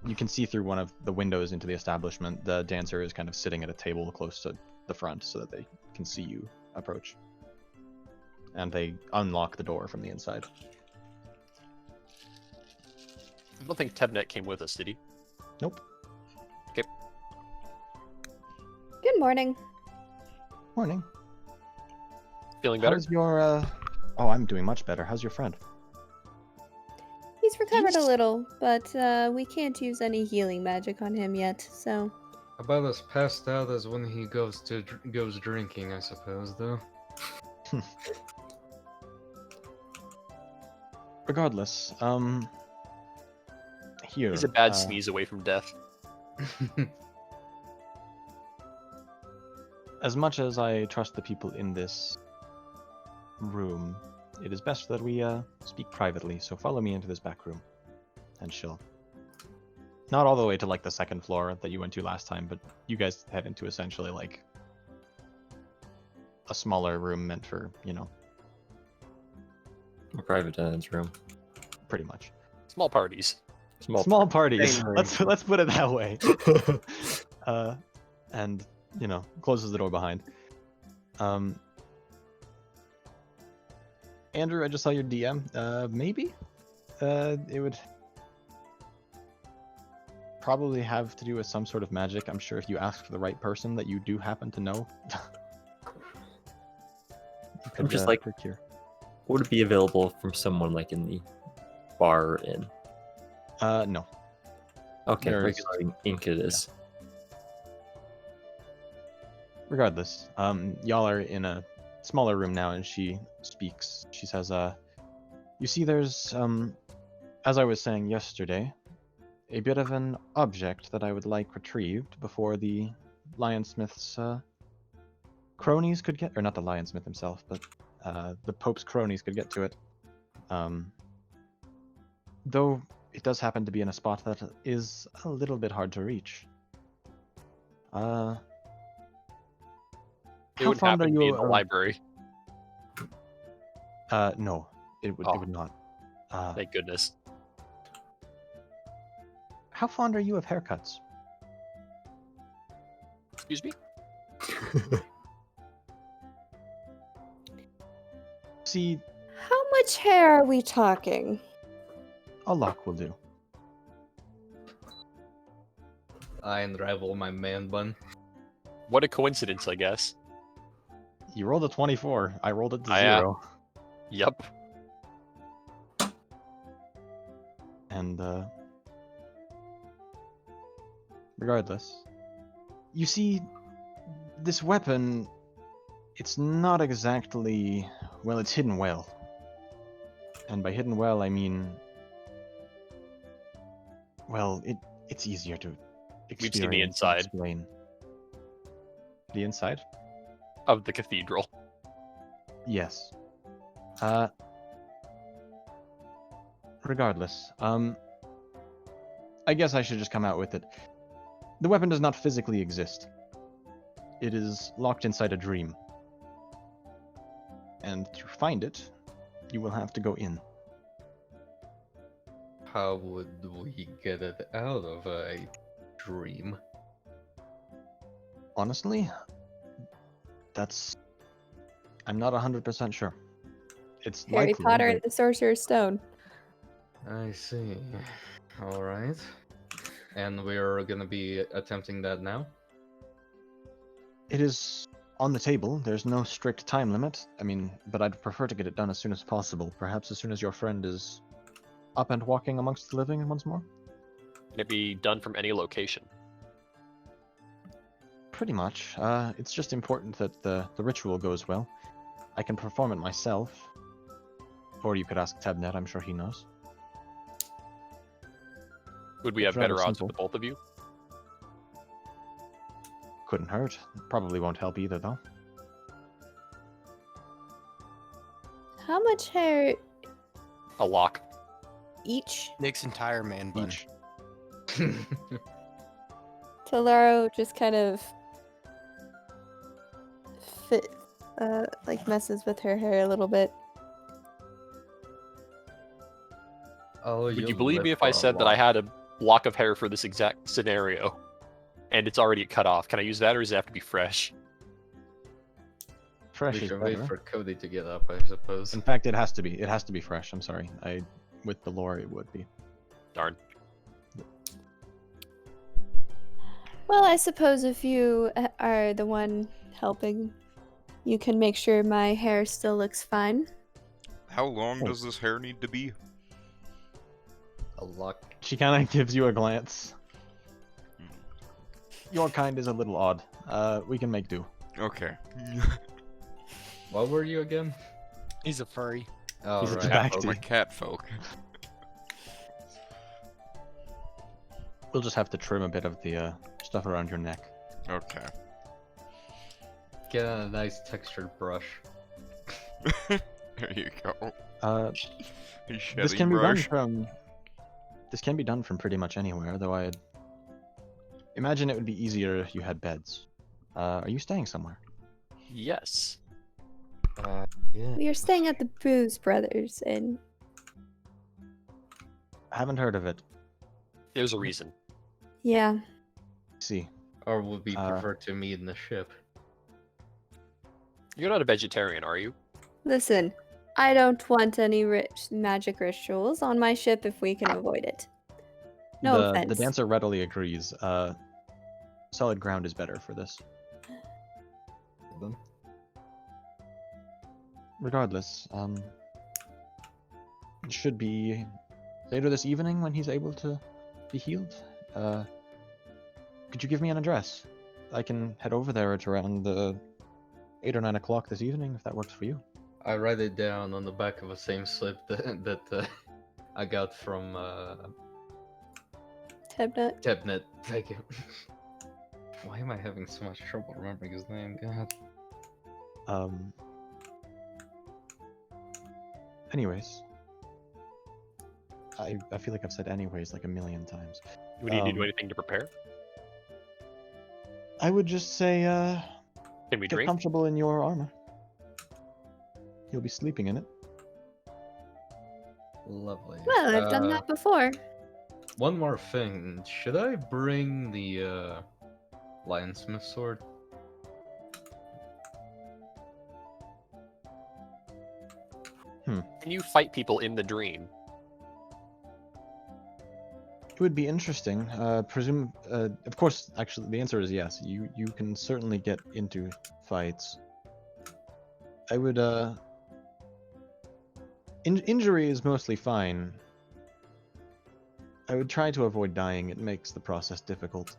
you can see through one of the windows into the establishment. The dancer is kind of sitting at a table close to the front so that they can see you approach. And they unlock the door from the inside. I don't think Tebnet came with us, did he? Nope. Good morning. Morning. Feeling better? How's your Oh, I'm doing much better. How's your friend? He's recovered a little, but we can't use any healing magic on him yet, so... About as passed out as when he goes drinking, I suppose, though. Regardless, here. He's a bad sneeze away from death. As much as I trust the people in this room, it is best that we speak privately, so follow me into this back room. And she'll... Not all the way to, like, the second floor that you went to last time, but you guys head into essentially, like, a smaller room meant for, you know... A private tenant's room. Pretty much. Small parties. Small parties. Same room. Let's put it that way. And, you know, closes the door behind. Andrew, I just saw your DM. Maybe? It would probably have to do with some sort of magic. I'm sure if you ask for the right person that you do happen to know. I'm just like, procure. would it be available from someone like in the bar or inn? No. Okay, There's- regular ink it is. Regardless, y'all are in a smaller room now, and she speaks. She says, you see, there's, as I was saying yesterday, a bit of an object that I would like retrieved before the Lionsmith's cronies could get, or not the Lionsmith himself, but the Pope's cronies could get to it. Though it does happen to be in a spot that is a little bit hard to reach. It How would fond happen are to be you in the of- library. No, it would not. Thank goodness. How fond are you of haircuts? Excuse me? See, How much hair are we talking? a lock will do. I unravel my man bun. What a coincidence, I guess. You rolled a 24. I rolled it to Yeah. 0. Yep. And, regardless. You see, this weapon, it's not exactly... Well, it's hidden well. And by hidden well, I mean... Well, it's easier to We've seen the experience and inside. explain. The inside? Of the cathedral. Yes. Regardless, I guess I should just come out with it. The weapon does not physically exist. It is locked inside a dream. And to find it, you will have to go in. How would we get it out of a dream? Honestly, I'm not 100% sure. It's Harry likely, Potter but- and the Sorcerer's Stone. I see. Alright. And we're gonna be attempting that now? It is on the table. There's no strict time limit. I mean, but I'd prefer to get it done as soon as possible. Perhaps as soon as your friend is up and walking amongst the living once more? Can it be done from any location? Pretty much. It's just important that the ritual goes well. I can perform it myself. Or you could ask Tebnet, I'm sure he knows. Would we have It's rather better odds simple. with both of you? Couldn't hurt. Probably won't help either, though. How much hair A lock. each? Nick's entire man bun. Each. Tolaro just kind of like messes with her hair a little bit. Oh, Would you you'll believe live me if for I a said that I while. had a lock of hair for this exact scenario, and it's already cut off? Can I use that, or does it have to be fresh? Fresh We is should wait better. for Cody to get up, I suppose. In fact, it has to be. It has to be fresh. I'm sorry. With the lore, it would be. Darn. Well, I suppose if you are the one helping, you can make sure my hair still looks fine. How long Oh. does this hair need to be? A luck. She kind of gives you a glance. Your kind is a little odd. We can make do. Okay. What were you again? He's a furry. Oh, He's a right. cat. I'm a cat folk. We'll just have to trim a bit of the stuff around your neck. Okay. Get a nice textured brush. There you go. Uh, A this shedding can be done brush. from. This can be done from pretty much anywhere, though I'd imagine it would be easier if you had beds. Are you staying somewhere? Yes. Yeah. We are staying at the Booze Brothers, and I haven't heard of it. There's a reason. yeah, See, Or would we Uh, prefer to meet in the ship? You're not a vegetarian, are you? listen, I don't want any magic rituals on my ship if we can avoid it. No the offense. dancer readily agrees. Solid ground is better for this. Then? Regardless, it should be later this evening when he's able to be healed. Could you give me an address? I can head over there at around 8 or 9 o'clock this evening, if that works for you. I write it down on the back of the same slip that I got from Tebnut. Tebnet. Thank you. Why am I having so much trouble remembering his name? God. Anyways. I feel like I've said anyways like a million times. Do we need to do Um, anything to prepare? I would just say, Can we get drink? comfortable in your armor. You'll be sleeping in it. Lovely. Well, I've done that before. One more thing. Should I bring the Lionsmith sword? Can you fight people in the dream? It would be interesting. Of course, actually, the answer is yes. You can certainly get into fights. I would, injury is mostly fine. I would try to avoid dying. It makes the process difficult.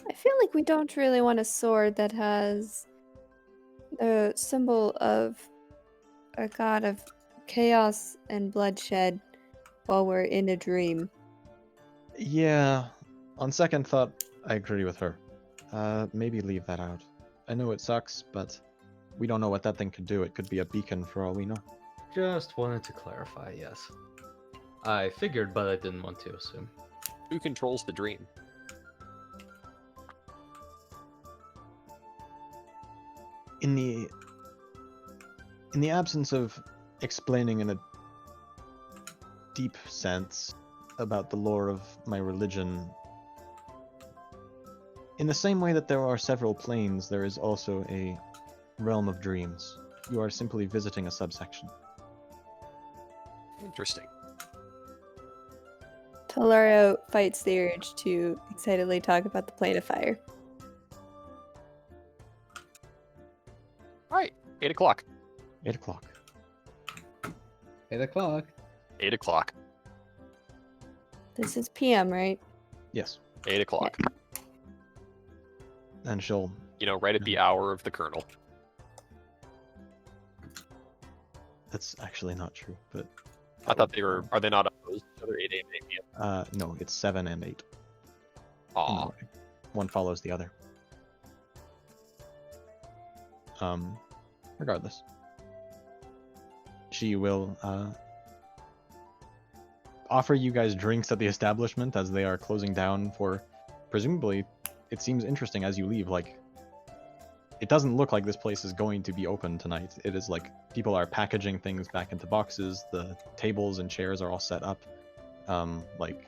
I feel like we don't really want a sword that has the symbol of a god of chaos and bloodshed while we're in a dream. Yeah, on second thought, I agree with her. Maybe leave that out. I know it sucks, but we don't know what that thing could do. It could be a beacon for all we know. Just wanted to clarify, yes. I figured, but I didn't want to assume. Who controls the dream? In the absence of explaining in a deep sense about the lore of my religion, in the same way that there are several planes, there is also a realm of dreams. You are simply visiting a subsection. Interesting. Tolaro fights the urge to excitedly talk about the plane of fire. Alright, 8 o'clock. 8 o'clock. 8 o'clock. 8 o'clock. This is PM, right? Yes. 8 o'clock. And she'll... You know, right at the hour of the colonel. That's actually not true, but... I thought they were. Are they not opposed to each other? 8 a.m. 8 p.m. No, it's 7 and 8. in the Aw. morning. One follows the other. Regardless. She will, offer you guys drinks at the establishment as they are closing down for, presumably, it seems interesting as you leave. Like, it doesn't look like this place is going to be open tonight. It is like people are packaging things back into boxes. The tables and chairs are all set up, like,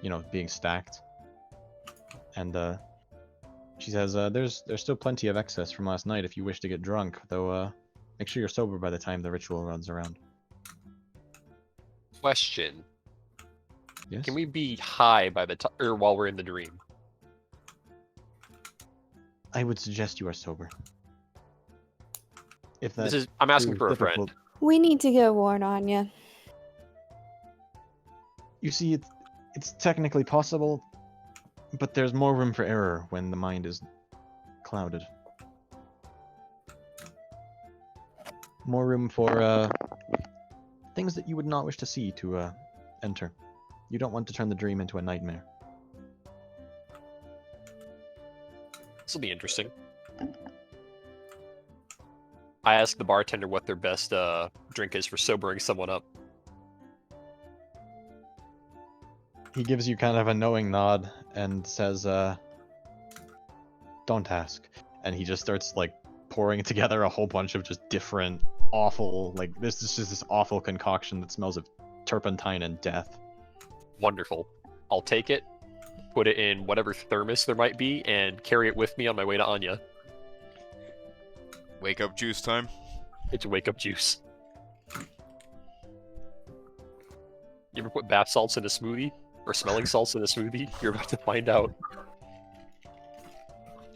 you know, being stacked. And she says, there's still plenty of excess from last night if you wish to get drunk, though make sure you're sober by the time the ritual runs around. Question. Yes? Can we be high by the time, or while we're in the dream? I would suggest you are sober. If that I'm asking proves for a difficult. friend. We need to get warn on you. You see, it's technically possible, but there's more room for error when the mind is clouded. More room for things that you would not wish to see to enter. You don't want to turn the dream into a nightmare. This will be interesting. I asked the bartender what their best drink is for sobering someone up. He gives you kind of a knowing nod and says, don't ask. And he just starts, like, pouring together a whole bunch of just different awful, like, this is just this awful concoction that smells of turpentine and death. Wonderful. I'll take it, put it in whatever thermos there might be, and carry it with me on my way to Anya. Wake up juice time. It's wake up juice. You ever put bath salts in a smoothie? Or smelling salts in a smoothie? You're about to find out.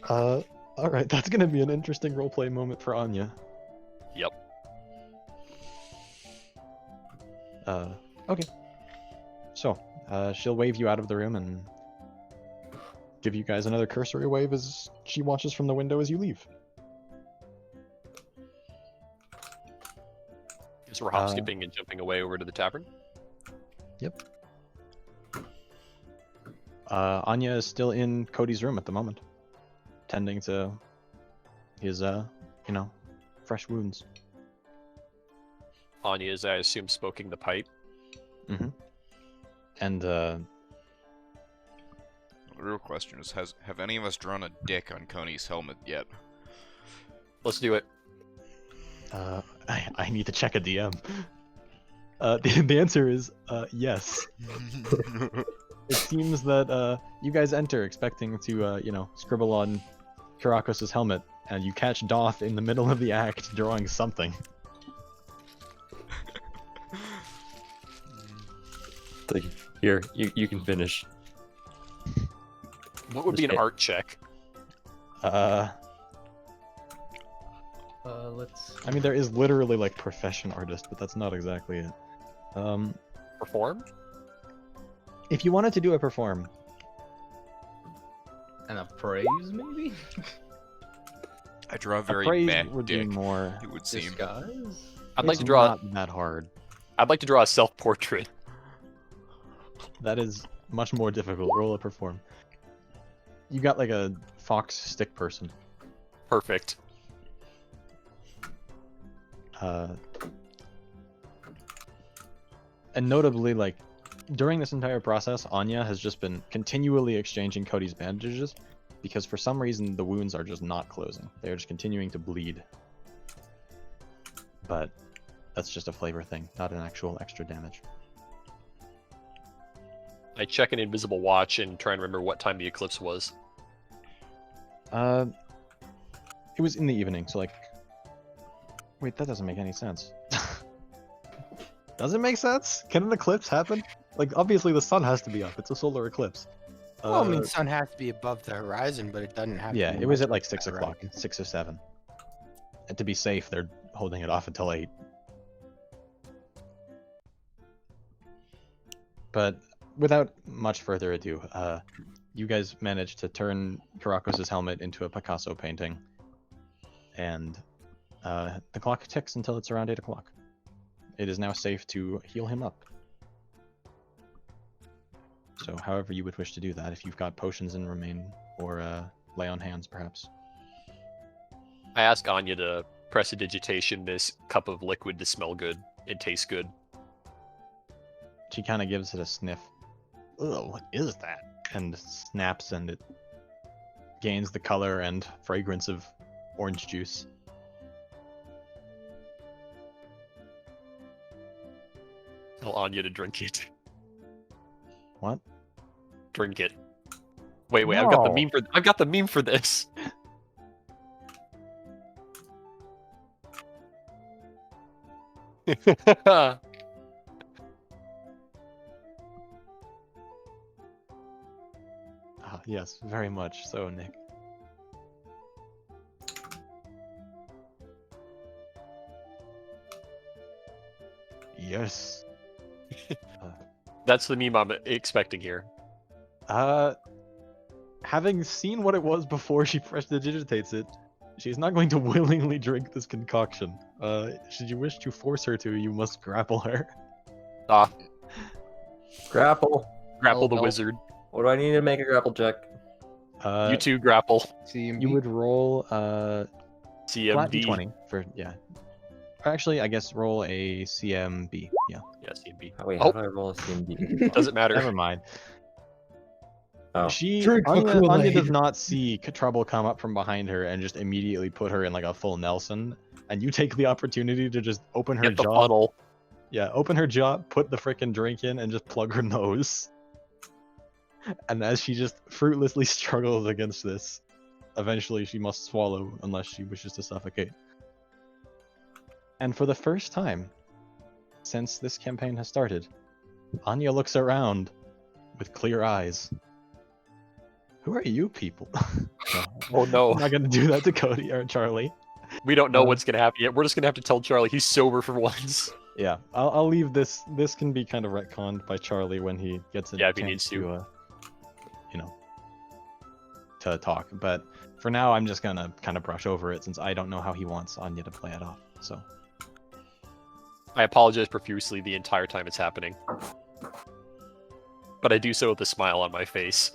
Alright, that's gonna be an interesting roleplay moment for Anya. Yep. Okay. So, she'll wave you out of the room and give you guys another cursory wave as she watches from the window as you leave. Guess we're hop skipping and jumping away over to the tavern. Yep. Anya is still in Cody's room at the moment, tending to his, you know, fresh wounds. Anya is, I assume, smoking the pipe. Mm-hmm. And, The real question is, have any of us drawn a dick on Coney's helmet yet? Let's do it. I need to check a DM. The answer is, yes. It seems that, you guys enter expecting to, you know, scribble on Kirakos' helmet, and you catch Doth in the middle of the act drawing something. Here, you can finish. What would be an art check? Let's. I mean, there is literally, like, profession artist, but that's not exactly it. Perform? If you wanted to do a perform, And a praise, maybe? I draw a a very praise meh would dick, be more. it would seem. Disguise? I'd like It's to draw. not that hard. I'd like to draw a self-portrait. That is much more difficult. Roll a perform. You got like a fox stick person. Perfect. And notably, like, during this entire process, Anya has just been continually exchanging Cody's bandages because for some reason the wounds are just not closing. They're just continuing to bleed. But that's just a flavor thing, not an actual extra damage. I check an invisible watch and try and remember what time the eclipse was. It was in the evening, so like... Wait, that doesn't make any sense. Does it make sense? Can an eclipse happen? Like, obviously the sun has to be up. It's a solar eclipse. Well, I mean, sun has to be above the horizon, but it doesn't have Yeah, to be it was much at like above 6 the o'clock, horizon. 6 or 7. And to be safe, they're holding it off until 8. But without much further ado, you guys managed to turn Kirakos' helmet into a Picasso painting. And the clock ticks until it's around 8 o'clock. It is now safe to heal him up. So however you would wish to do that, if you've got potions in remain, or lay on hands perhaps. I ask Anya to prestidigitation this cup of liquid to smell good and taste good. she kind of gives it a sniff. Ugh, what is that? And snaps, and it gains the color and fragrance of orange juice. Tell Anya to drink it. What? Drink it. Wait, I've got the No. meme for this. Ah, yes, very much so, Nick. Yes. That's the meme I'm expecting here. Having seen what it was before she prestidigitates it, she's not going to willingly drink this concoction. Should you wish to force her to, you must grapple her. Grapple. Grapple the help. wizard. What do I need to make a grapple check? You two grapple. CMB. You would roll flat CMB. d20 for Or actually, I guess roll a CMB. Yeah. Yeah, CMB. Oh, wait, Oh. how do I roll a CMD? Doesn't matter. Never mind. Oh, Drink the Anya Kool-Aid. does not see Trouble come up from behind her and just immediately put her in like a full Nelson, and you take the opportunity to just open her Get the jaw. funnel. Yeah, open her jaw, put the frickin' drink in, and just plug her nose. And as she just fruitlessly struggles against this, eventually she must swallow unless she wishes to suffocate. And for the first time since this campaign has started, Anya looks around with clear eyes. Who are you people? No, Oh no. I'm not gonna do that to Cody or Charlie. We don't know what's gonna happen yet. We're just gonna have to tell Charlie he's sober for once. Yeah, I'll leave this. This can be kind of retconned by Charlie when he gets a Yeah, if he chance needs to. To talk. But for now, I'm just gonna kind of brush over it since I don't know how he wants Anya to play it off. So I apologize profusely the entire time it's happening. But I do so with a smile on my face.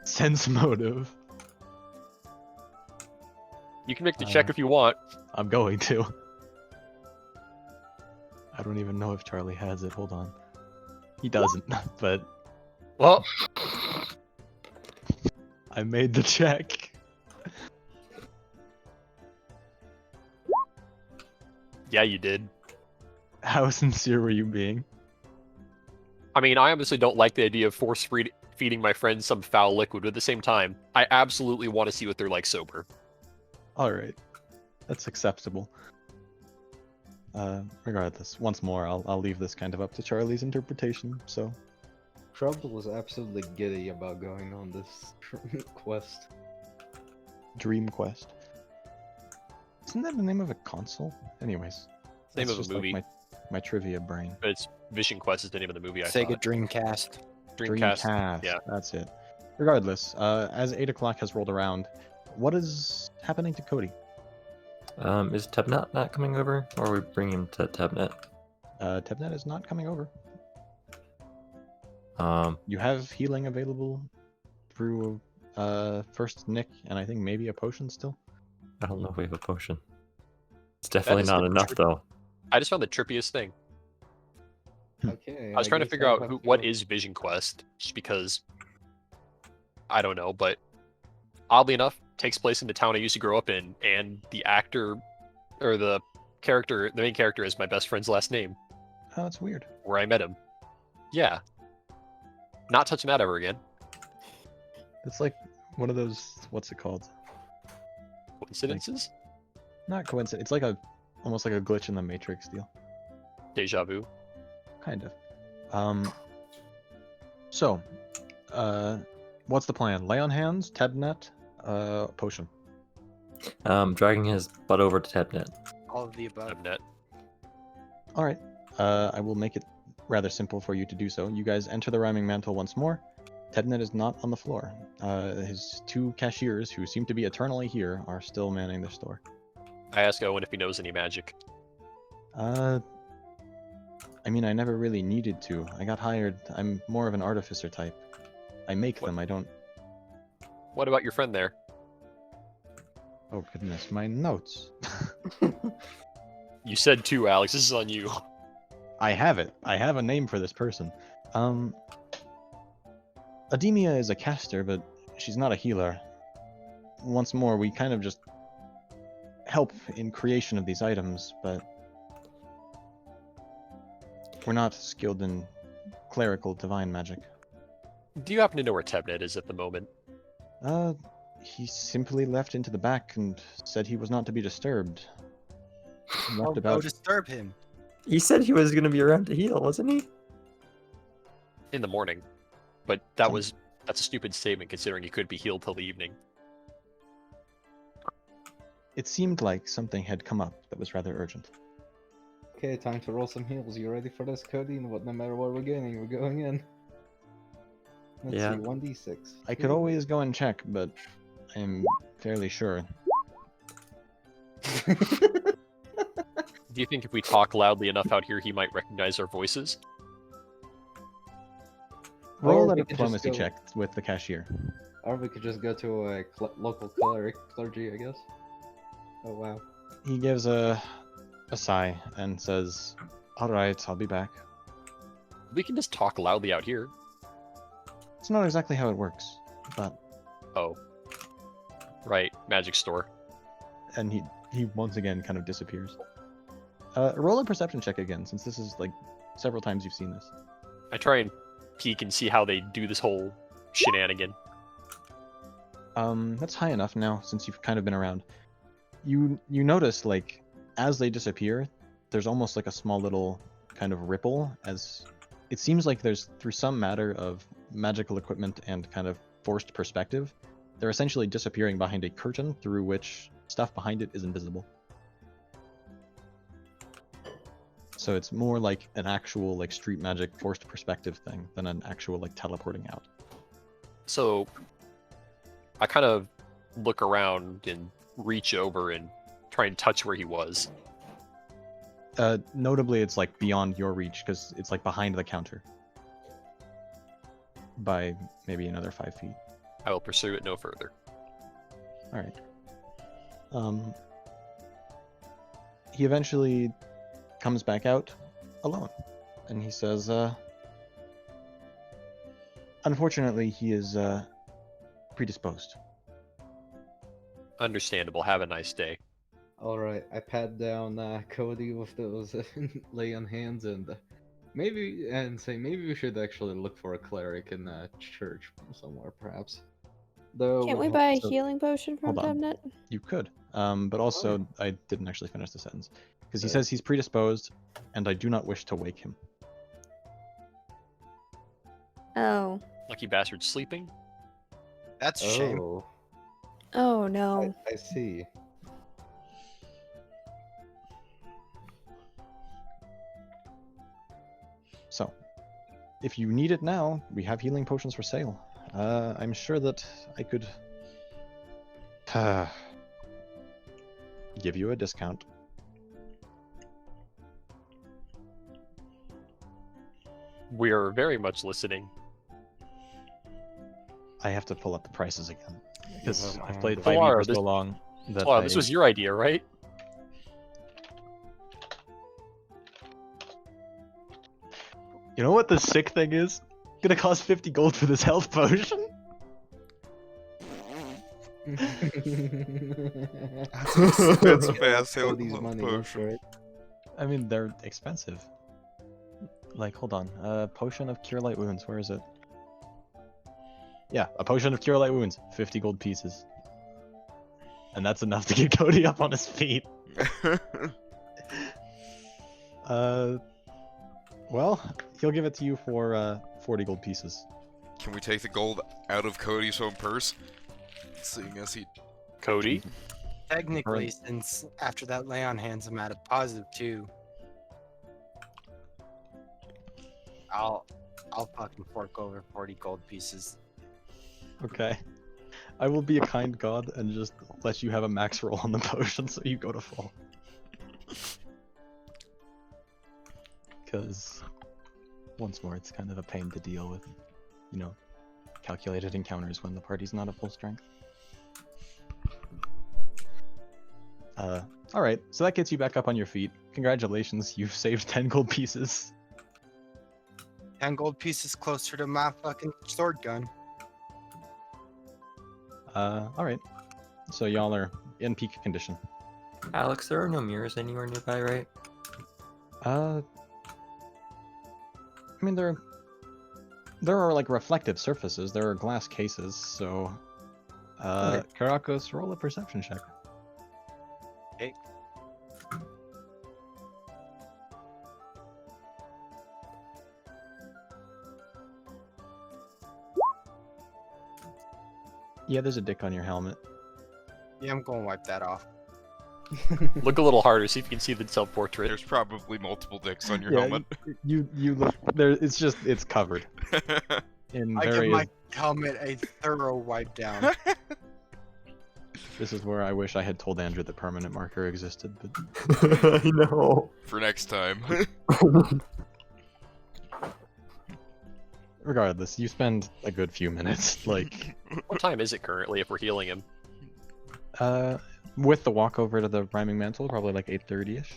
sense motive. You can make the check if you want. I'm going to. I don't even know if Charlie has it. Hold on. He doesn't, but Well, I made the check. yeah, you did. How sincere were you being? I mean, I obviously don't like the idea of feeding my friends some foul liquid, but at the same time, I absolutely want to see what they're like sober. Alright. That's acceptable. Regardless, once more, I'll leave this kind of up to Charlie's interpretation, so... Trouble was absolutely giddy about going on this quest. Dream Quest. Isn't that the name of a console? Anyways. Name that's of a just like movie. my trivia brain. But it's Vision Quest is the name of the movie, I Sega thought. Dreamcast. Dreamcast. Yeah. That's it. Regardless, as 8 o'clock has rolled around, what is happening to Cody? Is Tebnet not coming over, or are we bring him to Tebnet? Tebnet is not coming over. Um, You have healing available through first Nick, and I think maybe a potion still. I don't know if we have a potion. It's definitely is not the enough, trick. though. I just found the trippiest thing. Okay. I was trying to guess figure I'll out have what to- is Vision Quest, just because I don't know, but oddly enough, takes place in the town I used to grow up in, and the actor or the main character is my best friend's last name, Oh, that's weird. where I met him. Yeah. Not touching that ever again. It's like one of those. What's it called? Coincidences? Not coincidence. It's like almost like a glitch in the Matrix deal. Deja vu. Kind of. So, what's the plan? Lay on hands, Tebnet, potion. Dragging his butt over to Tebnet. All of the above. Net. All right. I will make it rather simple for you to do so. You guys enter the rhyming mantle once more. Tebnet is not on the floor. His two cashiers, who seem to be eternally here, are still manning the store. I ask Owen if he knows any magic. I mean, I never really needed to. I got hired. I'm more of an artificer type. I make them, I don't... What about your friend there? Oh, goodness, my notes. You said two, Alex. This is on you. I have it. I have a name for this person. Ademia is a caster, but she's not a healer. Once more, we kind of just help in creation of these items, but we're not skilled in clerical divine magic. Do you happen to know where Tebnet is at the moment? He simply left into the back and said he was not to be disturbed. And Oh, left go about. disturb him. He said he was gonna be around to heal, wasn't he? In the morning. But that's a stupid statement considering he could be healed till the evening. It seemed like something had come up that was rather urgent. Okay, time to roll some heals. You ready for this, Cody? No matter what we're getting, we're going in. Let's Yeah. see, 1d6. I could always go and check, but I'm fairly sure. Do you think if we talk loudly enough out here, he might recognize our voices? Roll Or a we could just diplomacy go- check with the cashier. Or we could just go to a local clergy, I guess. Oh wow. He gives a sigh and says, "Alright, I'll be back." We can just talk loudly out here. It's not exactly how it works, but... Oh. Right, magic store. And he once again kind of disappears. Roll a perception check again, since this is like several times you've seen this. I try and peek and see how they do this whole shenanigan. That's high enough now, since you've kind of been around. You notice, like, as they disappear, there's almost like a small little kind of ripple, as it seems like there's, through some matter of magical equipment and kind of forced perspective, they're essentially disappearing behind a curtain through which stuff behind it is invisible. So it's more like an actual like street magic forced perspective thing than an actual like teleporting out. So I kind of look around and reach over and try and touch where he was. Notably, it's like beyond your reach because it's like behind the counter by maybe another 5 feet. I will pursue it no further. All right. He eventually comes back out alone, and he says, "Unfortunately, he is predisposed." Understandable. Have a nice day. Alright, I pat down Cody with those lay on hands and say maybe we should actually look for a cleric in a church somewhere, perhaps. Though Can't we we'll buy a have to- healing potion from Hold on. Temnet? You could, but also I didn't actually finish the sentence because he Okay. says he's predisposed, and I do not wish to wake him. Oh. Lucky bastard sleeping. That's a shame. Oh, Oh no. I see. So, if you need it now, we have healing potions for sale. I'm sure that I could give you a discount. We're very much listening. I have to pull up the prices again because Never I've played mind. 5e Solara, for so this- long that Wow, this was your idea, right? You know what the sick thing is? Gonna cost 50 gold for this health potion. That's an expensive ass health Cody's money, go potion. for it. I mean, they're expensive. Like, hold on. Potion of Cure Light Wounds. Where is it? Yeah, a potion of Cure Light Wounds. 50 gold pieces. And that's enough to get Cody up on his feet. Well, he'll give it to you for 40 gold pieces. Can we take the gold out of Cody's own purse? Seeing as he Cody? Technically, since after that lay on hands, I'm at a positive 2. I'll fucking fork over 40 gold pieces. Okay. I will be a kind god and just let you have a max roll on the potion so you go to full. Because, once more, it's kind of a pain to deal with, you know, calculated encounters when the party's not at full strength. Alright, so that gets you back up on your feet. congratulations, you've saved 10 gold pieces. 10 gold pieces closer to my fucking sword gun. Alright. So y'all are in peak condition. Alex, there are no mirrors anywhere nearby, right? I mean, there are like reflective surfaces. There are glass cases, so... Okay. Karakos, roll a perception check. Okay. Yeah, there's a dick on your helmet. Yeah, I'm gonna wipe that off. Look a little harder, see if you can see the self-portrait. There's probably multiple dicks on your Yeah, helmet. You look there. It's covered in I give various. my helmet a thorough wipe down. This is where I wish I had told Andrew that permanent marker existed, but I know. For next time. regardless, you spend a good few minutes, like, What time is it currently if we're healing him? with the walk over to the rhyming mantle, probably like 8:30ish.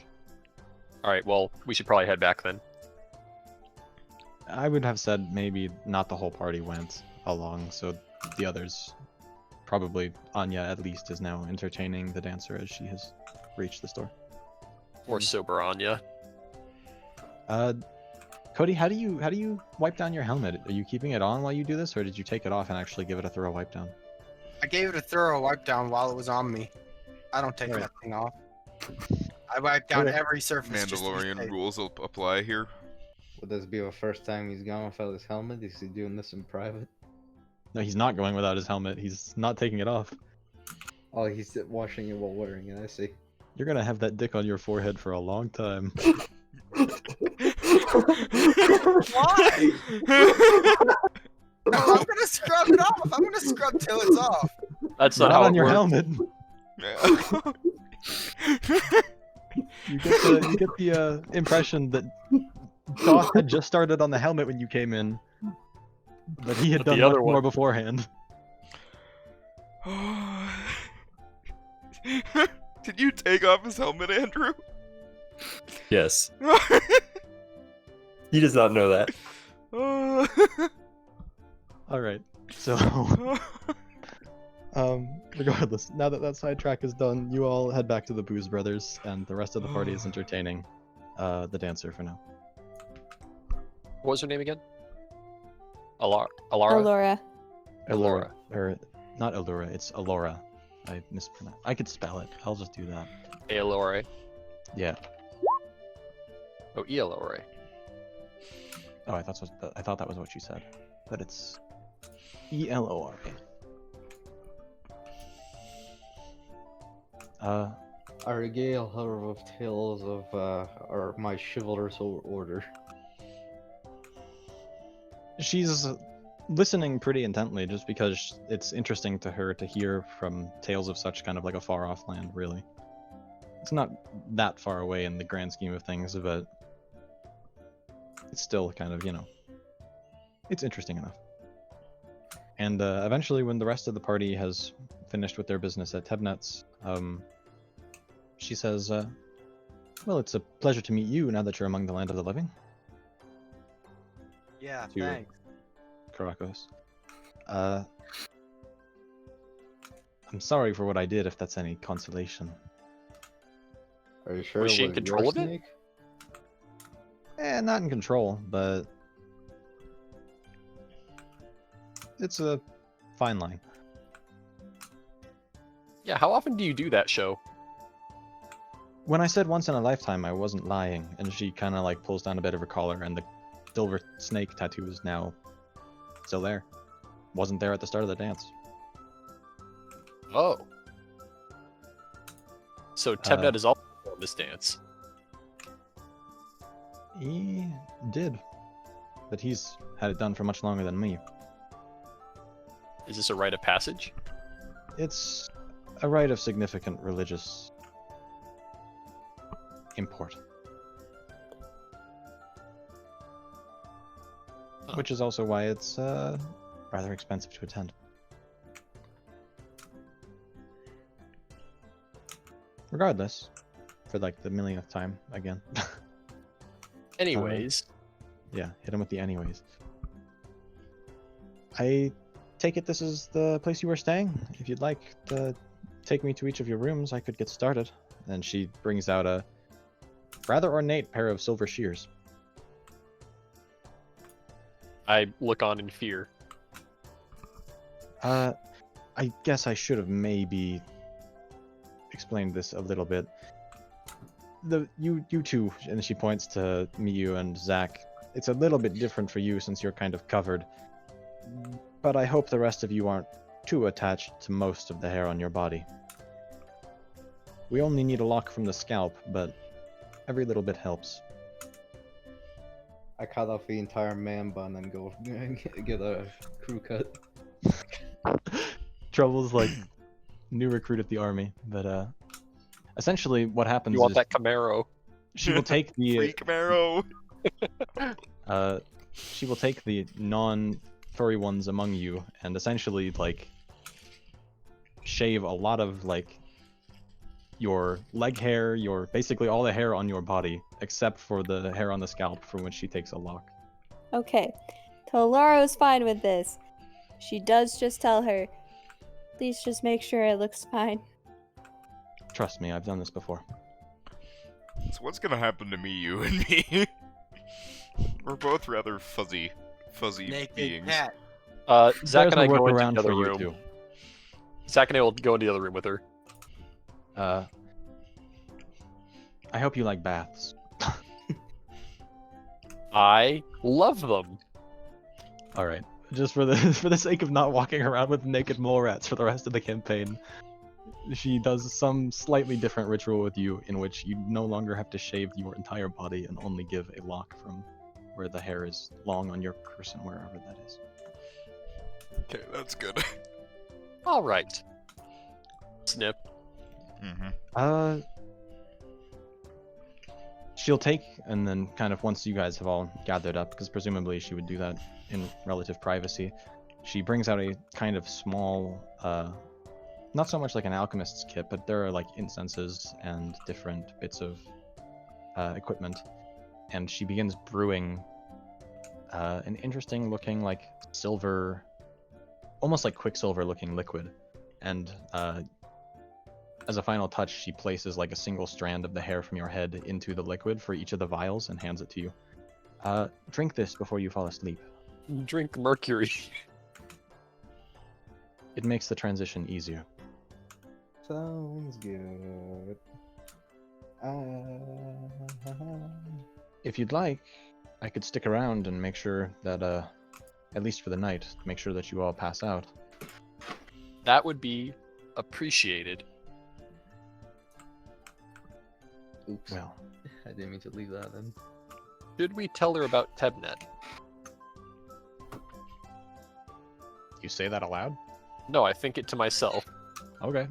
Alright, well, we should probably head back then. I would have said maybe not the whole party went along, so the others, probably Anya at least, is now entertaining the dancer as she has reached the store. Or sober Anya. Cody, how do you wipe down your helmet? Are you keeping it on while you do this, or did you take it off and actually give it a thorough wipe down? I gave it a thorough wipe down while it was on me. I don't take Right. that thing off. I wipe down Okay. every surface. just to be Mandalorian safe. rules will apply here. Would this be the first time he's gone without his helmet? Is he doing this in private? No, he's not going without his helmet. He's not taking it off. Oh, he's washing it while wearing it, I see. You're gonna have that dick on your forehead for a long time. Why? I'm gonna scrub it off. I'm gonna scrub till it's off. That's not, Not how on it your works. helmet. You get the impression that Doth had just started on the helmet when you came in, but he had But done the much other more one- beforehand. Did you take off his helmet, Andrew? Yes. He does not know that. All right, so regardless, now that sidetrack is done, you all head back to the Booze Brothers, and the rest of the party is entertaining the dancer for now. What was her name again? Alara? Alora. Elora. Or not Elora, it's Alora. I mispronounced. I could spell it. I'll just do that. Elora. Yeah. Oh, Elora. Oh, I thought that was what you said, but it's Elora. I regale her with tales of my chivalrous order. She's listening pretty intently, just because it's interesting to her to hear from tales of such kind of like a far off land. Really, it's not that far away in the grand scheme of things, but it's still kind of, it's interesting enough. And eventually, when the rest of the party has finished with their business at Tebnet's, she says, well, it's a pleasure to meet you now that you're among the land of the living, Yeah, To- thanks. Karakos. I'm sorry for what I did, if that's any consolation. Are you sure Was it she in was control your of it? snake? Not in control, but it's a fine line. Yeah, how often do you do that show? When I said once in a lifetime, I wasn't lying, and she kind of like pulls down a bit of her collar, and the silver snake tattoo is now still there. Wasn't there at the start of the dance. Oh. So Tebnet is also on this dance. He did, but he's had it done for much longer than me. Is this a rite of passage? It's a rite of significant religious import. Huh. Which is also why it's rather expensive to attend. Regardless, for like the millionth time again. Anyways, Yeah, hit him with the anyways. I take it this is the place you were staying? If you'd like to take me to each of your rooms, I could get started. And she brings out a rather ornate pair of silver shears. I look on in fear. I guess I should have maybe explained this a little bit. You two, and she points to Miyu and Zach. It's a little bit different for you since you're kind of covered. But I hope the rest of you aren't too attached to most of the hair on your body. We only need a lock from the scalp, but every little bit helps. I cut off the entire man bun and go get a crew cut. Trouble's like new recruit at the army, but essentially what happens You want is that Camaro? she will take the Free Camaro. she will take the non-furry ones among you and essentially like shave a lot of like your leg hair, your basically all the hair on your body except for the hair on the scalp from which she takes a lock. Okay, Tolaro's fine with this. She does just tell her, please just make sure it looks fine. Trust me, I've done this before. So what's gonna happen to me, you and me? We're both rather fuzzy beings. cat. Zach and I There's a go into workaround the other for you room. too. Zach and I will go into the other room with her. I hope you like baths. I love them. All right, just for the for the sake of not walking around with naked mole rats for the rest of the campaign, she does some slightly different ritual with you in which you no longer have to shave your entire body and only give a lock from where the hair is long on your person, wherever that is. Okay, that's good. All right. Snip. Mm-hmm. She'll take, and then kind of once you guys have all gathered up, because presumably she would do that in relative privacy, she brings out a kind of small, not so much like an alchemist's kit, but there are like incenses and different bits of equipment, and she begins brewing an interesting looking like silver, almost like quicksilver looking liquid, and as a final touch, she places like a single strand of the hair from your head into the liquid for each of the vials and hands it to you. Drink this before you fall asleep. Drink mercury. It makes the transition easier. Sounds good. If you'd like, I could stick around and make sure that, at least for the night, make sure that you all pass out. That would be appreciated. Oops. Well, I didn't mean to leave that in. Should we tell her about Tebnet? you say that aloud? No, I think it to myself. Okay.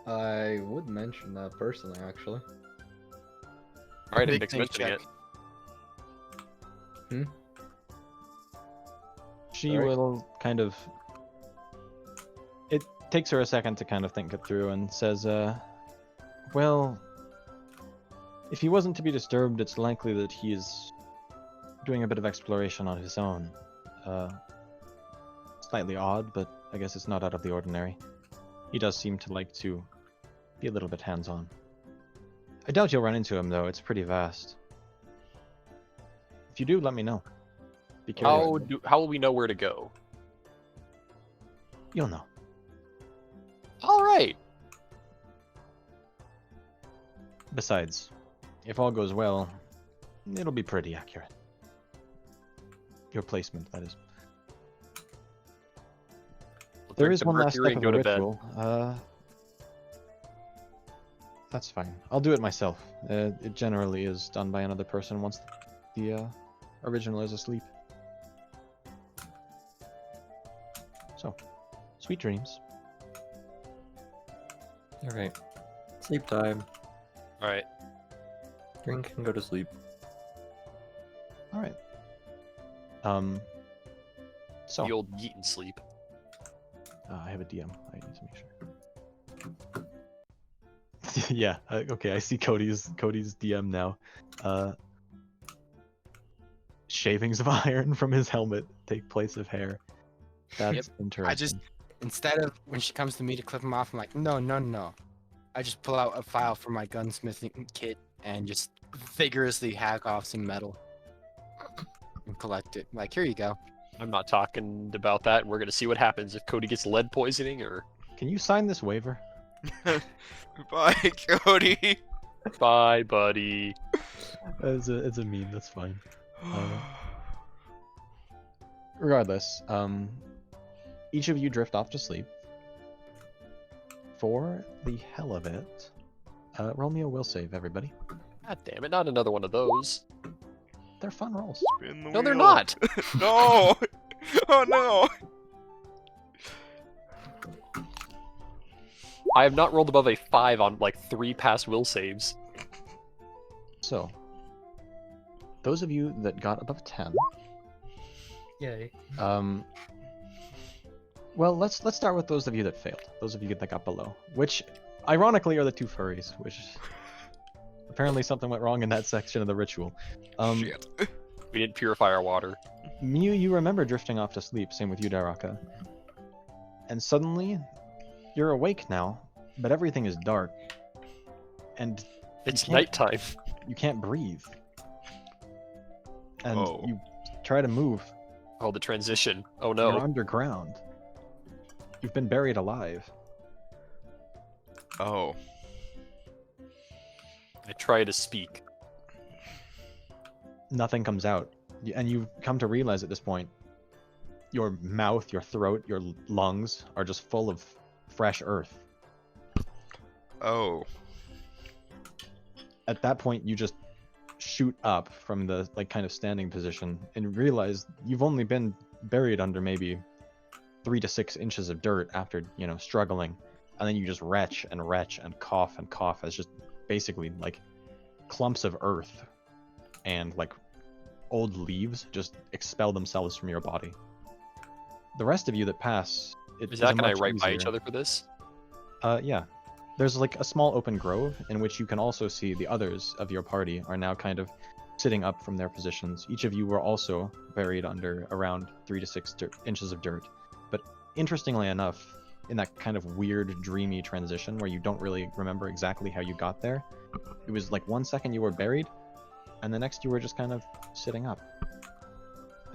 I would mention that personally, actually. All right, Big it makes thing mentioning check. it. She Sorry? will kind of... It takes her a second to kind of think it through and says, well, if he wasn't to be disturbed, it's likely that he is doing a bit of exploration on his own. Slightly odd, but I guess it's not out of the ordinary. He does seem to like to be a little bit hands-on. I doubt you'll run into him, though. It's pretty vast. If you do, let me know. Be curious. How will we know where to go? You'll know. All right. Besides, if all goes well, it'll be pretty accurate. Your placement, that is. We'll There drink is the one last mercury step and of go a to bed. ritual. That's fine. I'll do it myself. It generally is done by another person once the original is asleep. So, sweet dreams. Alright. Sleep time. All right. Drink and go to sleep. All right. So The old yeet and sleep. I have a DM. I need to make sure. Yeah. Okay. I see Cody's DM now. Shavings of iron from his helmet take place of hair. That's interesting. I just, instead of when she comes to me to clip them off, I'm like, no, no, no. I just pull out a file from my gunsmithing kit and just vigorously hack off some metal and collect it. Like, here you go. I'm not talking about that. We're gonna see what happens if Cody gets lead poisoning or. Can you sign this waiver? Bye, Cody. Bye, buddy. It's a meme. That's fine. Regardless, each of you drift off to sleep. For the hell of it, roll me a will save, everybody. God damn it! Not another one of those. They're fun rolls. Spin the No, they're wheel. not. No. Oh no. I have not rolled above a 5 on like 3 past will saves. So, those of you that got above 10, Yay. well, let's start with those of you that failed. Those of you that got below, which, ironically, are the 2 furries. Which apparently something went wrong in that section of the ritual. Shit. We didn't purify our water. Mew, you remember drifting off to sleep. Same with you, Daraka. And suddenly, you're awake now, but everything is dark, and It's can't- nighttime. you can't breathe. And Oh. you try to move. Oh, the transition. Oh You're no. underground. You've been buried alive. Oh. I try to speak. Nothing comes out. And you come to realize at this point, your mouth, your throat, your lungs are just full of fresh earth. Oh. At that point, you just shoot up from the kind of standing position and realize you've only been buried under maybe 3 to 6 inches of dirt after, struggling. And then you just retch and cough as just basically clumps of earth and old leaves just expel themselves from your body. The rest of you that pass, Is Zach and I right by each other for this? Yeah. There's a small open grove in which you can also see the others of your party are now kind of sitting up from their positions. Each of you were also buried under around 3 to 6 inches of dirt. But interestingly enough, in that kind of weird, dreamy transition where you don't really remember exactly how you got there, it was 1 second you were buried, and the next you were just kind of sitting up.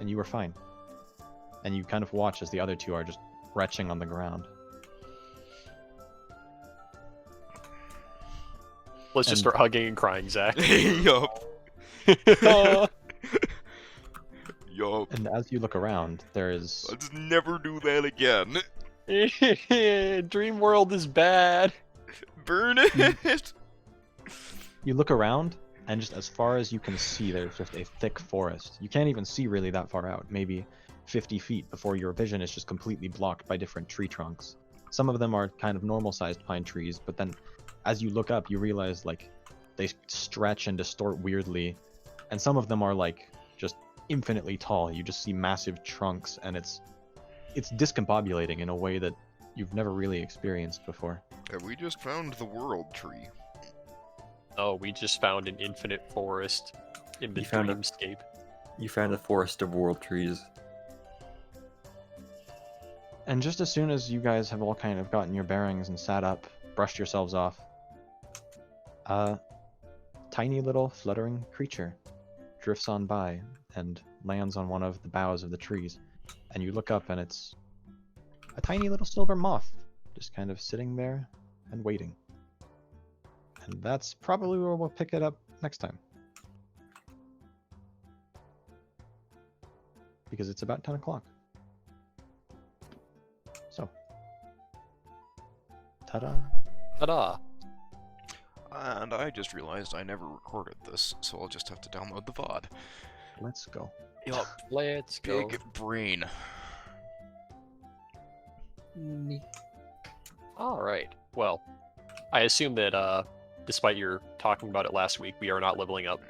And you were fine. And you kind of watch as the other 2 are just retching on the ground. Let's just And- start hugging and crying, Zach. Yup. Oh, Yup. And as you look around, there is Let's never do that again. Dream World is bad. Burn it. you look around, and just as far as you can see, there's just a thick forest. You can't even see really that far out, maybe 50 feet before your vision is just completely blocked by different tree trunks. Some of them are kind of normal-sized pine trees, but then as you look up, you realize they stretch and distort weirdly, and some of them are just infinitely tall. You just see massive trunks, and it's discombobulating in a way that you've never really experienced before. Have we just found the world tree? Oh, we just found an infinite forest in the You found a- dreamscape. You found a forest of world trees. And just as soon as you guys have all kind of gotten your bearings and sat up, brushed yourselves off, a tiny little fluttering creature drifts on by and lands on one of the boughs of the trees. And you look up and it's a tiny little silver moth just kind of sitting there and waiting. And that's probably where we'll pick it up next time. Because it's about 10 o'clock. So. Ta-da. Ta-da! And I just realized I never recorded this, so I'll just have to download the VOD. Let's go. Yup, let's go. Big brain. Alright, well, I assume that, despite your talking about it last week, we are not leveling up.